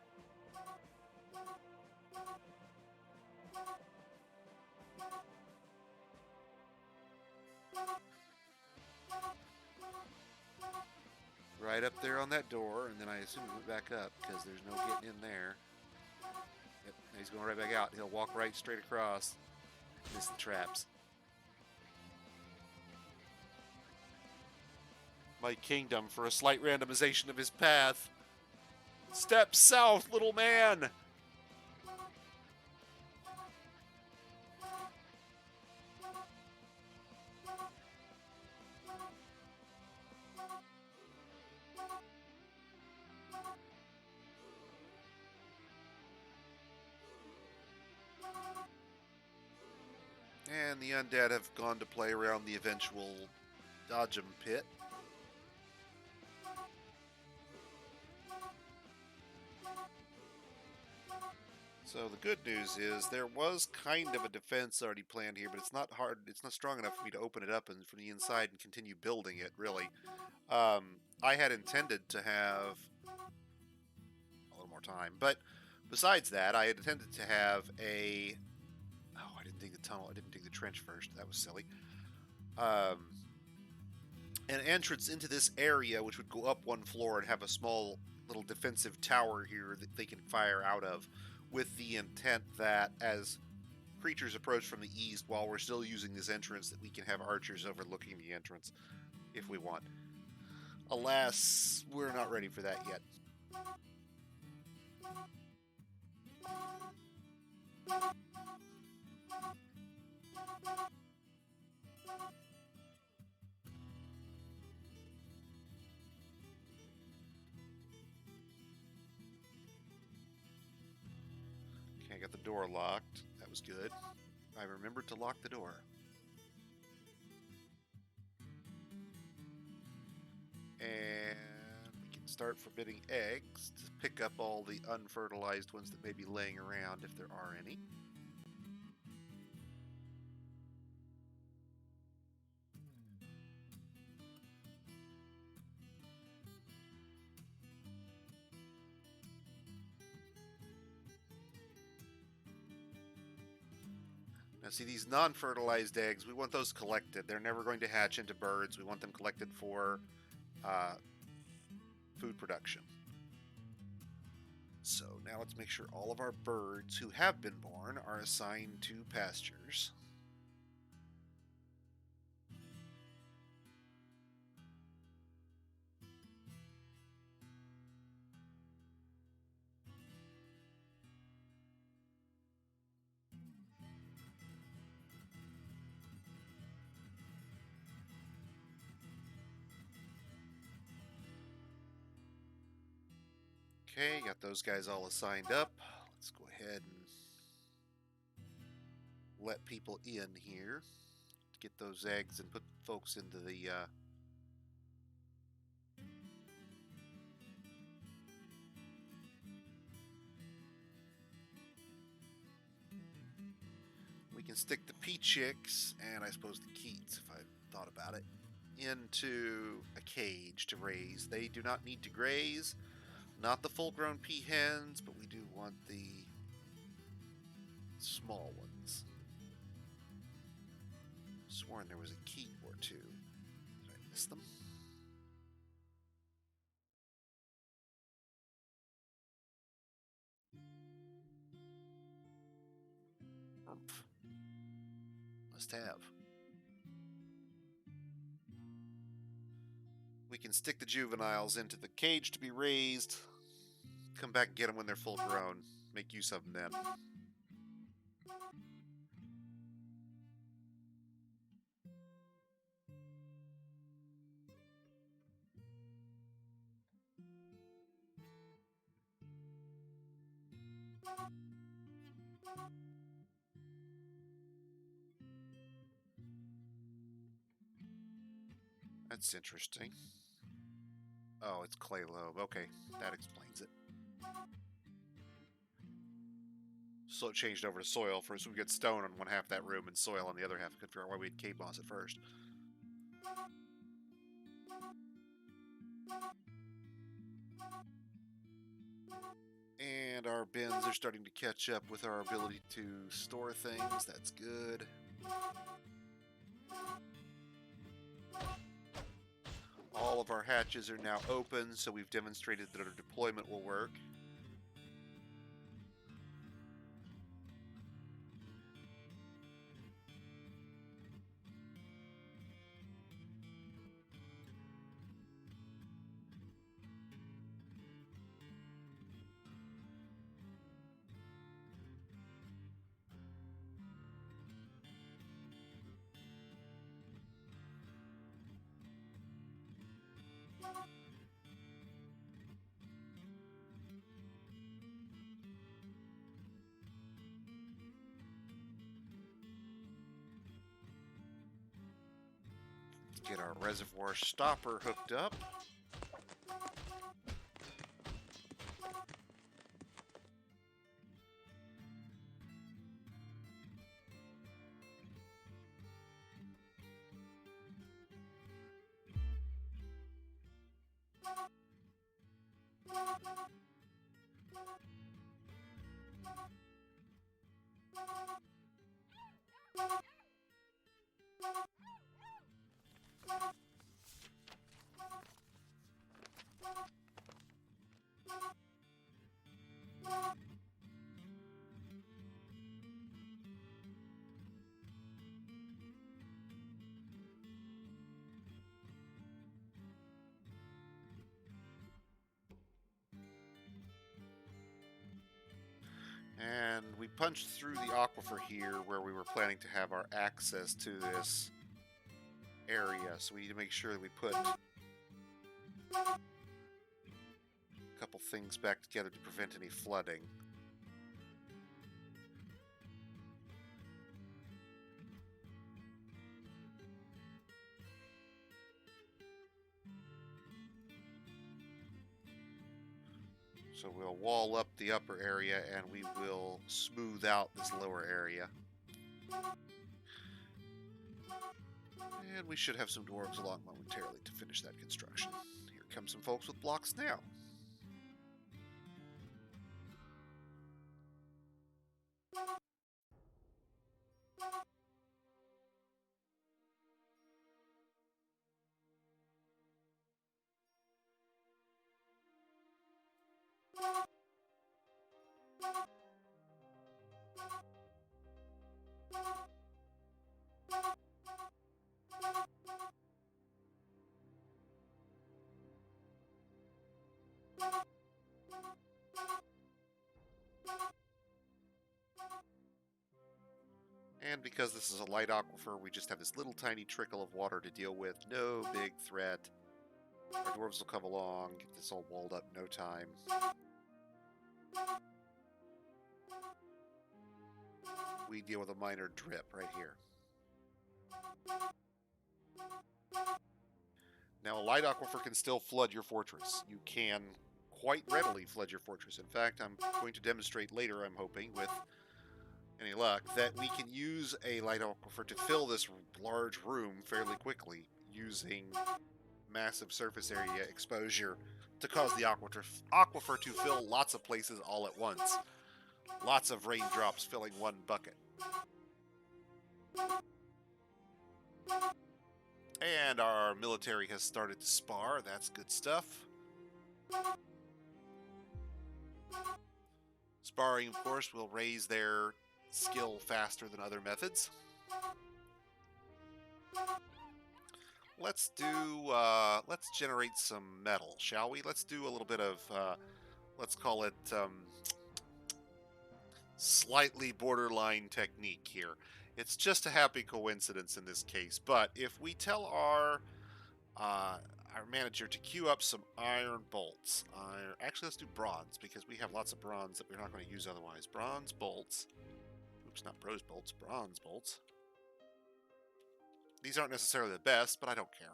Speaker 1: Right up there on that door, and then I assume he went back up because there's no getting in there. Yep, he's going right back out. He'll walk right straight across. Miss the traps. My kingdom for a slight randomization of his path. Step south, little man! And the undead have gone to play around the eventual Dodgem pit. So the good news is there was kind of a defense already planned here, but it's not hard. It's not strong enough for me to open it up and from the inside and continue building it, really. I had intended to have a little more time, but besides that, I had intended to have a... Oh, I didn't dig the tunnel. I didn't dig the trench first. That was silly. An entrance into this area, which would go up one floor and have a small little defensive tower here that they can fire out of, with the intent that as creatures approach from the east, while we're still using this entrance, that we can have archers overlooking the entrance if we want. Alas, we're not ready for that yet. got the door locked. That was good. I remembered to lock the door. And we can start forbidding eggs to pick up all the unfertilized ones that may be laying around if there are any. Now see, these non-fertilized eggs, we want those collected. They're never going to hatch into birds. We want them collected for food production. So now let's make sure all of our birds who have been born are assigned to pastures. Okay, got those guys all assigned up. Let's go ahead and let people in here. Get those eggs and put folks into the we can stick the pea chicks and I suppose the keats, if I thought about it, into a cage to raise. They do not need to graze. Not the full-grown pea hens, but we do want the small ones. Sworn there was a keat or two. Did I miss them? Oomph. Must have. We can stick the juveniles into the cage to be raised. Come back and get them when they're full grown. Make use of them then. That's interesting. Oh, it's clay loam. Okay, that explains it. So it changed over to soil. First we get stone on one half of that room and soil on the other half. I couldn't figure out why we had cave moss at first. And our bins are starting to catch up with our ability to store things. That's good. All of our hatches are now open, so we've demonstrated that our deployment will work. Get our reservoir stopper hooked up. And we punched through the aquifer here where we were planning to have our access to this area. So we need to make sure that we put a couple things back together to prevent any flooding. So we'll wall up the upper area and we will smooth out this lower area. And we should have some dwarves along momentarily to finish that construction. Here come some folks with blocks now. And because this is a light aquifer, we just have this little tiny trickle of water to deal with. No big threat. Our dwarves will come along, get this all walled up in no time. We deal with a minor drip right here. Now, a light aquifer can still flood your fortress. You can quite readily flood your fortress. In fact, I'm going to demonstrate later, I'm hoping, with any luck, that we can use a light aquifer to fill this large room fairly quickly using massive surface area exposure to cause the aquifer to fill lots of places all at once. Lots of raindrops filling one bucket. And our military has started to spar. That's good stuff. Sparring, of course, will raise their skill faster than other methods. Let's generate some metal, shall we? Let's do a little bit of, let's call it slightly borderline technique here. It's just a happy coincidence in this case, but if we tell our manager to queue up some iron bolts, actually let's do bronze, because we have lots of bronze that we're not going to use otherwise. Bronze bolts. Oops, not bronze bolts, bronze bolts. These aren't necessarily the best, but I don't care.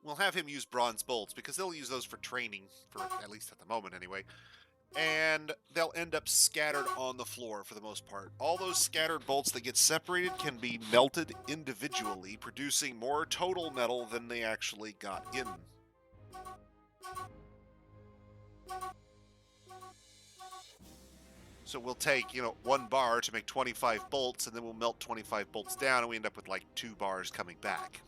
Speaker 1: We'll have him use bronze bolts, because they'll use those for training, for at least at the moment anyway. And they'll end up scattered on the floor for the most part. All those scattered bolts that get separated can be melted individually, producing more total metal than they actually got in. So we'll take, 1 bar to make 25 bolts, and then we'll melt 25 bolts down, and we end up with like 2 bars coming back.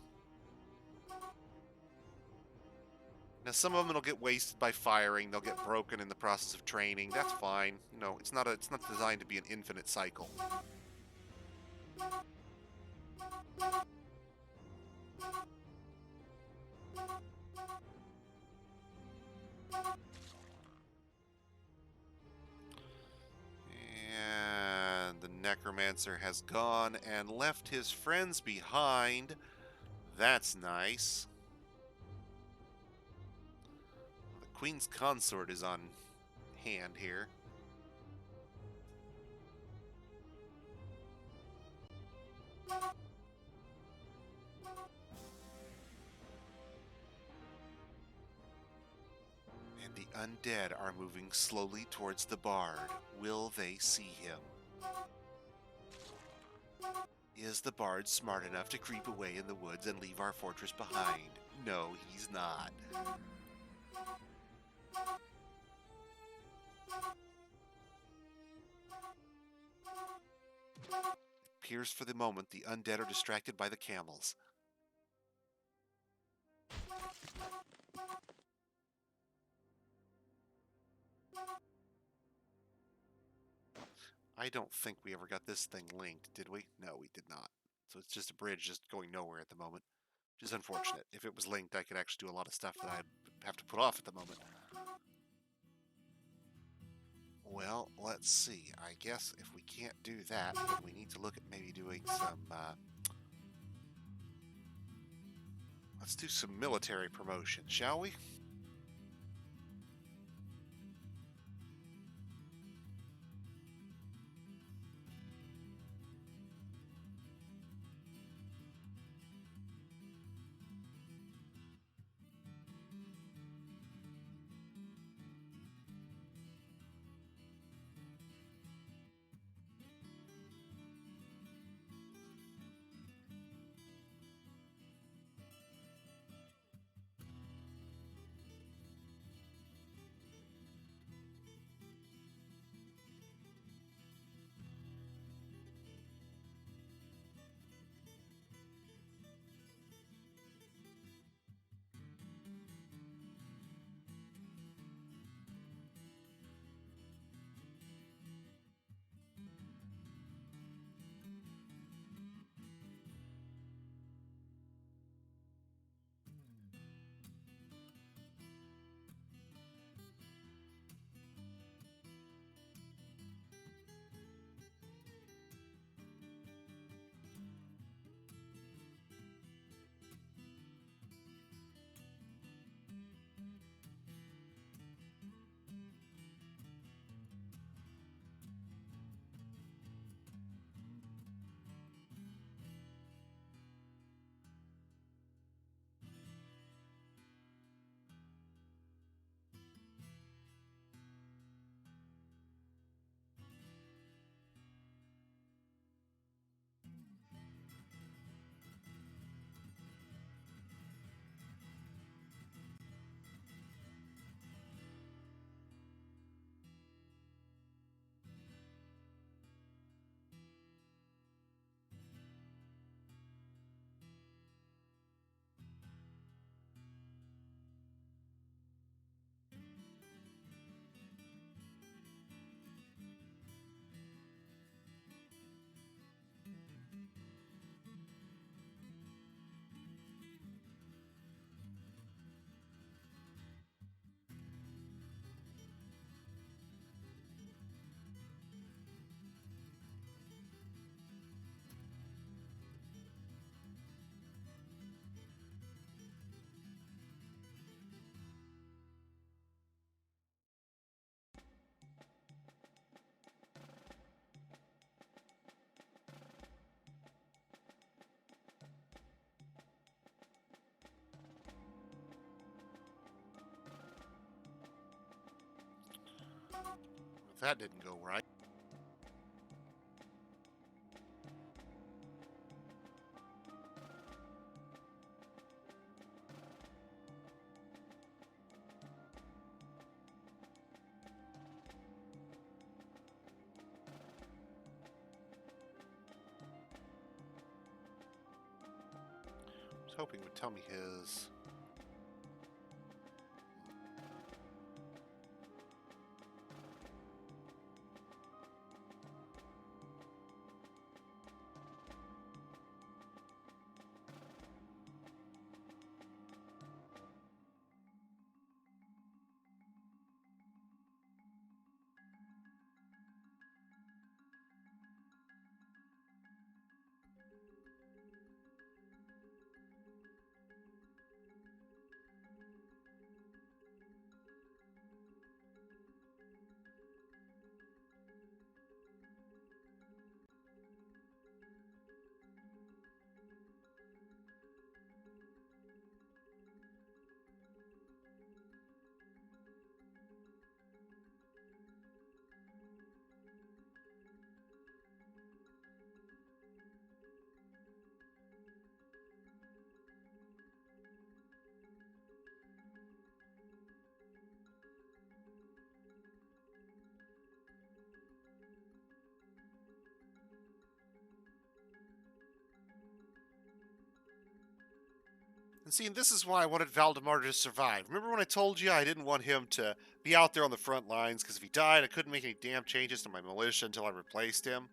Speaker 1: Now, some of them will get wasted by firing. They'll get broken in the process of training. That's fine. It's not designed to be an infinite cycle. And the necromancer has gone and left his friends behind. That's nice. Queen's consort is on hand here. And the undead are moving slowly towards the bard. Will they see him? Is the bard smart enough to creep away in the woods and leave our fortress behind? No, he's not. Appears for the moment the undead are distracted by the camels. I don't think we ever got this thing linked, did we? No, we did not. So it's just a bridge just going nowhere at the moment, which is unfortunate. If it was linked, I could actually do a lot of stuff that I'd have to put off at the moment. Well, let's see. I guess if we can't do that, then we need to look at maybe doing some... let's do some military promotion, shall we? That didn't go right. I was hoping it would tell me his. And see, and this is why I wanted Valdemar to survive. Remember when I told you I didn't want him to be out there on the front lines, because if he died, I couldn't make any damn changes to my militia until I replaced him?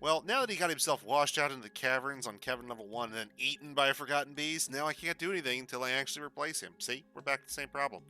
Speaker 1: Well, now that he got himself washed out into the caverns on Kevin level 1 and then eaten by a forgotten beast, now I can't do anything until I actually replace him. See? We're back to the same problem.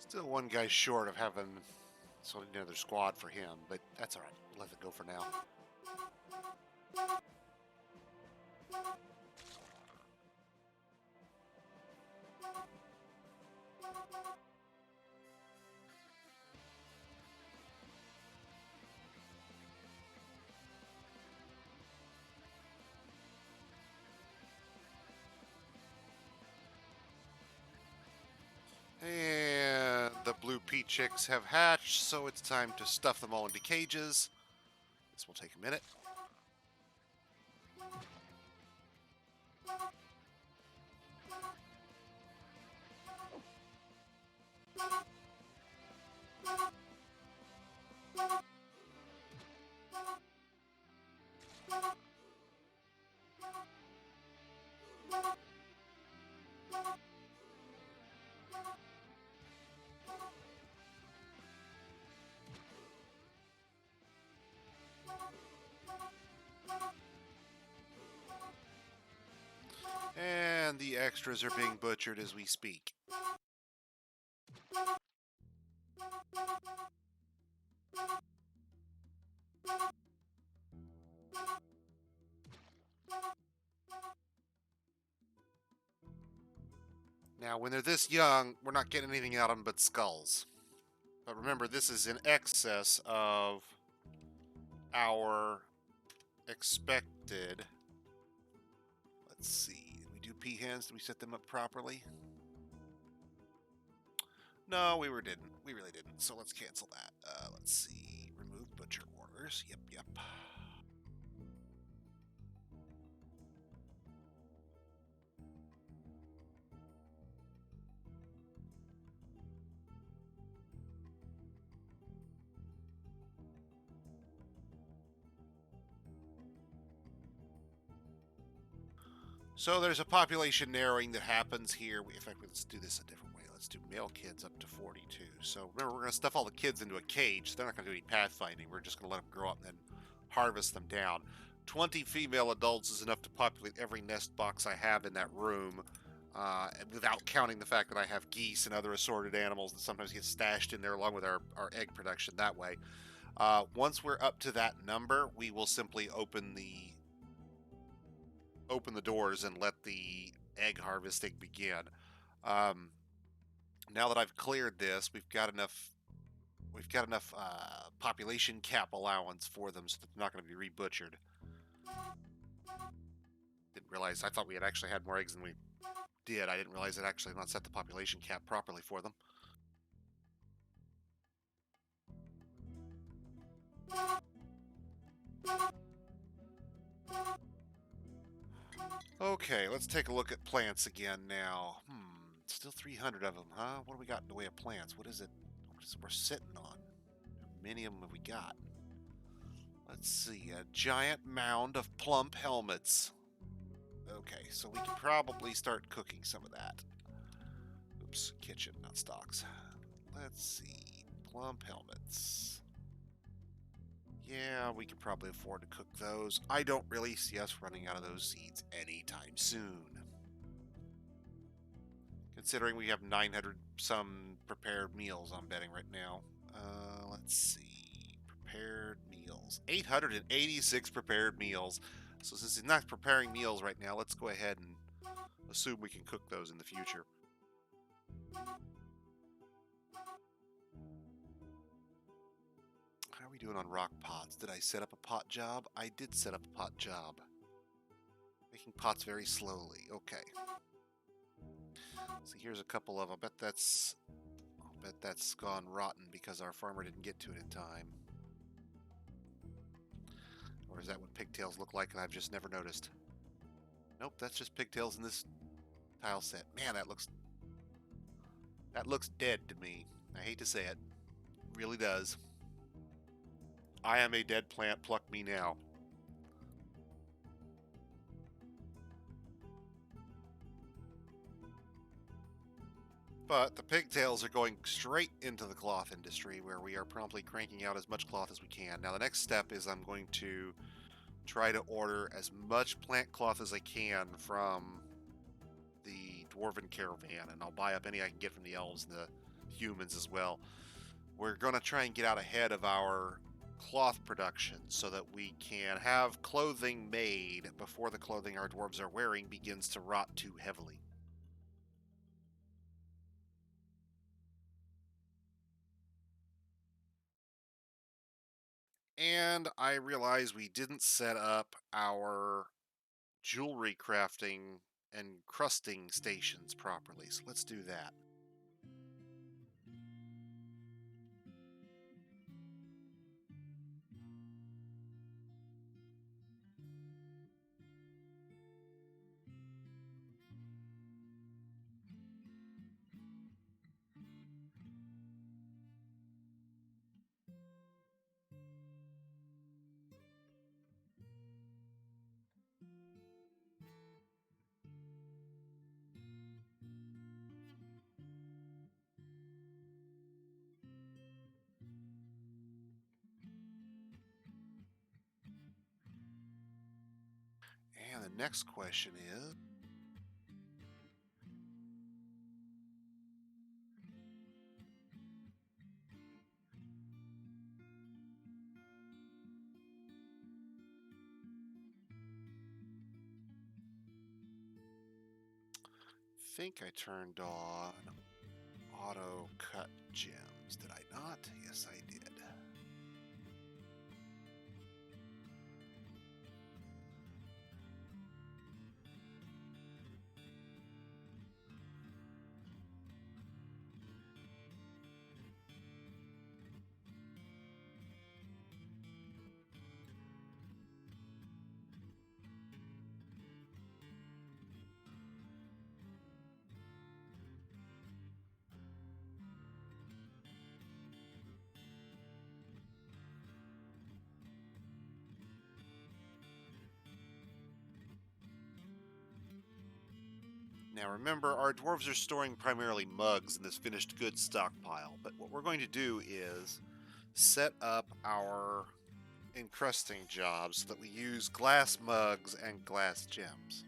Speaker 1: Still one guy short of having another squad for him, but that's all right. We'll let it go for now. And the blue pea chicks have hatched, so it's time to stuff them all into cages. This will take a minute. And the extras are being butchered as we speak. Now, when they're this young, we're not getting anything out of them but skulls. But remember, this is in excess of our expected. Let's see. Did we do peahens? Did we set them up properly? No, we didn't. We really didn't. So let's cancel that. Let's see. Remove butcher orders. Yep. So there's a population narrowing that happens here. In fact, let's do this a different way. Let's do male kids up to 42. So remember, we're going to stuff all the kids into a cage. So they're not going to do any pathfinding. We're just going to let them grow up and then harvest them down. 20 female adults is enough to populate every nest box I have in that room, without counting the fact that I have geese and other assorted animals that sometimes get stashed in there along with our egg production that way. Once we're up to that number, we will simply open the doors and let the egg harvesting begin. Now that I've cleared this, we've got enough population cap allowance for them, so that they're not going to be rebutchered. Didn't realize. I thought we had actually had more eggs than we did. I didn't realize it actually not set the population cap properly for them. Okay, let's take a look at plants again now. Still 300 of them, huh? What do we got in the way of plants? What is it we're sitting on? How many of them have we got? Let's see, a giant mound of plump helmets. Okay, so we can probably start cooking some of that. Oops, kitchen, not stocks. Let's see, plump helmets. Yeah, we can probably afford to cook those. I don't really see us running out of those seeds anytime soon. Considering we have 900 some prepared meals, I'm betting right now. Let's see. Prepared meals. 886 prepared meals. So since he's not preparing meals right now, let's go ahead and assume we can cook those in the future. How are we doing on rock pots? Did I set up a pot job? I did set up a pot job. Making pots very slowly. Okay. So here's a couple of. I'll bet that's gone rotten because our farmer didn't get to it in time. Or is that what pigtails look like and I've just never noticed? Nope, that's just pigtails in this tile set. Man, that looks dead to me. I hate to say it. It really does. I am a dead plant. Pluck me now. But the pigtails are going straight into the cloth industry, where we are promptly cranking out as much cloth as we can. Now the next step is I'm going to try to order as much plant cloth as I can from the Dwarven caravan, and I'll buy up any I can get from the elves and humans as well. We're going to try and get out ahead of our cloth production so that we can have clothing made before the clothing our dwarves are wearing begins to rot too heavily. And I realize we didn't set up our jewelry crafting and crusting stations properly, so let's do that. And the next question is, I think I turned on auto cut gems. Did I not? Yes, I did. Now remember, our dwarves are storing primarily mugs in this finished goods stockpile, but what we're going to do is set up our encrusting jobs so that we use glass mugs and glass gems.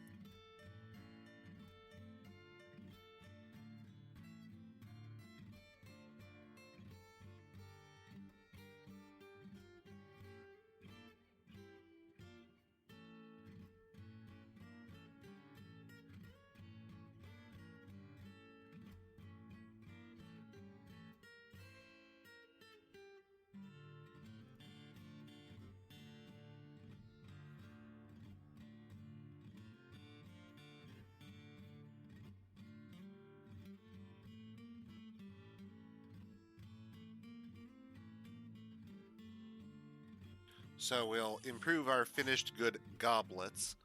Speaker 1: So we'll improve our finished good goblets.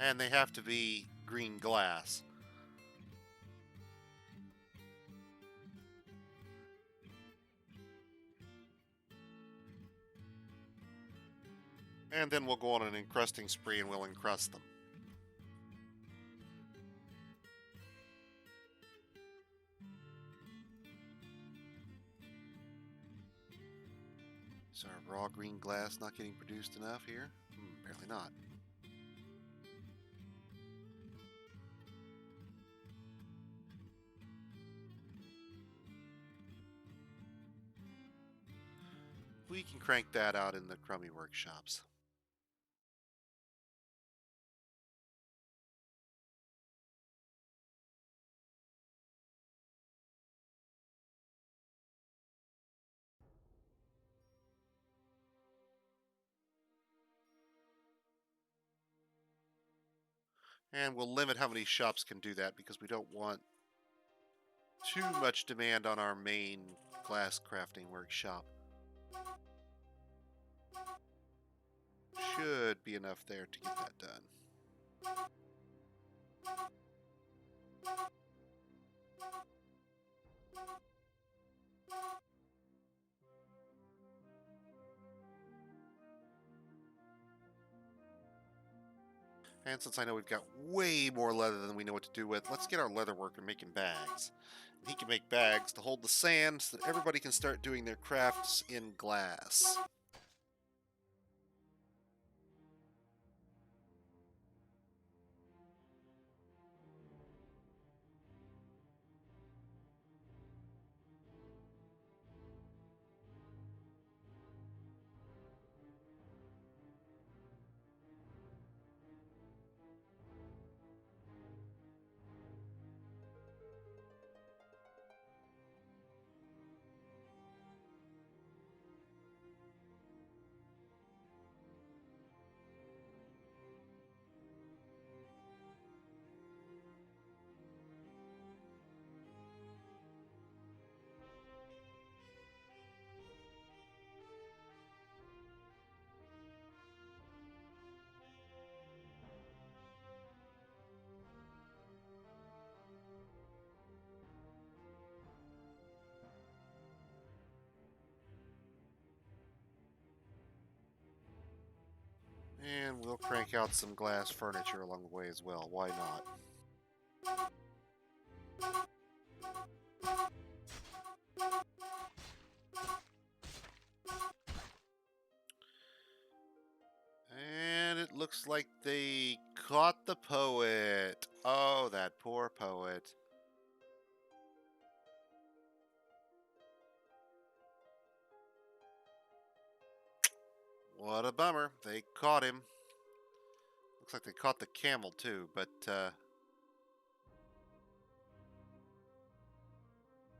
Speaker 1: And they have to be green glass. And then we'll go on an encrusting spree and we'll encrust them. So our raw green glass not getting produced enough here? Apparently not. We can crank that out in the crummy workshops. And we'll limit how many shops can do that because we don't want too much demand on our main glass crafting workshop. Should be enough there to get that done. And since I know we've got way more leather than we know what to do with, let's get our leather worker making bags. And he can make bags to hold the sand so that everybody can start doing their crafts in glass. And we'll crank out some glass furniture along the way as well. Why not? And it looks like they caught the poet. Oh, that poor poet. What a bummer. They caught him. Looks like they caught the camel too, but the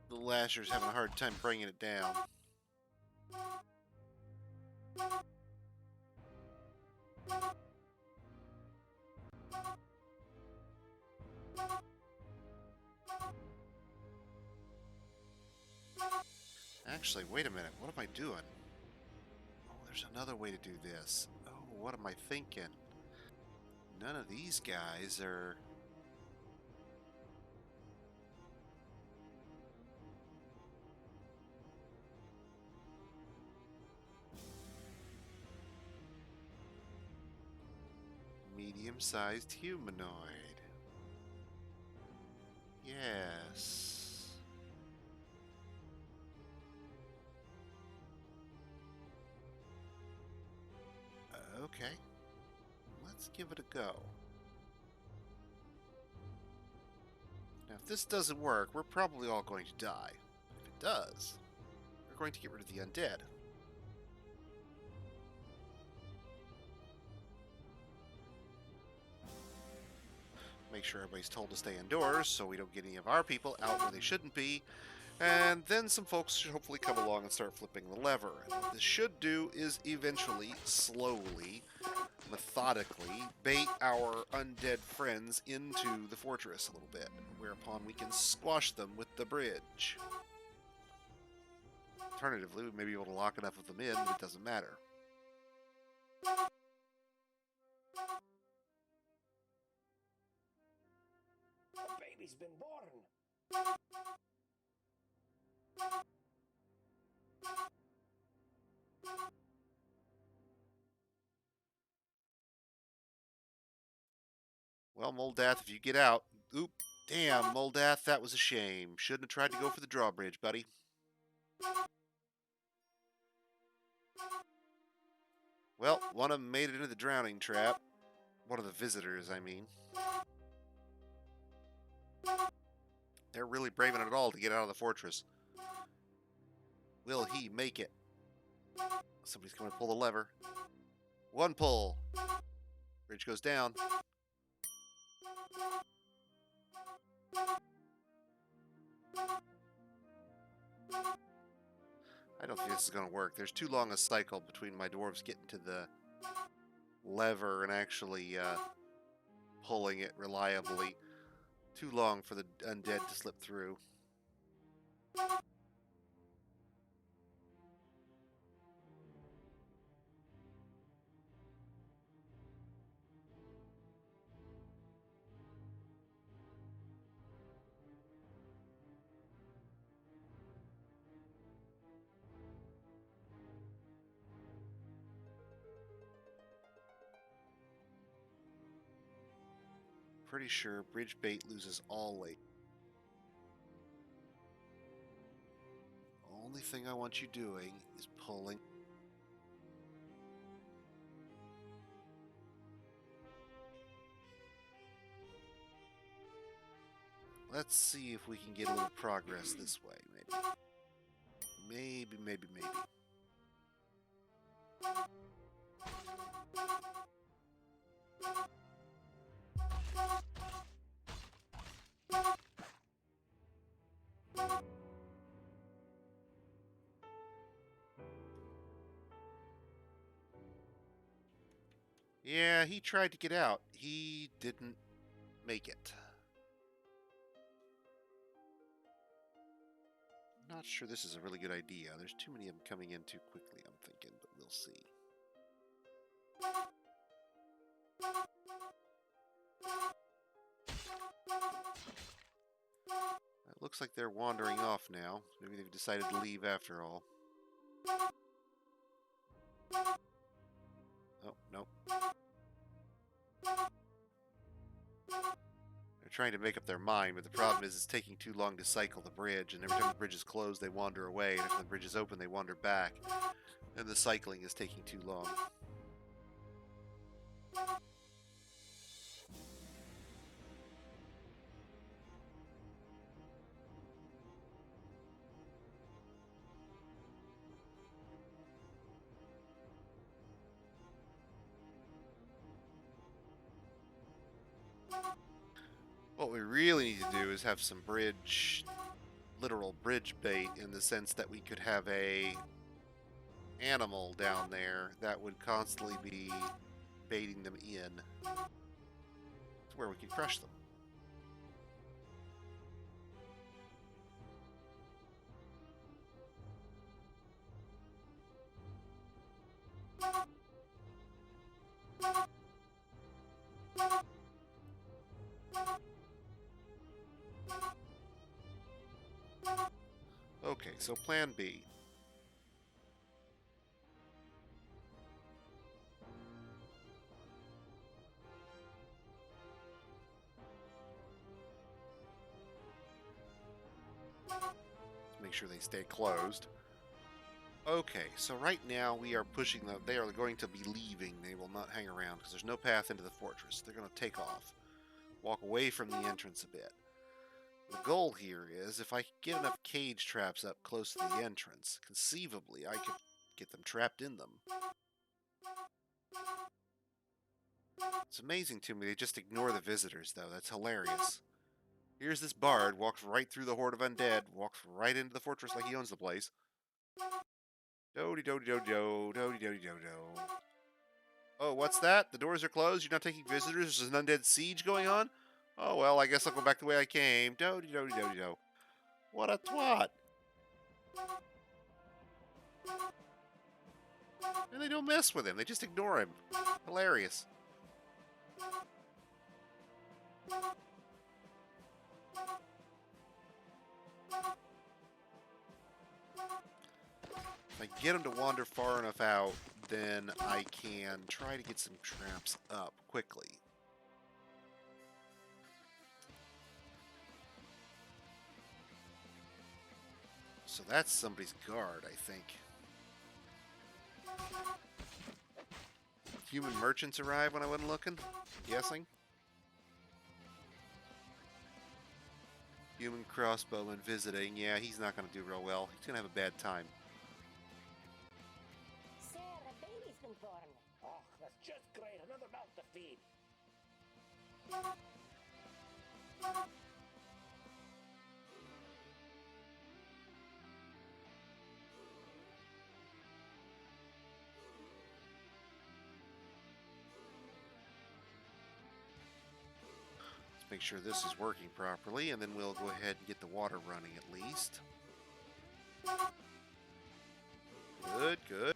Speaker 1: lasher's having a hard time bringing it down. Actually, wait a minute. What am I doing? Oh, there's another way to do this. Oh, what am I thinking? None of these guys are... medium-sized humanoid. Yes. Okay. Let's give it a go. Now, if this doesn't work, we're probably all going to die. If it does, we're going to get rid of the undead. Make sure everybody's told to stay indoors so we don't get any of our people out where they shouldn't be. And then some folks should hopefully come along and start flipping the lever. And what this should do is eventually, slowly, methodically, bait our undead friends into the fortress a little bit, whereupon we can squash them with the bridge. Alternatively, we may be able to lock enough of them in that it doesn't matter.
Speaker 3: A baby's been born.
Speaker 1: Well, Moldath, if you get out... Oop, damn, Moldath, that was a shame. Shouldn't have tried to go for the drawbridge, buddy. Well, one of them made it into the drowning trap. One of the visitors, I mean. They're really braving it all to get out of the fortress. Will he make it? Somebody's going to pull the lever. One pull. Bridge goes down. I don't think this is going to work. There's too long a cycle between my dwarves getting to the lever and actually pulling it reliably. Too long for the undead to slip through. Pretty sure bridge bait loses all weight. Only thing I want you doing is pulling. Let's see if we can get a little progress this way, maybe. Maybe. Yeah, he tried to get out. He didn't make it. Not sure this is a really good idea. There's too many of them coming in too quickly, I'm thinking, but we'll see. It looks like they're wandering off now. Maybe they've decided to leave after all. Oh, nope. trying to make up their mind, but the problem is it's taking too long to cycle the bridge, and every time the bridge is closed, they wander away, and if the bridge is open, they wander back, and the cycling is taking too long. What we really need to do is have some literal bridge bait, in the sense that we could have a animal down there that would constantly be baiting them in to where we could crush them. Okay, so plan B. Make sure they stay closed. Okay, so right now we are pushing them. They are going to be leaving. They will not hang around because there's no path into the fortress. They're going to take off. Walk away from the entrance a bit. The goal here is, if I could get enough cage traps up close to the entrance, conceivably I could get them trapped in them. It's amazing to me they just ignore the visitors, though. That's hilarious. Here's this bard, walks right through the horde of undead, walks right into the fortress like he owns the place. Do-de-do-de-do-do, do-de-do-de-do-do. Oh, what's that? The doors are closed? You're not taking visitors? There's an undead siege going on? Oh, well, I guess I'll go back the way I came. Do-de-do-de-do-de-do. What a twat. And they don't mess with him. They just ignore him. Hilarious. If I get him to wander far enough out, then I can try to get some traps up quickly. So that's somebody's guard, I think. Human merchants arrive when I wasn't looking? I'm guessing. Human crossbowman visiting. Yeah, he's not going to do real well. He's going to have a bad time.
Speaker 3: Sir, a baby's been born.
Speaker 4: Oh, that's just great. Another mouth to feed.
Speaker 1: Let's make sure this is working properly, and then we'll go ahead and get the water running at least. Good, good.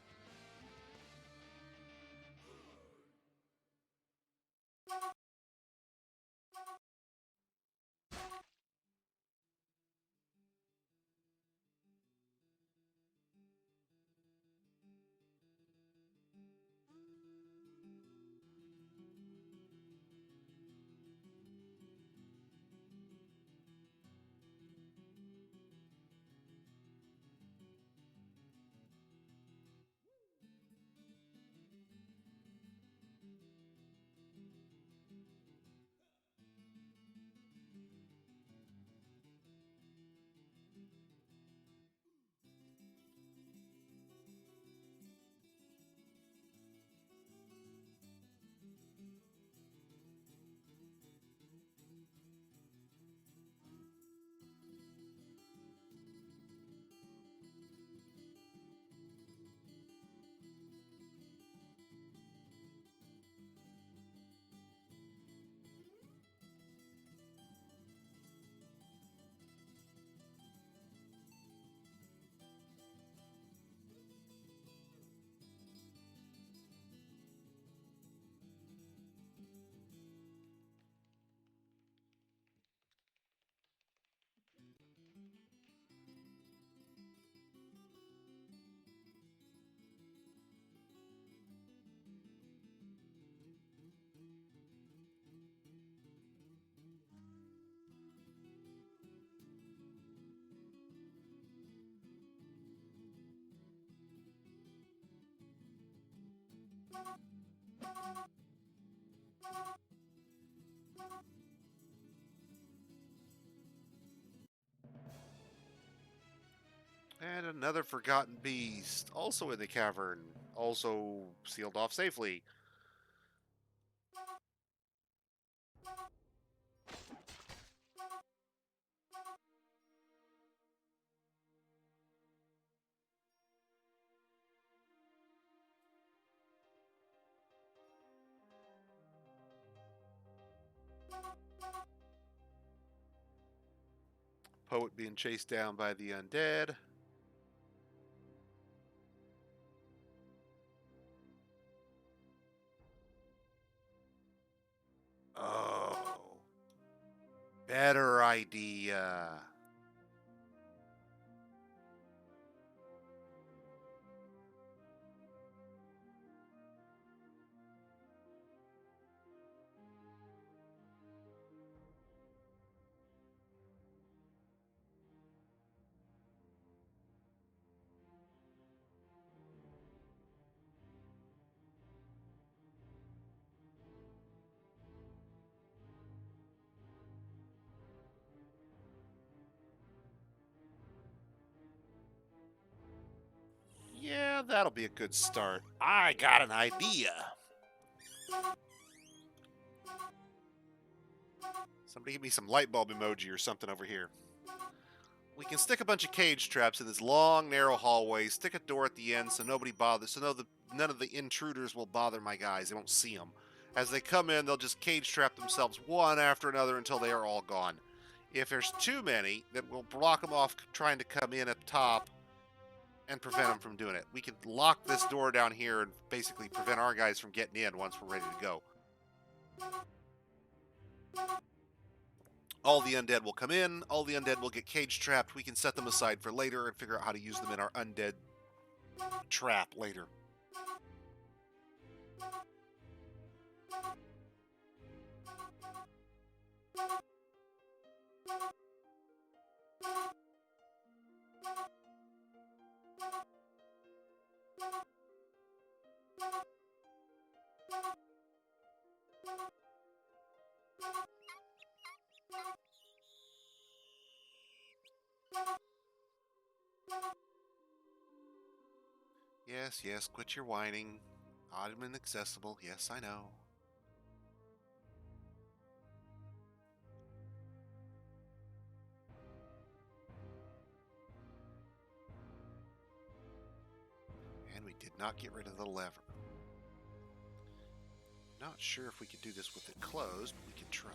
Speaker 1: And another forgotten beast, also in the cavern, also sealed off safely. Poet being chased down by the undead. Oh, better idea. Yeah, that'll be a good start. I got an idea. Somebody give me some light bulb emoji or something over here. We can stick a bunch of cage traps in this long, narrow hallway, stick a door at the end so nobody bothers, so none of the intruders will bother my guys. They won't see them. As they come in, they'll just cage trap themselves one after another until they are all gone. If there's too many, then we'll block them off trying to come in up top and prevent them from doing it. We can lock this door down here and basically prevent our guys from getting in once we're ready to go. All the undead will come in, all the undead will get cage trapped. We can set them aside for later and figure out how to use them in our undead trap later. Yes, yes, quit your whining. Odd and accessible, yes, I know. And we did not get rid of the lever. Not sure if we could do this with it closed, but we can try.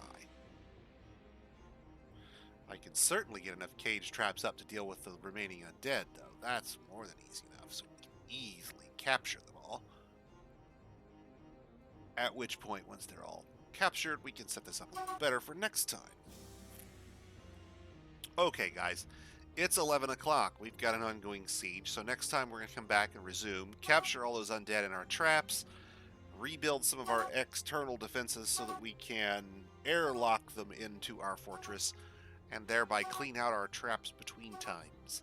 Speaker 1: I can certainly get enough cage traps up to deal with the remaining undead, though. That's more than easy enough, so we can easily capture them all. At which point, once they're all captured, we can set this up a little better for next time. Okay, guys. It's 11 o'clock. We've got an ongoing siege, so next time we're going to come back and resume, capture all those undead in our traps, rebuild some of our external defenses so that we can airlock them into our fortress, and thereby clean out our traps between times.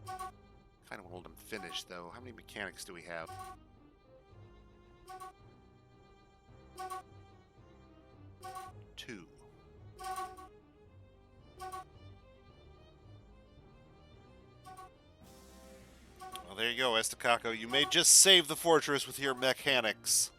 Speaker 1: Kind of want them finished, though. How many mechanics do we have? 2. Well, there you go, Estacado. You may just save the fortress with your mechanics.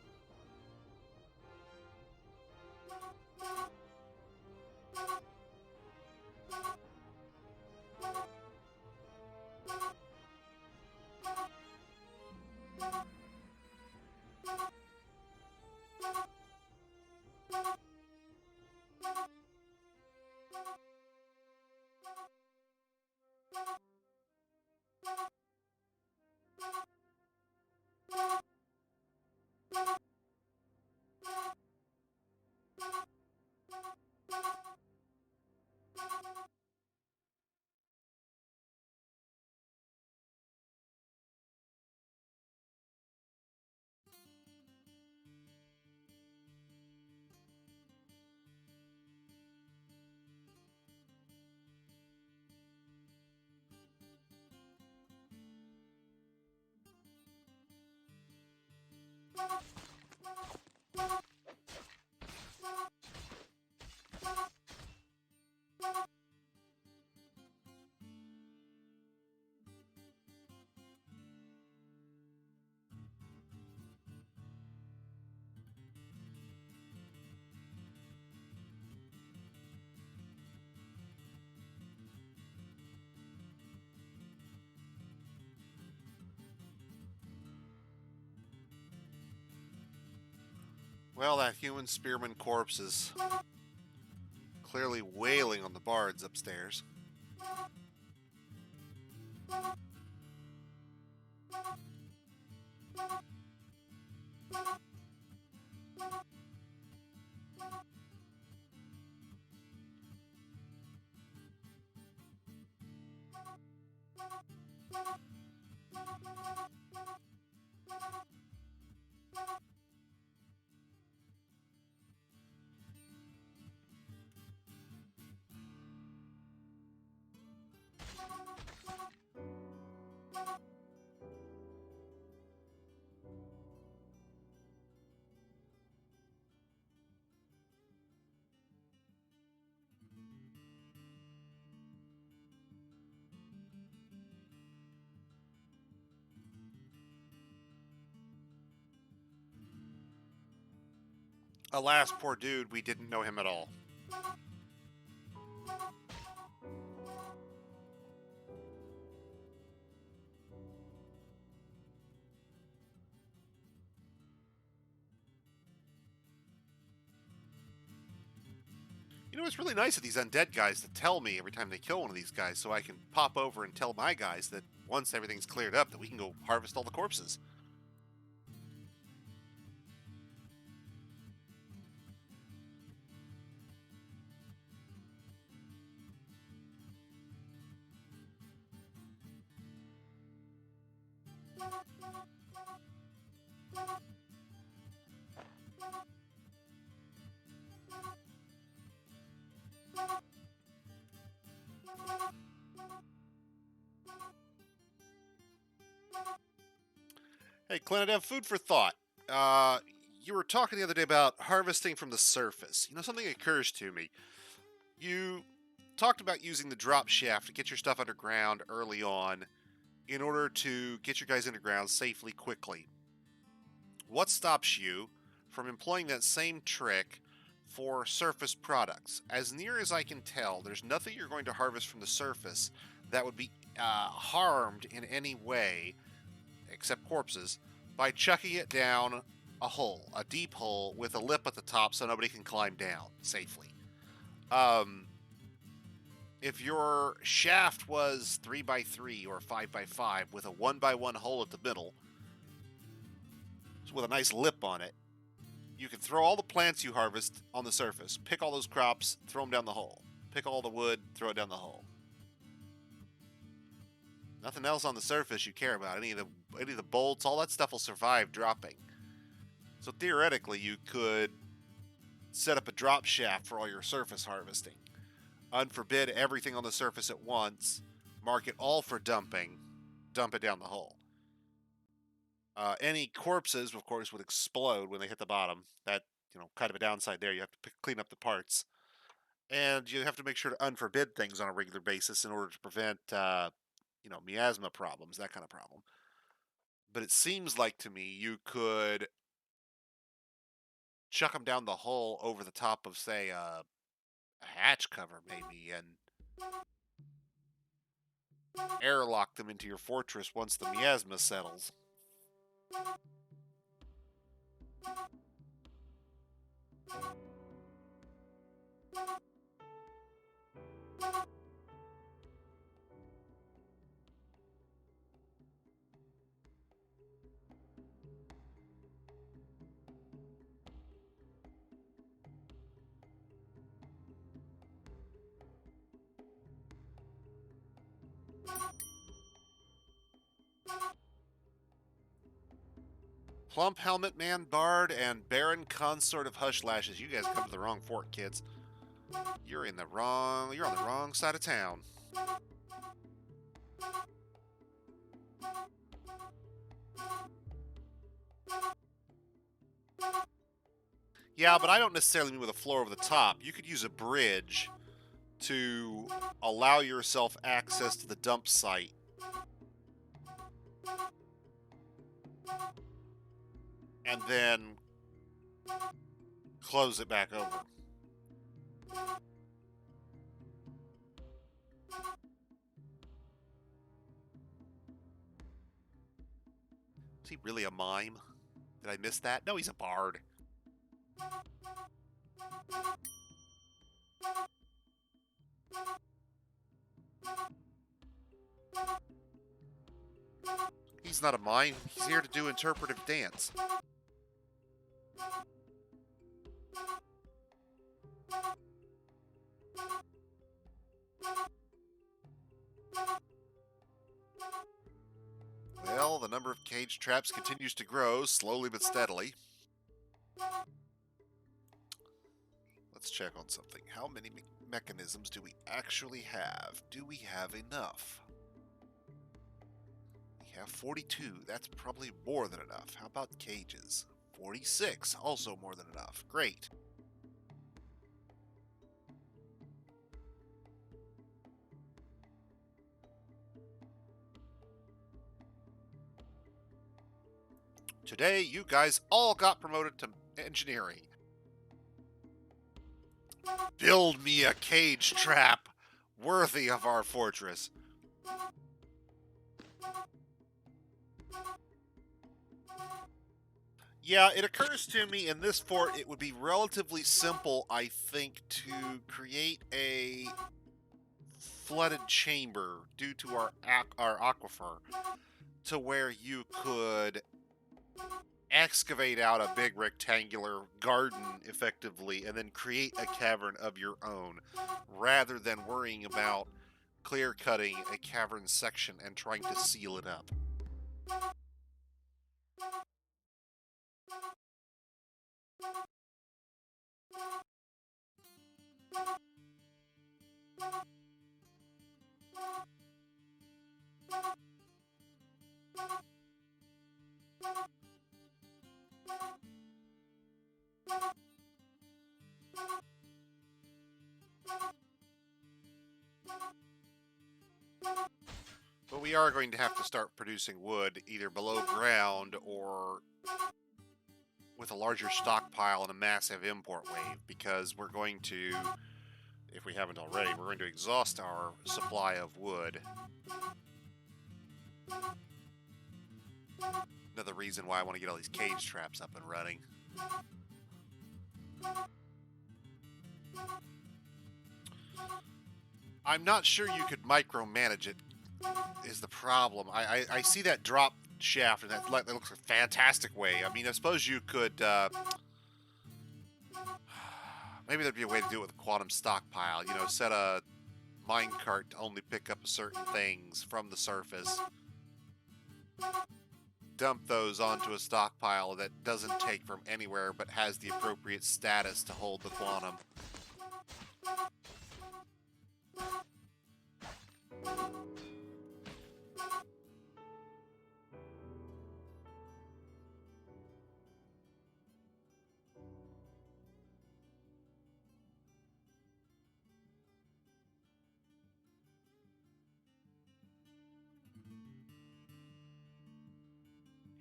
Speaker 1: Well, that human spearman corpse is clearly wailing on the bards upstairs. Alas, poor dude, we didn't know him at all. You know, it's really nice of these undead guys to tell me every time they kill one of these guys, so I can pop over and tell my guys that once everything's cleared up, that we can go harvest all the corpses. Hey, Clint, I have food for thought. You were talking the other day about harvesting from the surface. You know, something occurs to me. You talked about using the drop shaft to get your stuff underground early on in order to get your guys underground safely, quickly. What stops you from employing that same trick for surface products? As near as I can tell, there's nothing you're going to harvest from the surface that would be harmed in any way, except corpses, by chucking it down a hole, a deep hole with a lip at the top so nobody can climb down safely. If your shaft was 3x3 or 5x5 with a 1x1 hole at the middle, with a nice lip on it, you can throw all the plants you harvest on the surface, pick all those crops, throw them down the hole. Pick all the wood, throw it down the hole. Nothing else on the surface you care about. Any of the bolts, all that stuff will survive dropping. So theoretically, you could set up a drop shaft for all your surface harvesting. Unforbid everything on the surface at once, mark it all for dumping, dump it down the hole. Any corpses, of course, would explode when they hit the bottom. That, kind of a downside there. You have to clean up the parts. And you have to make sure to unforbid things on a regular basis in order to prevent, miasma problems, that kind of problem. But it seems like to me you could chuck them down the hole over the top of, say, a hatch cover, maybe, and airlock them into your fortress once the miasma settles. Plump Helmet Man Bard and Baron Consort of Hush Lashes. You guys come to the wrong fort, kids. You're on the wrong side of town. Yeah, but I don't necessarily mean with a floor over the top. You could use a bridge to allow yourself access to the dump site. And then close it back over. Is he really a mime? Did I miss that? No, he's a bard. He's not a mime. He's here to do interpretive dance. Well, the number of cage traps continues to grow, slowly but steadily. Let's check on something. How many mechanisms do we actually have? Do we have enough? We have 42. That's probably more than enough. How about cages? 46. Also more than enough. Great. Today, you guys all got promoted to engineering. Build me a cage trap worthy of our fortress. Yeah, it occurs to me in this fort it would be relatively simple, I think, to create a flooded chamber due to our aquifer, to where you could excavate out a big rectangular garden effectively and then create a cavern of your own, rather than worrying about clear cutting a cavern section and trying to seal it up. But we are going to have to start producing wood either below ground or with a larger stockpile and a massive import wave, because we're going to, if we haven't already, we're going to exhaust our supply of wood. Another reason why I want to get all these cage traps up and running. I'm not sure you could micromanage it, is the problem. I see that drop shaft, and that looks a fantastic way. I mean, I suppose you could... maybe there'd be a way to do it with a quantum stockpile. You know, set a minecart to only pick up certain things from the surface. Dump those onto a stockpile that doesn't take from anywhere but has the appropriate status to hold the quantum.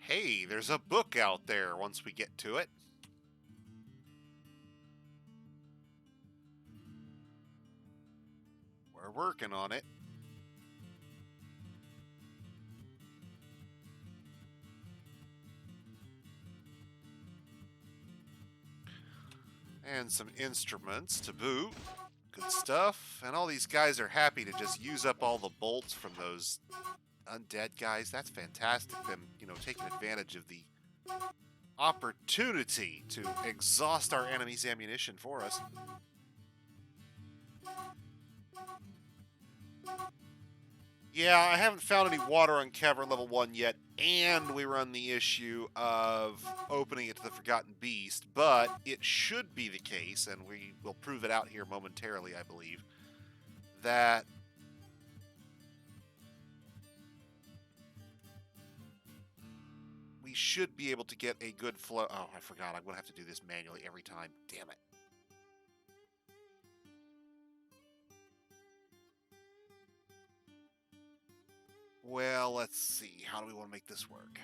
Speaker 1: Hey, there's a book out there once we get to it. We're working on it. And some instruments to boot. Good stuff. And all these guys are happy to just use up all the bolts from those undead guys. That's fantastic. Them, you know, taking advantage of the opportunity to exhaust our enemy's ammunition for us. Yeah, I haven't found any water on Cavern Level 1 yet, and we run the issue of opening it to the Forgotten Beast, but it should be the case, and we will prove it out here momentarily, I believe, that we should be able to get a good flow. Oh, I forgot. I'm going to have to do this manually every time. Damn it. Well, let's see. How do we want to make this work?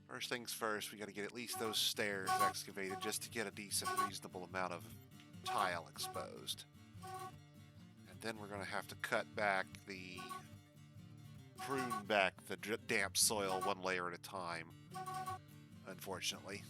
Speaker 1: First things first, we got to get at least those stairs excavated just to get a decent, reasonable amount of tile exposed. And Then we're going to have to prune back the damp soil one layer at a time, unfortunately.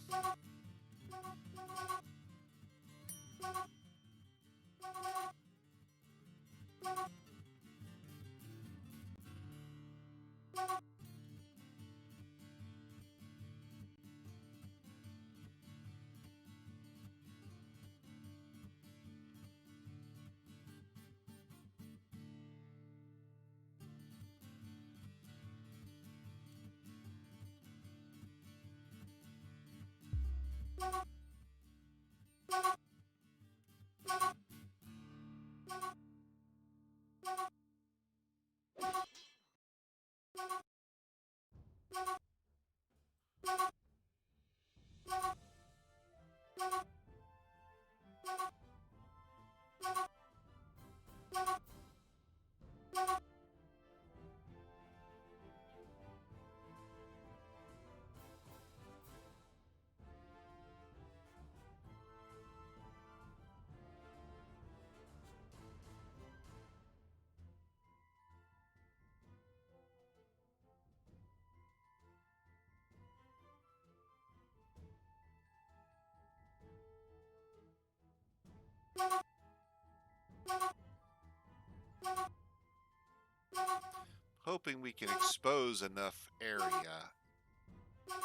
Speaker 1: Hoping we can expose enough area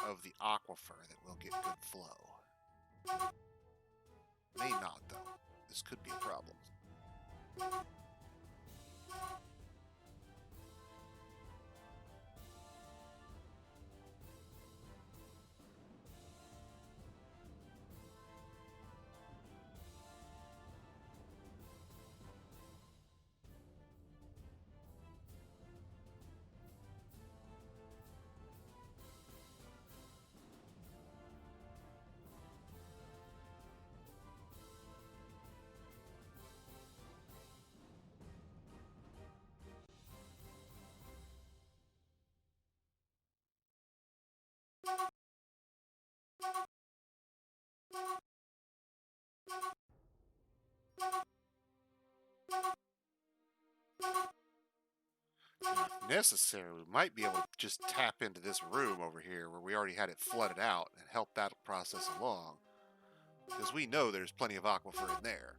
Speaker 1: of the aquifer that we'll get good flow. May not, though. This could be a problem. If necessary, we might be able to just tap into this room over here where we already had it flooded out and help that process along. Because we know there's plenty of aquifer in there.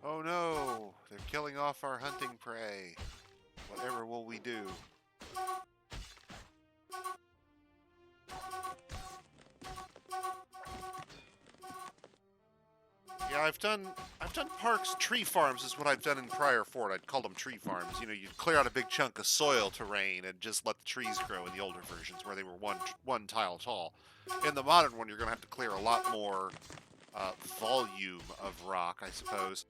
Speaker 1: Oh no! They're killing off our hunting prey. Whatever will we do? Yeah, I've done parks tree farms is what I've done in prior Fort. I'd call them tree farms. You know, you'd clear out a big chunk of soil terrain and just let the trees grow in the older versions where they were one tile tall. In the modern one, you're going to have to clear a lot more volume of rock, I suppose.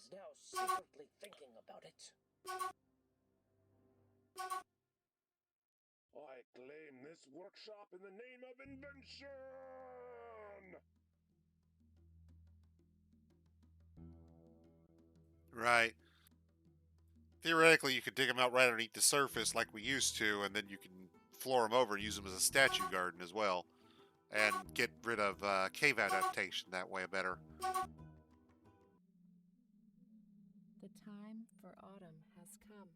Speaker 4: is now secretly thinking about it. I claim this workshop in the name of invention!
Speaker 1: Right. Theoretically, you could dig them out right underneath the surface like we used to, and then you can floor them over and use them as a statue garden as well. And get rid of cave adaptation that way better.
Speaker 2: The time for autumn has come.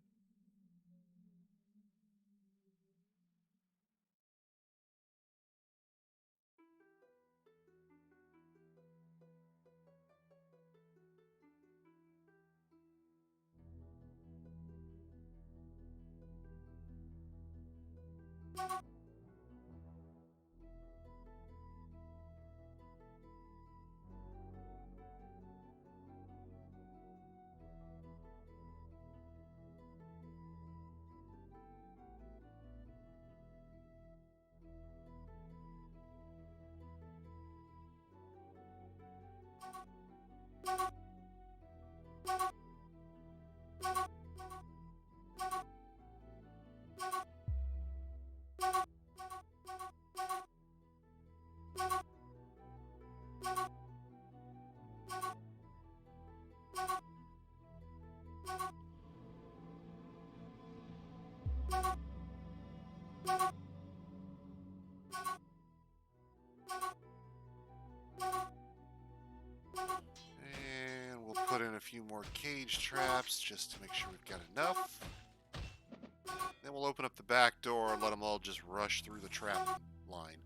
Speaker 1: And we'll put in a few more cage traps just to make sure we've got enough. Then we'll open up the back door and let them all just rush through the trap line.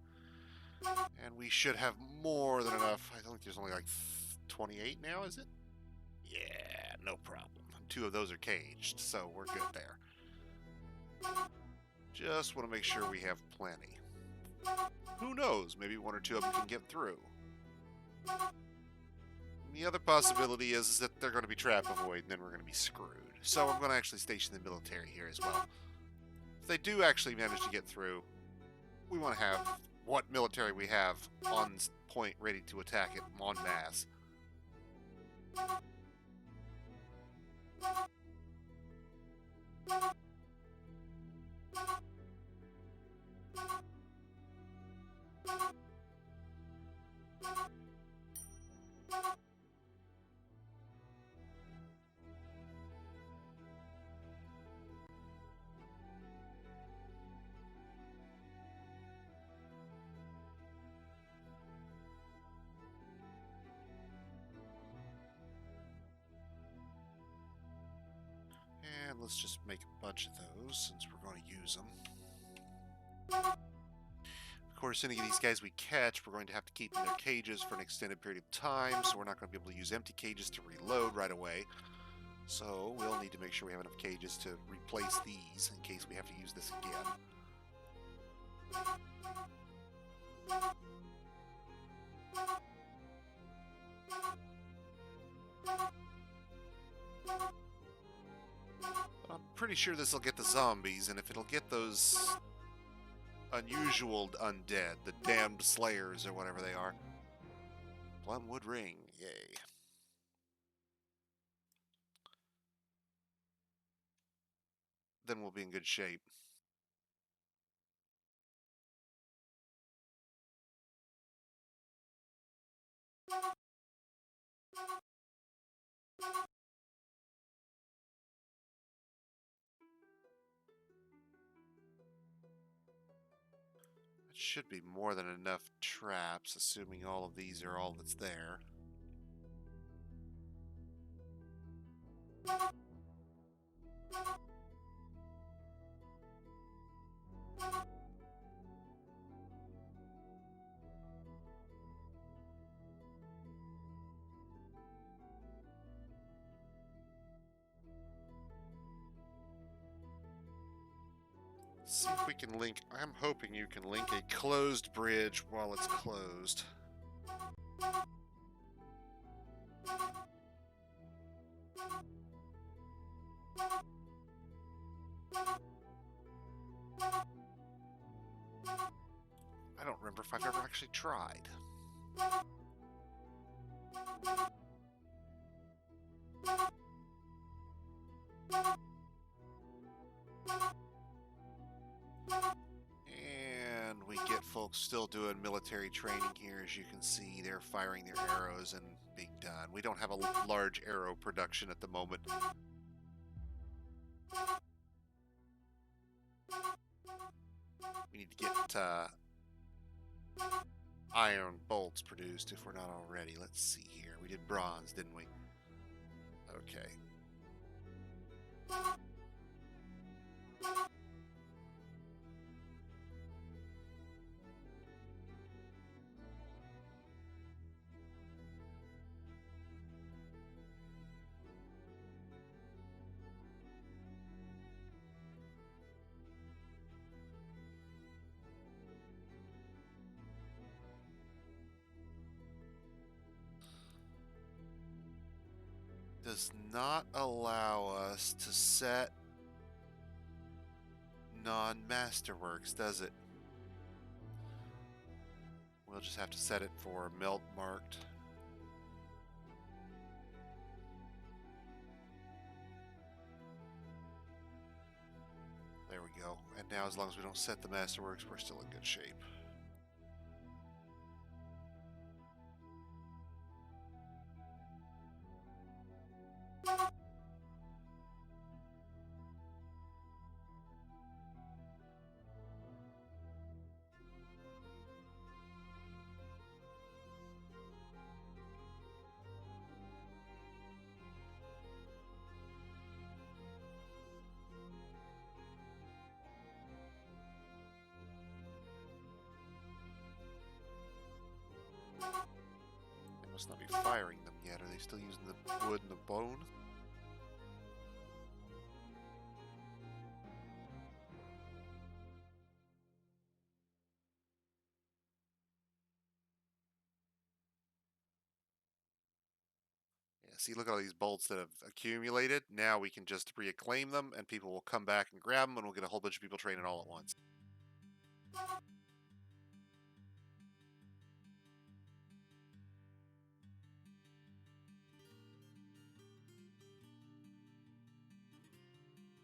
Speaker 1: And we should have more than enough. I think there's only like 28 now, is it? Yeah, no problem. 2 of those are caged, so we're good there. Just want to make sure we have plenty. Who knows? Maybe 1 or 2 of them can get through. The other possibility is that they're going to be trap avoid, and then we're going to be screwed. So I'm going to actually station the military here as well. If they do actually manage to get through, we want to have what military we have on point ready to attack it en masse. And let's just make a bunch of those since we're going to use them. Of course, any of these guys we catch, we're going to have to keep in their cages for an extended period of time, so we're not going to be able to use empty cages to reload right away. So we'll need to make sure we have enough cages to replace these in case we have to use this again. But I'm pretty sure this will get the zombies, and if it'll get those unusual undead, the damned slayers or whatever they are. Plumwood ring, yay. Then we'll be in good shape. It should be more than enough traps, assuming all of these are all that's there. See if we can link. I'm hoping you can link a closed bridge while it's closed. I don't remember if I've ever actually tried. And we get folks still doing military training here. As you can see, they're firing their arrows and being done. We don't have a large arrow production at the moment. We need to get iron bolts produced if we're not already. Let's see here. We did bronze, didn't we? Okay. Does not allow us to set non-masterworks, does it? We'll just have to set it for melt marked. There we go. And now as long as we don't set the masterworks, we're still in good shape. They must not be firing them yet. Are they still using the wood and the bone? Yeah, see, look at all these bolts that have accumulated. Now we can just reclaim them, and people will come back and grab them, and we'll get a whole bunch of people training all at once.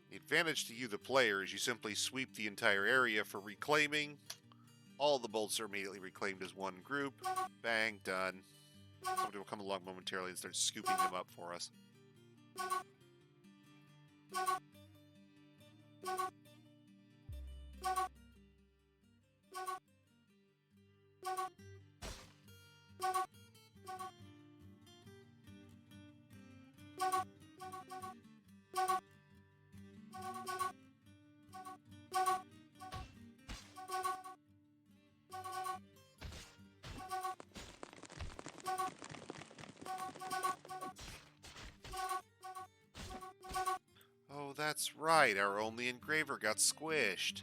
Speaker 1: The advantage to you, the player, is you simply sweep the entire area for reclaiming. All the bolts are immediately reclaimed as one group. Bang, done. Somebody will come along momentarily and start scooping them up for us. Oh, that's right. Our only engraver got squished.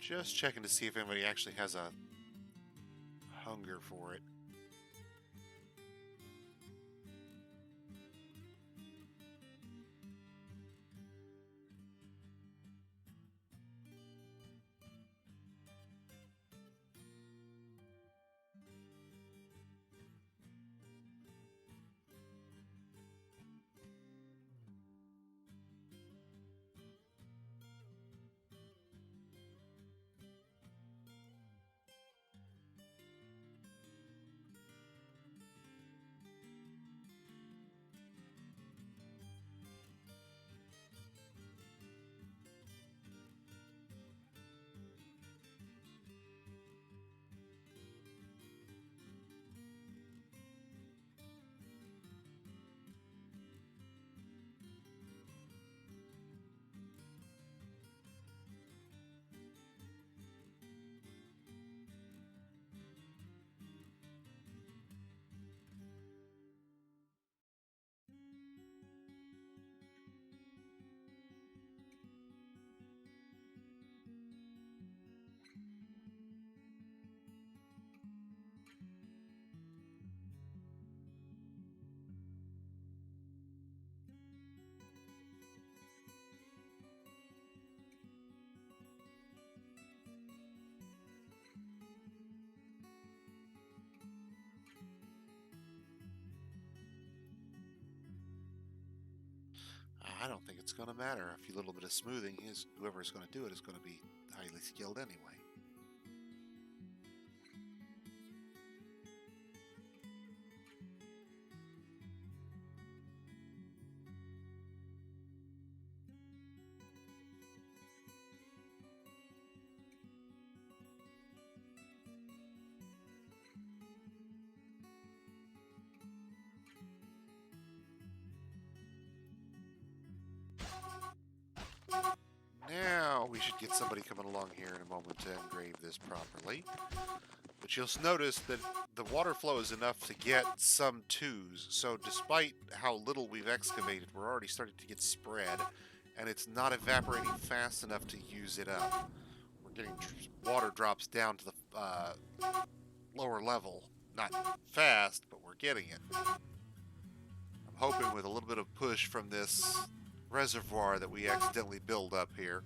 Speaker 1: Just checking to see if anybody actually has a hunger for it. it's going to matter. A few little bit of smoothing is whoever's going to do it is going to be highly skilled anyway. Now we should get somebody coming along here in a moment to engrave this properly. But you'll notice that the water flow is enough to get some twos. So despite how little we've excavated, we're already starting to get spread. And it's not evaporating fast enough to use it up. We're getting water drops down to the lower level. Not fast, but we're getting it. I'm hoping with a little bit of push from this reservoir that we accidentally build up here.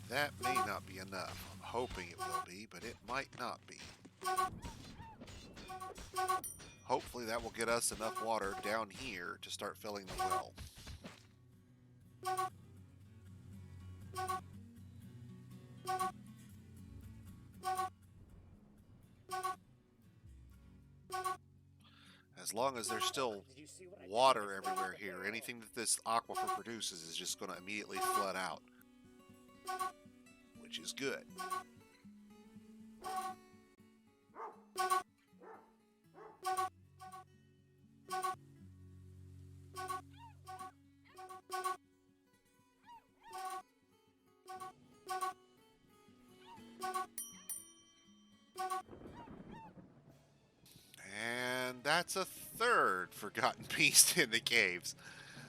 Speaker 1: That may not be enough. I'm hoping it will be, but it might not be. Hopefully that will get us enough water down here to start filling the well. As long as there's still water everywhere here, anything that this aquifer produces is just going to immediately flood out, which is good. And that's a third forgotten beast in the caves.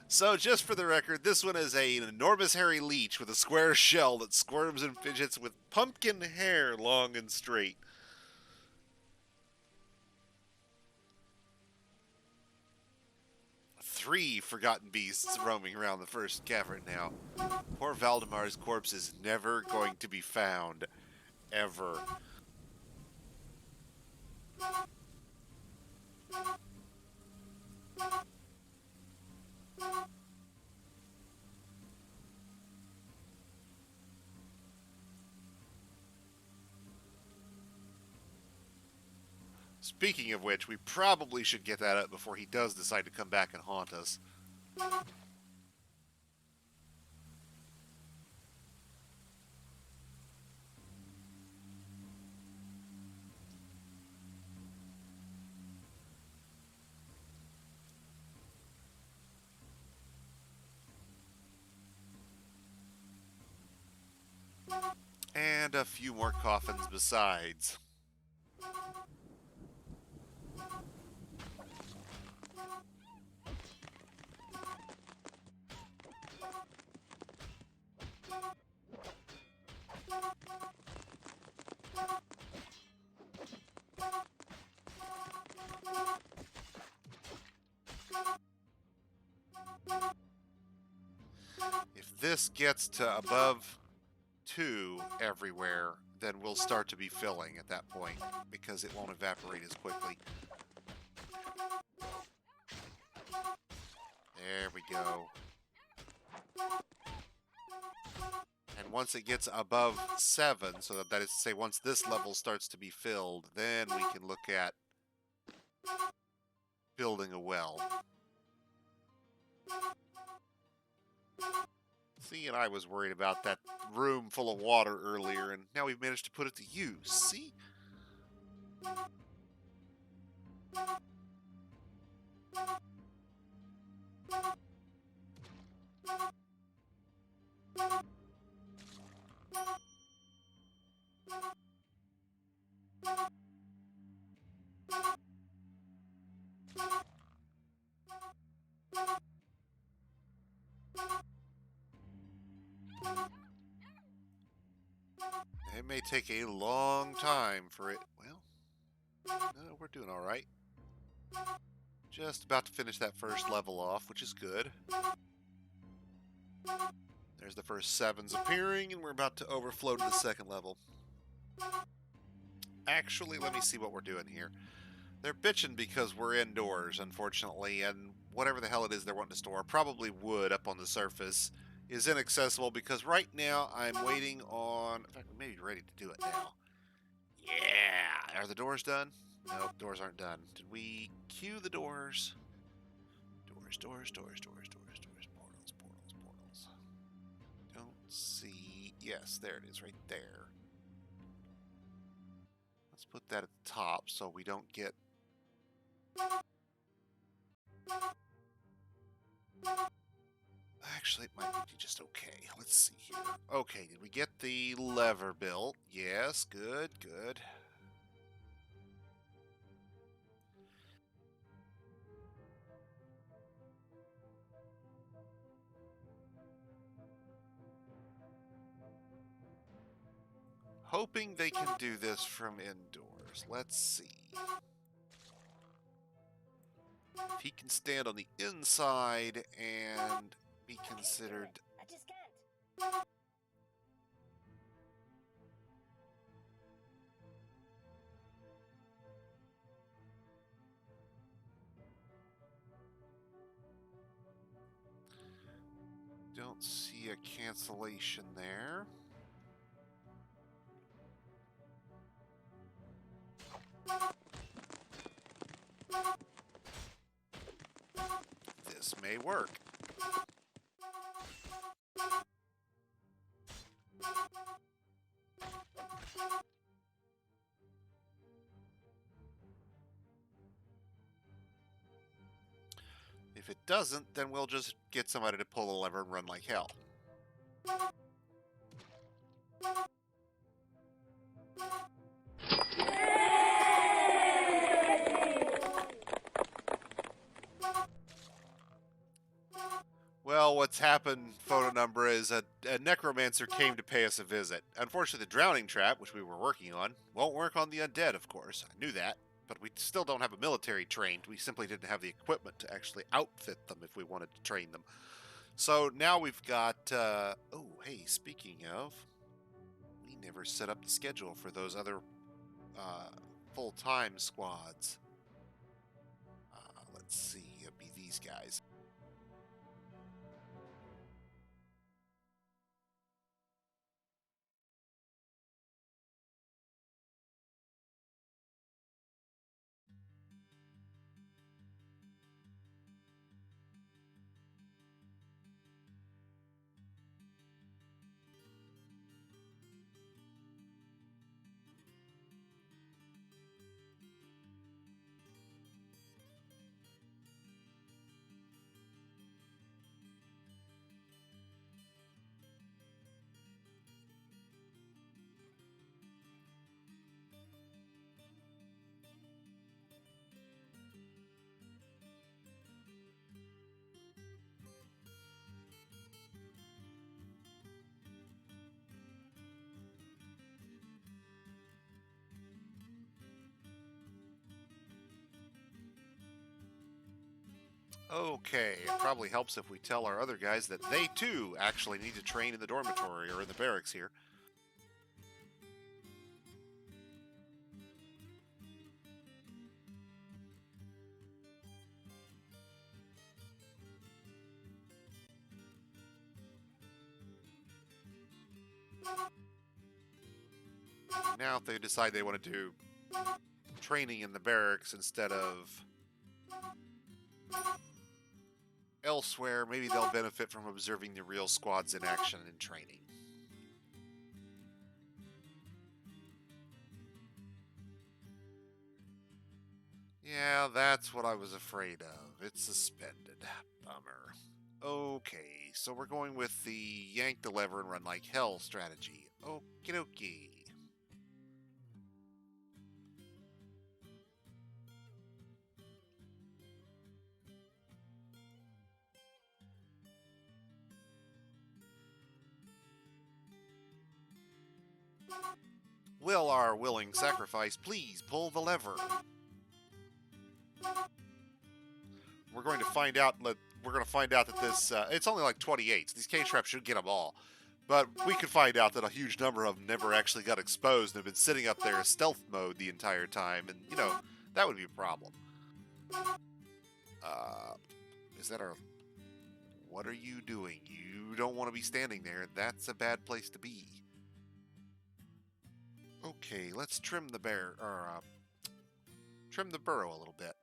Speaker 1: So just for the record, this one is an enormous hairy leech with a square shell that squirms and fidgets with pumpkin hair long and straight. Three forgotten beasts roaming around the first cavern now. Poor Valdemar's corpse is never going to be found. Ever. Speaking of which, we probably should get that up before he does decide to come back and haunt us. And a few more coffins besides. If this gets to above 2 everywhere, then we'll start to be filling at that point, because it won't evaporate as quickly. There we go. And once it gets above 7, so that is to say once this level starts to be filled, then we can look at building a well. See, and I was worried about that room full of water earlier, and now we've managed to put it to use. See? It may take a long time for it. Well, no, we're doing all right. Just about to finish that first level off, which is good. There's the first 7s appearing, and we're about to overflow to the second level. Actually, let me see what we're doing here. They're bitching because we're indoors, unfortunately, and whatever the hell it is they're wanting to store, probably wood up on the surface, is inaccessible because right now I'm waiting on... In fact, we may be ready to do it now. Yeah! Are the doors done? Nope, doors aren't done. Did we cue the doors? Doors. Portals. Don't see... Yes, there it is, right there. Let's put that at the top so we don't get... Actually, it might be just okay. Let's see here. Okay, did we get the lever built? Yes, good. Hoping they can do this from indoors. Let's see. If he can stand on the inside and be considered...
Speaker 3: I just can't.
Speaker 1: Don't see a cancellation there. This may work. If it doesn't, then we'll just get somebody to pull the lever and run like hell. Well, what's happened, photo number, is a necromancer came to pay us a visit. Unfortunately, the drowning trap, which we were working on, won't work on the undead, of course. I knew that, but we still don't have a military trained. We simply didn't have the equipment to actually outfit them if we wanted to train them. So now we've got... oh, hey, speaking of... We never set up the schedule for those other full-time squads. Let's see. It'll be these guys. Okay, it probably helps if we tell our other guys that they too actually need to train in the dormitory or in the barracks here. Now if they decide they want to do training in the barracks instead of elsewhere. Maybe they'll benefit from observing the real squads in action and training. Yeah, that's what I was afraid of. It's suspended. Bummer. Okay, so we're going with the yank the lever and run like hell strategy. Okie dokie. Will our willing sacrifice please pull the lever? We're going to find out. We're going to find out that this. It's only like 28. These cage traps should get them all, but we could find out that a huge number of them never actually got exposed and have been sitting up there in stealth mode the entire time, and that would be a problem. Is that our? What are you doing? You don't want to be standing there. That's a bad place to be. Okay, let's trim the trim the burrow a little bit.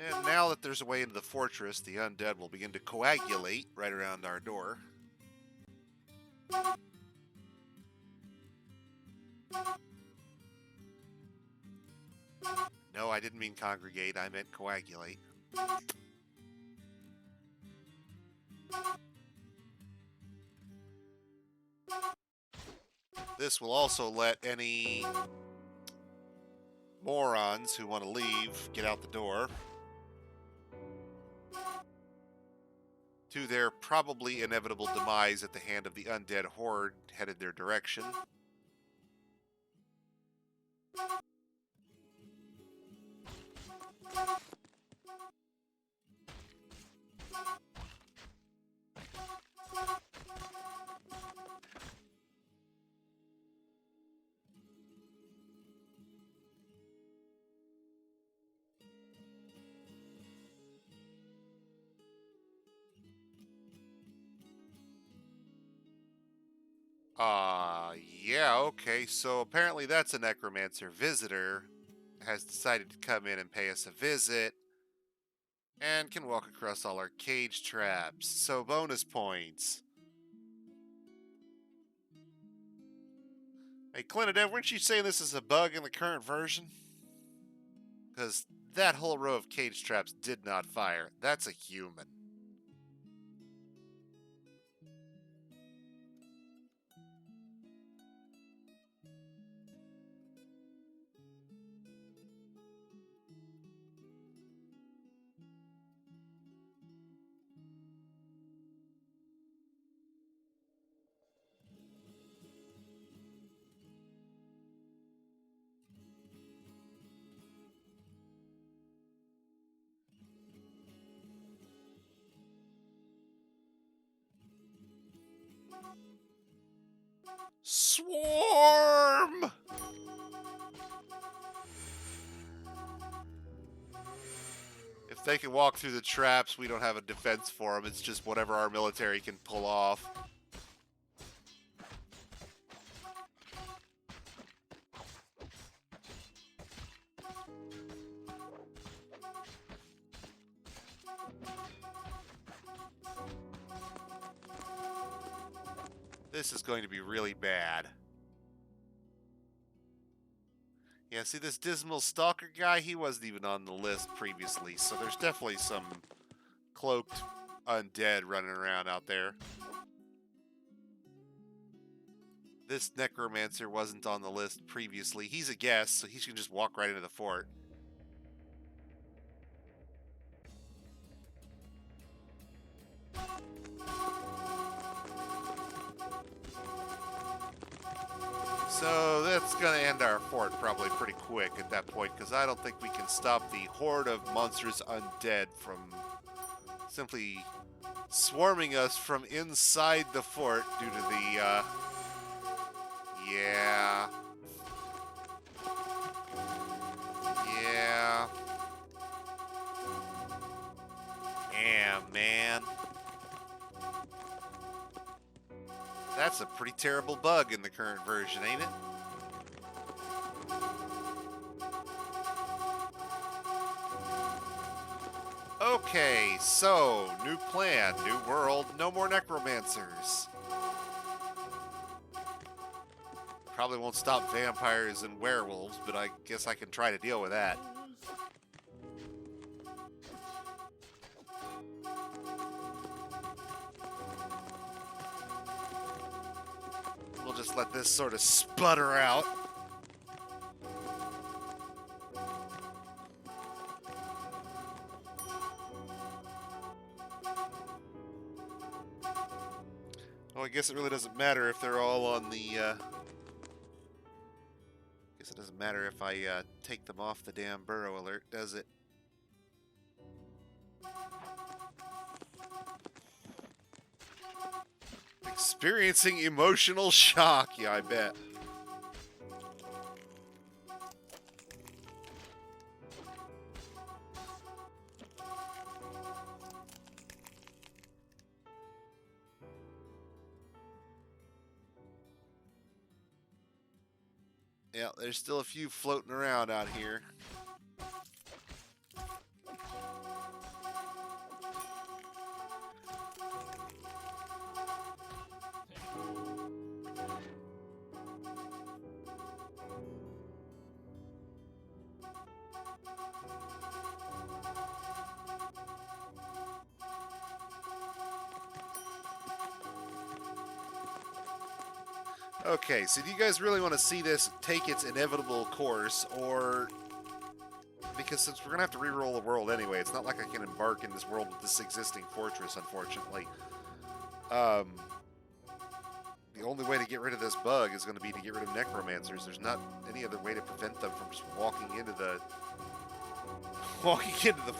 Speaker 1: And now that there's a way into the fortress, the undead will begin to coagulate right around our door. No, I didn't mean congregate, I meant coagulate. This will also let any morons who want to leave get out the door to their probably inevitable demise at the hand of the undead horde headed their direction. Yeah, okay, so apparently that's a necromancer visitor has decided to come in and pay us a visit and can walk across all our cage traps. So bonus points. Hey, Clinidev, weren't you saying this is a bug in the current version? Because that whole row of cage traps did not fire. That's a human. Swarm! If they can walk through the traps, we don't have a defense for them. It's just whatever our military can pull off. This is going to be really bad. Yeah, see this dismal stalker guy? He wasn't even on the list previously, so there's definitely some cloaked undead running around out there. This necromancer wasn't on the list previously. He's a guest, so he can just walk right into the fort. So that's going to end our fort probably pretty quick at that point, because I don't think we can stop the horde of monstrous undead from simply swarming us from inside the fort due to the, yeah. Yeah. Yeah, man. That's a pretty terrible bug in the current version, ain't it? Okay, so, new plan, new world, no more necromancers. Probably won't stop vampires and werewolves, but I guess I can try to deal with that. We'll just let this sort of sputter out. Oh, I guess it really doesn't matter if they're all on the, guess it doesn't matter if I, take them off the damn burrow alert, does it? Experiencing emotional shock, yeah, I bet. Yeah, there's still a few floating around out here. Okay, so do you guys really want to see this take its inevitable course, or... Because since we're going to have to re-roll the world anyway, it's not like I can embark in this world with this existing fortress, unfortunately. The only way to get rid of this bug is going to be to get rid of necromancers. There's not any other way to prevent them from just walking into the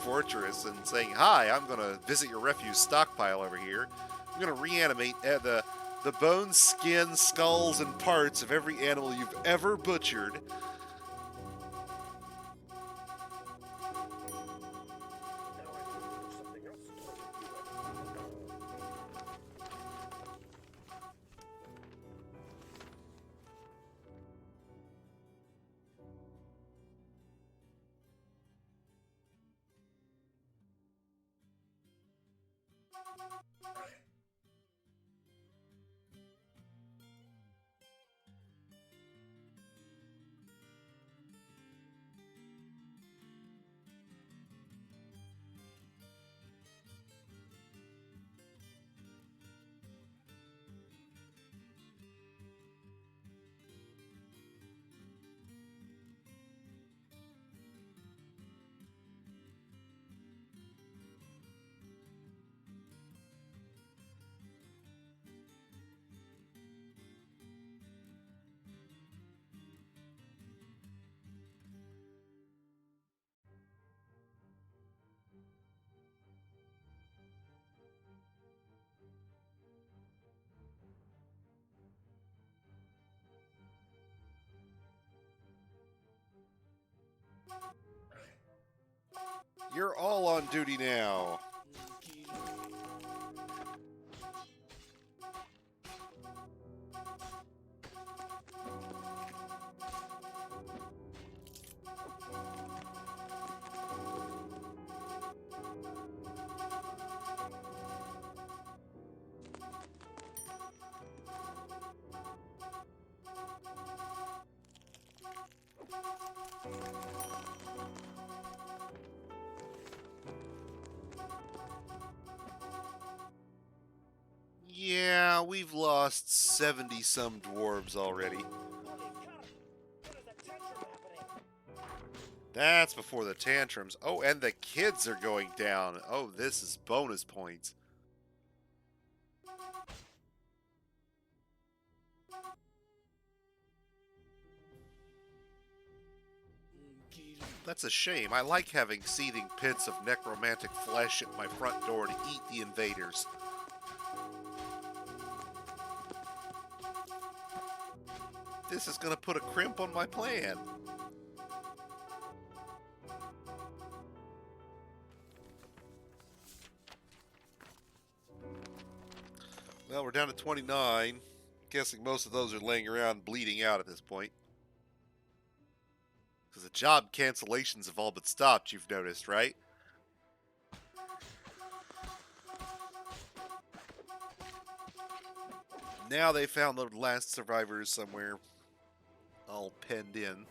Speaker 1: fortress and saying, "Hi, I'm going to visit your refuse stockpile over here. I'm going to reanimate the bones, skin, skulls, and parts of every animal you've ever butchered." You're all on duty now. Yeah, we've lost 70-some dwarves already. That's before the tantrums. Oh, and the kids are going down. Oh, this is bonus points. That's a shame. I like having seething pits of necromantic flesh at my front door to eat the invaders. This is gonna put a crimp on my plan. Well, we're down to 29. Guessing most of those are laying around bleeding out at this point. Because the job cancellations have all but stopped, you've noticed, right? Now they found the last survivors somewhere, all penned in.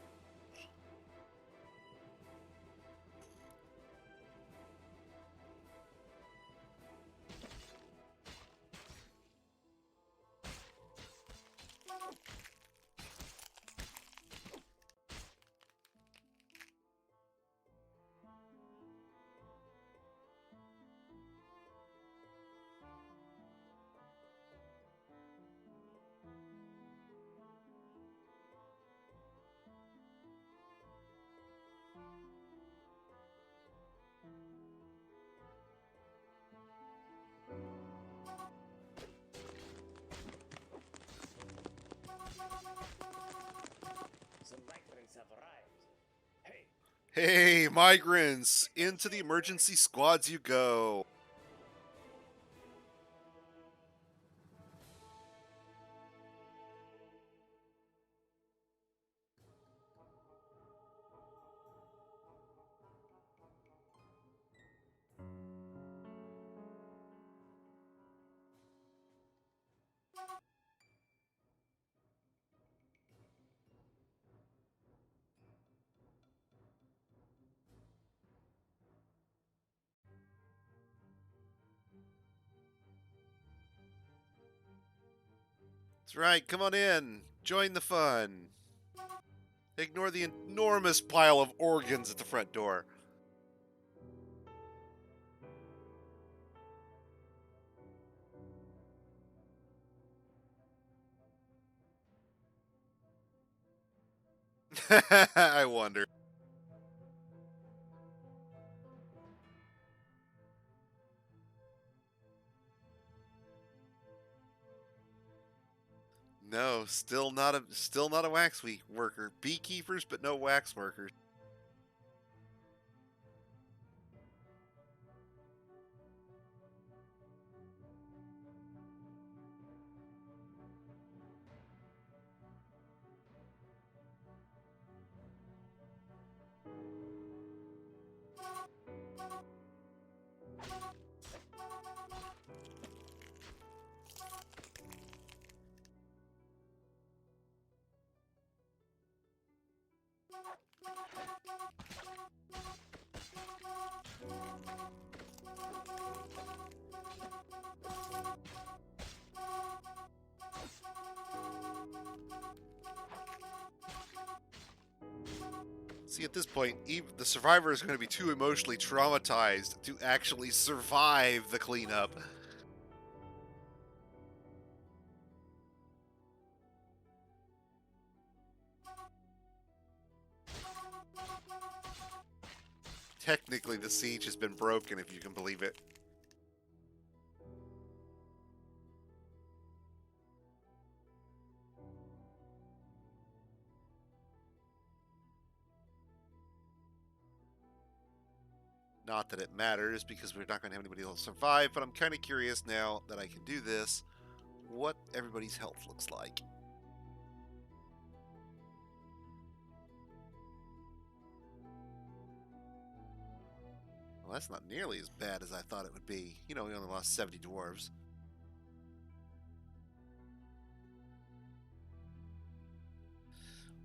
Speaker 4: The migrants have arrived. Hey,
Speaker 1: Hey, migrants! Into the emergency squads you go! That's right, come on in. Join the fun. Ignore the enormous pile of organs at the front door. I wonder. No, still not a worker. Beekeepers, but no wax workers. See, at this point, even the survivor is going to be too emotionally traumatized to actually survive the cleanup. Technically, the siege has been broken, if you can believe it. Not that it matters, because we're not going to have anybody else survive, but I'm kind of curious now that I can do this, what everybody's health looks like. Well, that's not nearly as bad as I thought it would be. You know, we only lost 70 dwarves.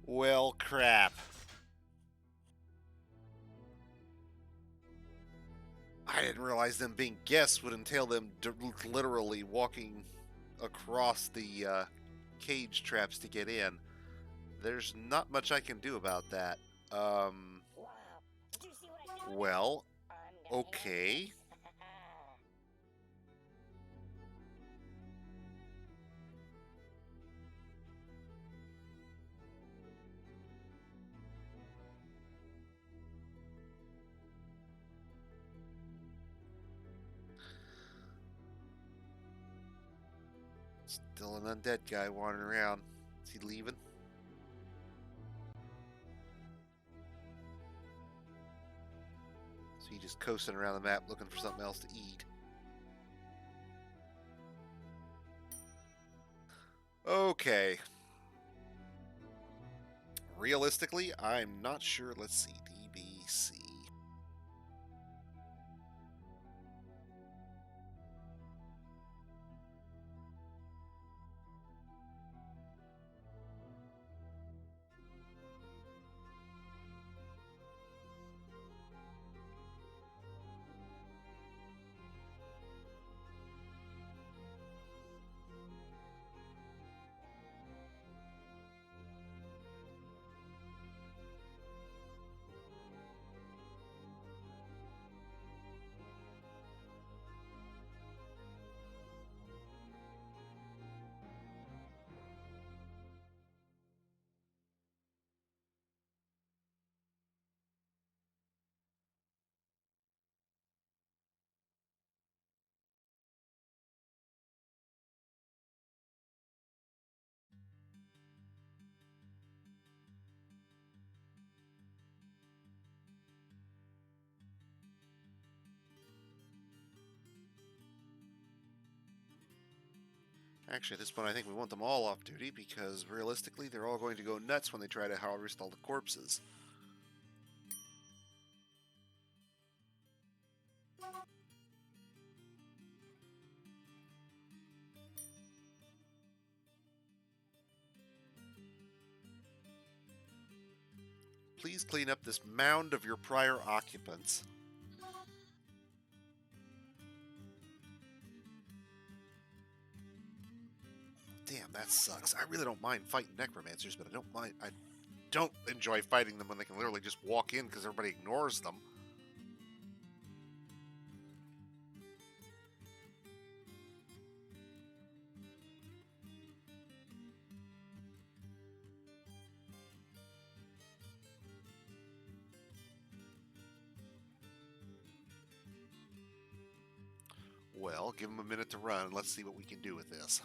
Speaker 1: Well, crap. I didn't realize them being guests would entail them literally walking across the cage traps to get in. There's not much I can do about that.
Speaker 3: Wow. Did you see what I did with it?
Speaker 1: Well,
Speaker 3: I'm gonna
Speaker 1: okay.
Speaker 3: use this.
Speaker 1: Still an undead guy wandering around. Is he leaving? So he just coasting around the map looking for something else to eat. Okay. Realistically, I'm not sure. Let's see. DBC. Actually, at this point, I think we want them all off duty because realistically, they're all going to go nuts when they try to harvest all the corpses. Please clean up this mound of your prior occupants. Damn, that sucks. I really don't mind fighting necromancers, but I don't enjoy fighting them when they can literally just walk in because everybody ignores them. Well, give them a minute to run. Let's see what we can do with this.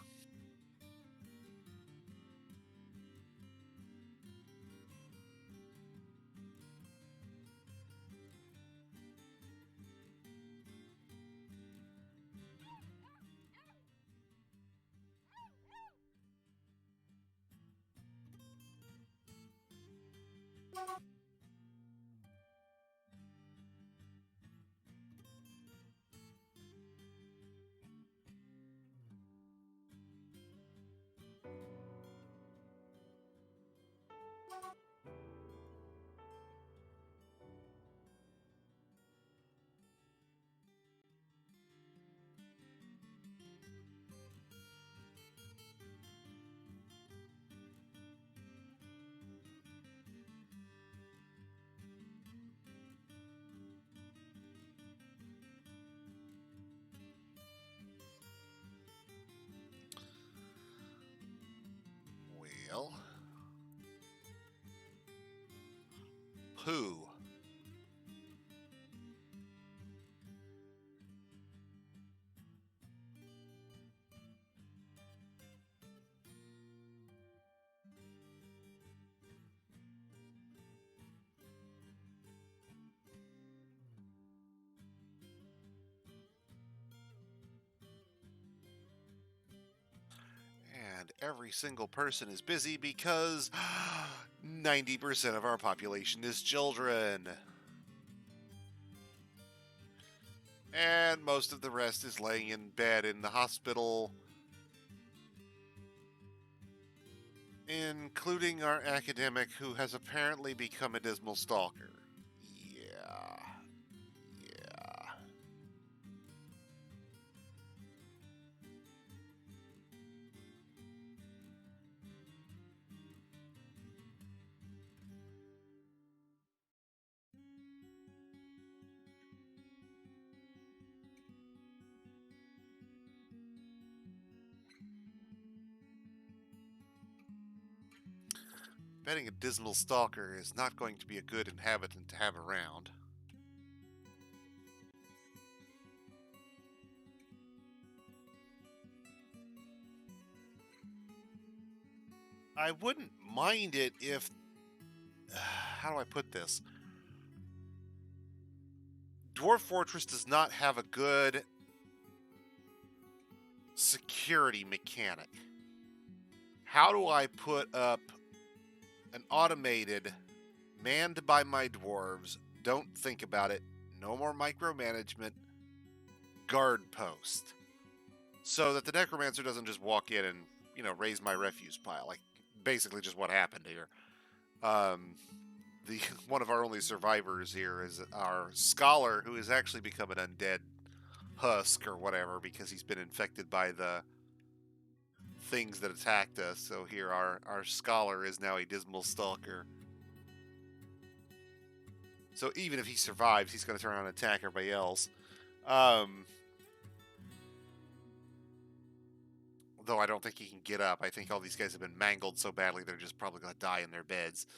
Speaker 1: Well, poo. And every single person is busy because 90% of our population is children. And most of the rest is laying in bed in the hospital, including our academic who has apparently become a dismal stalker. Yeah. Betting a dismal stalker is not going to be a good inhabitant to have around. I wouldn't mind it if... how do I put this? Dwarf Fortress does not have a good security mechanic. How do I put up an automated, manned by my dwarves, don't think about it, no more micromanagement, guard post, so that the necromancer doesn't just walk in and, raise my refuse pile, like basically just what happened here. The one of our only survivors here is our scholar, who has actually become an undead husk or whatever because he's been infected by the things that attacked us. So here our scholar is now a dismal stalker. So even if he survives, he's going to turn around and attack everybody else. Though I don't think he can get up. I think all these guys have been mangled so badly they're just probably going to die in their beds.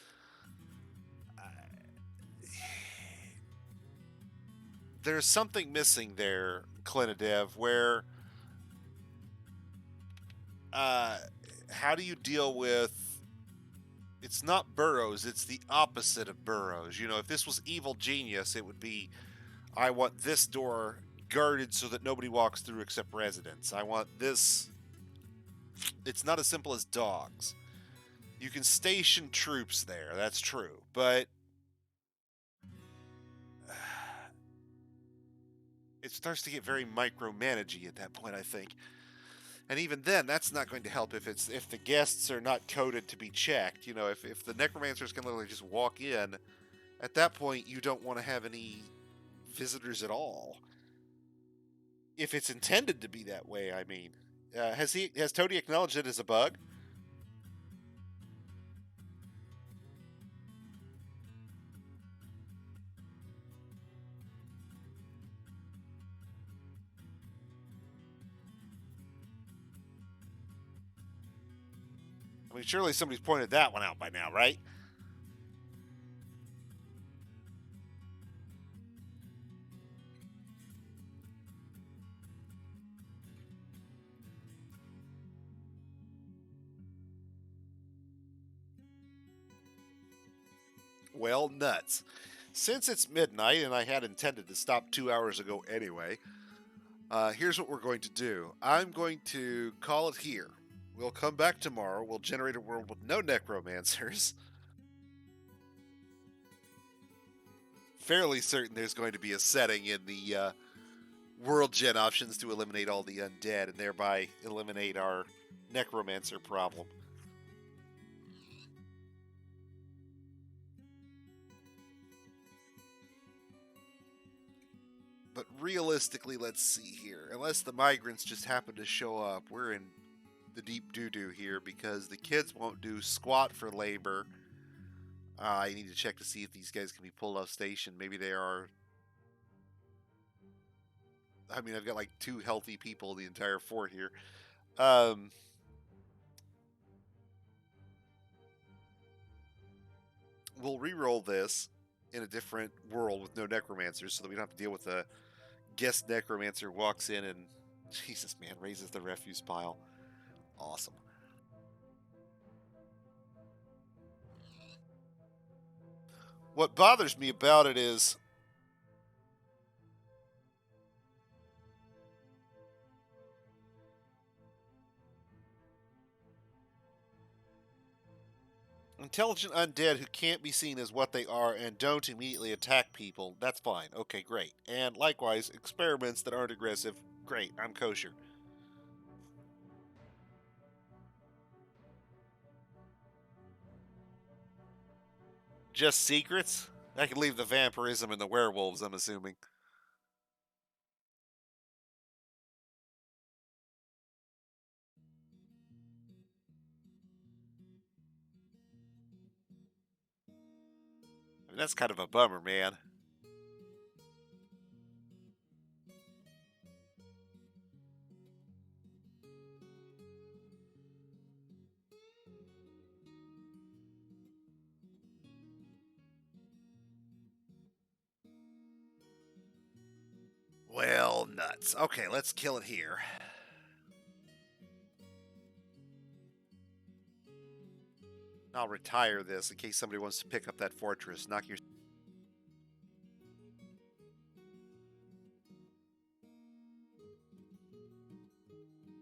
Speaker 1: There's something missing there, Clinidev, where how do you deal with... It's not burrows, it's the opposite of burrows. If this was Evil Genius, it would be, I want this door guarded so that nobody walks through except residents. I want this... It's not as simple as dogs. You can station troops there, that's true, but it starts to get very micromanagey at that point, I think. And even then, that's not going to help if the guests are not coded to be checked. If the necromancers can literally just walk in, at that point you don't want to have any visitors at all. If it's intended to be that way, I mean. Has Toady acknowledged it as a bug? I mean, surely somebody's pointed that one out by now, right? Well, nuts. Since it's midnight and I had intended to stop 2 hours ago anyway, here's what we're going to do. I'm going to call it here. We'll come back tomorrow. We'll generate a world with no necromancers. Fairly certain there's going to be a setting in the world gen options to eliminate all the undead and thereby eliminate our necromancer problem. But realistically, let's see here. Unless the migrants just happen to show up, we're in the deep doo-doo here because the kids won't do squat for labor. I need to check to see if these guys can be pulled off station. Maybe they are... I mean, I've got like 2 healthy people in the entire fort here. We'll re-roll this in a different world with no necromancers so that we don't have to deal with a guest necromancer walks in and, Jesus, man, raises the refuse pile. Awesome. What bothers me about it is intelligent undead who can't be seen as what they are and don't immediately attack people. That's fine. Okay, great. And likewise, experiments that aren't aggressive. Great. I'm kosher. Just secrets? I can leave the vampirism and the werewolves, I'm assuming. I mean, that's kind of a bummer, man. Well, nuts. Okay, let's kill it here. I'll retire this in case somebody wants to pick up that fortress. Knock your.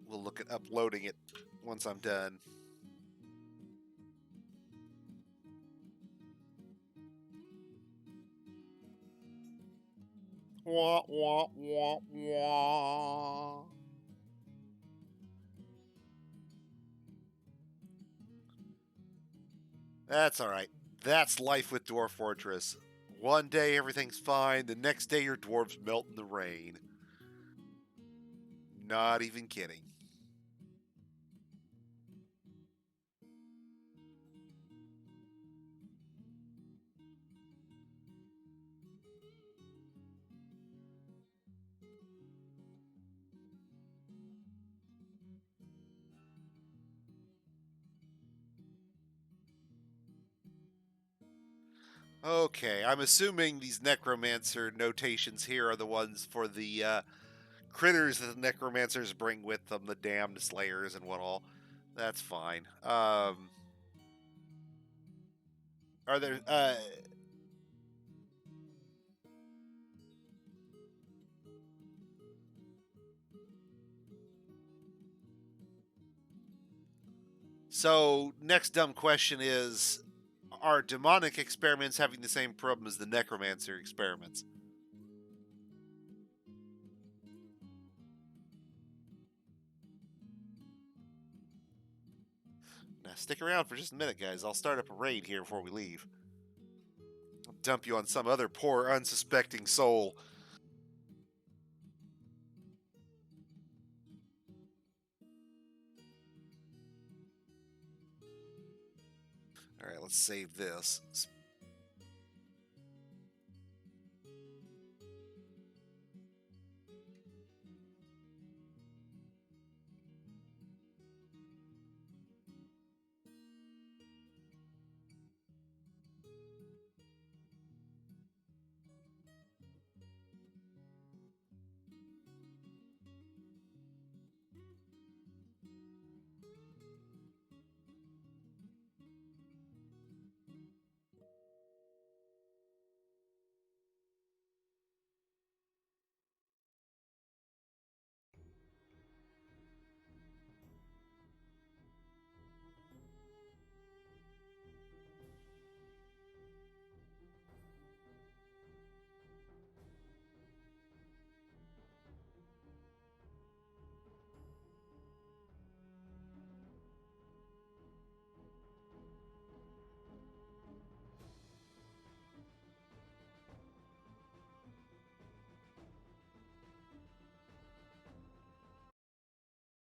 Speaker 1: We'll look at uploading it once I'm done. Wah, wah, wah, wah. That's all right. That's life with Dwarf Fortress. One day everything's fine. The next day your dwarves melt in the rain. Not even kidding. Okay, I'm assuming these necromancer notations here are the ones for the critters that the necromancers bring with them, the damned slayers and what all. That's fine. Are there So next dumb question is, are demonic experiments having the same problem as the necromancer experiments? Now stick around for just a minute, guys. I'll start up a raid here before we leave. I'll dump you on some other poor, unsuspecting soul. All right, let's save this.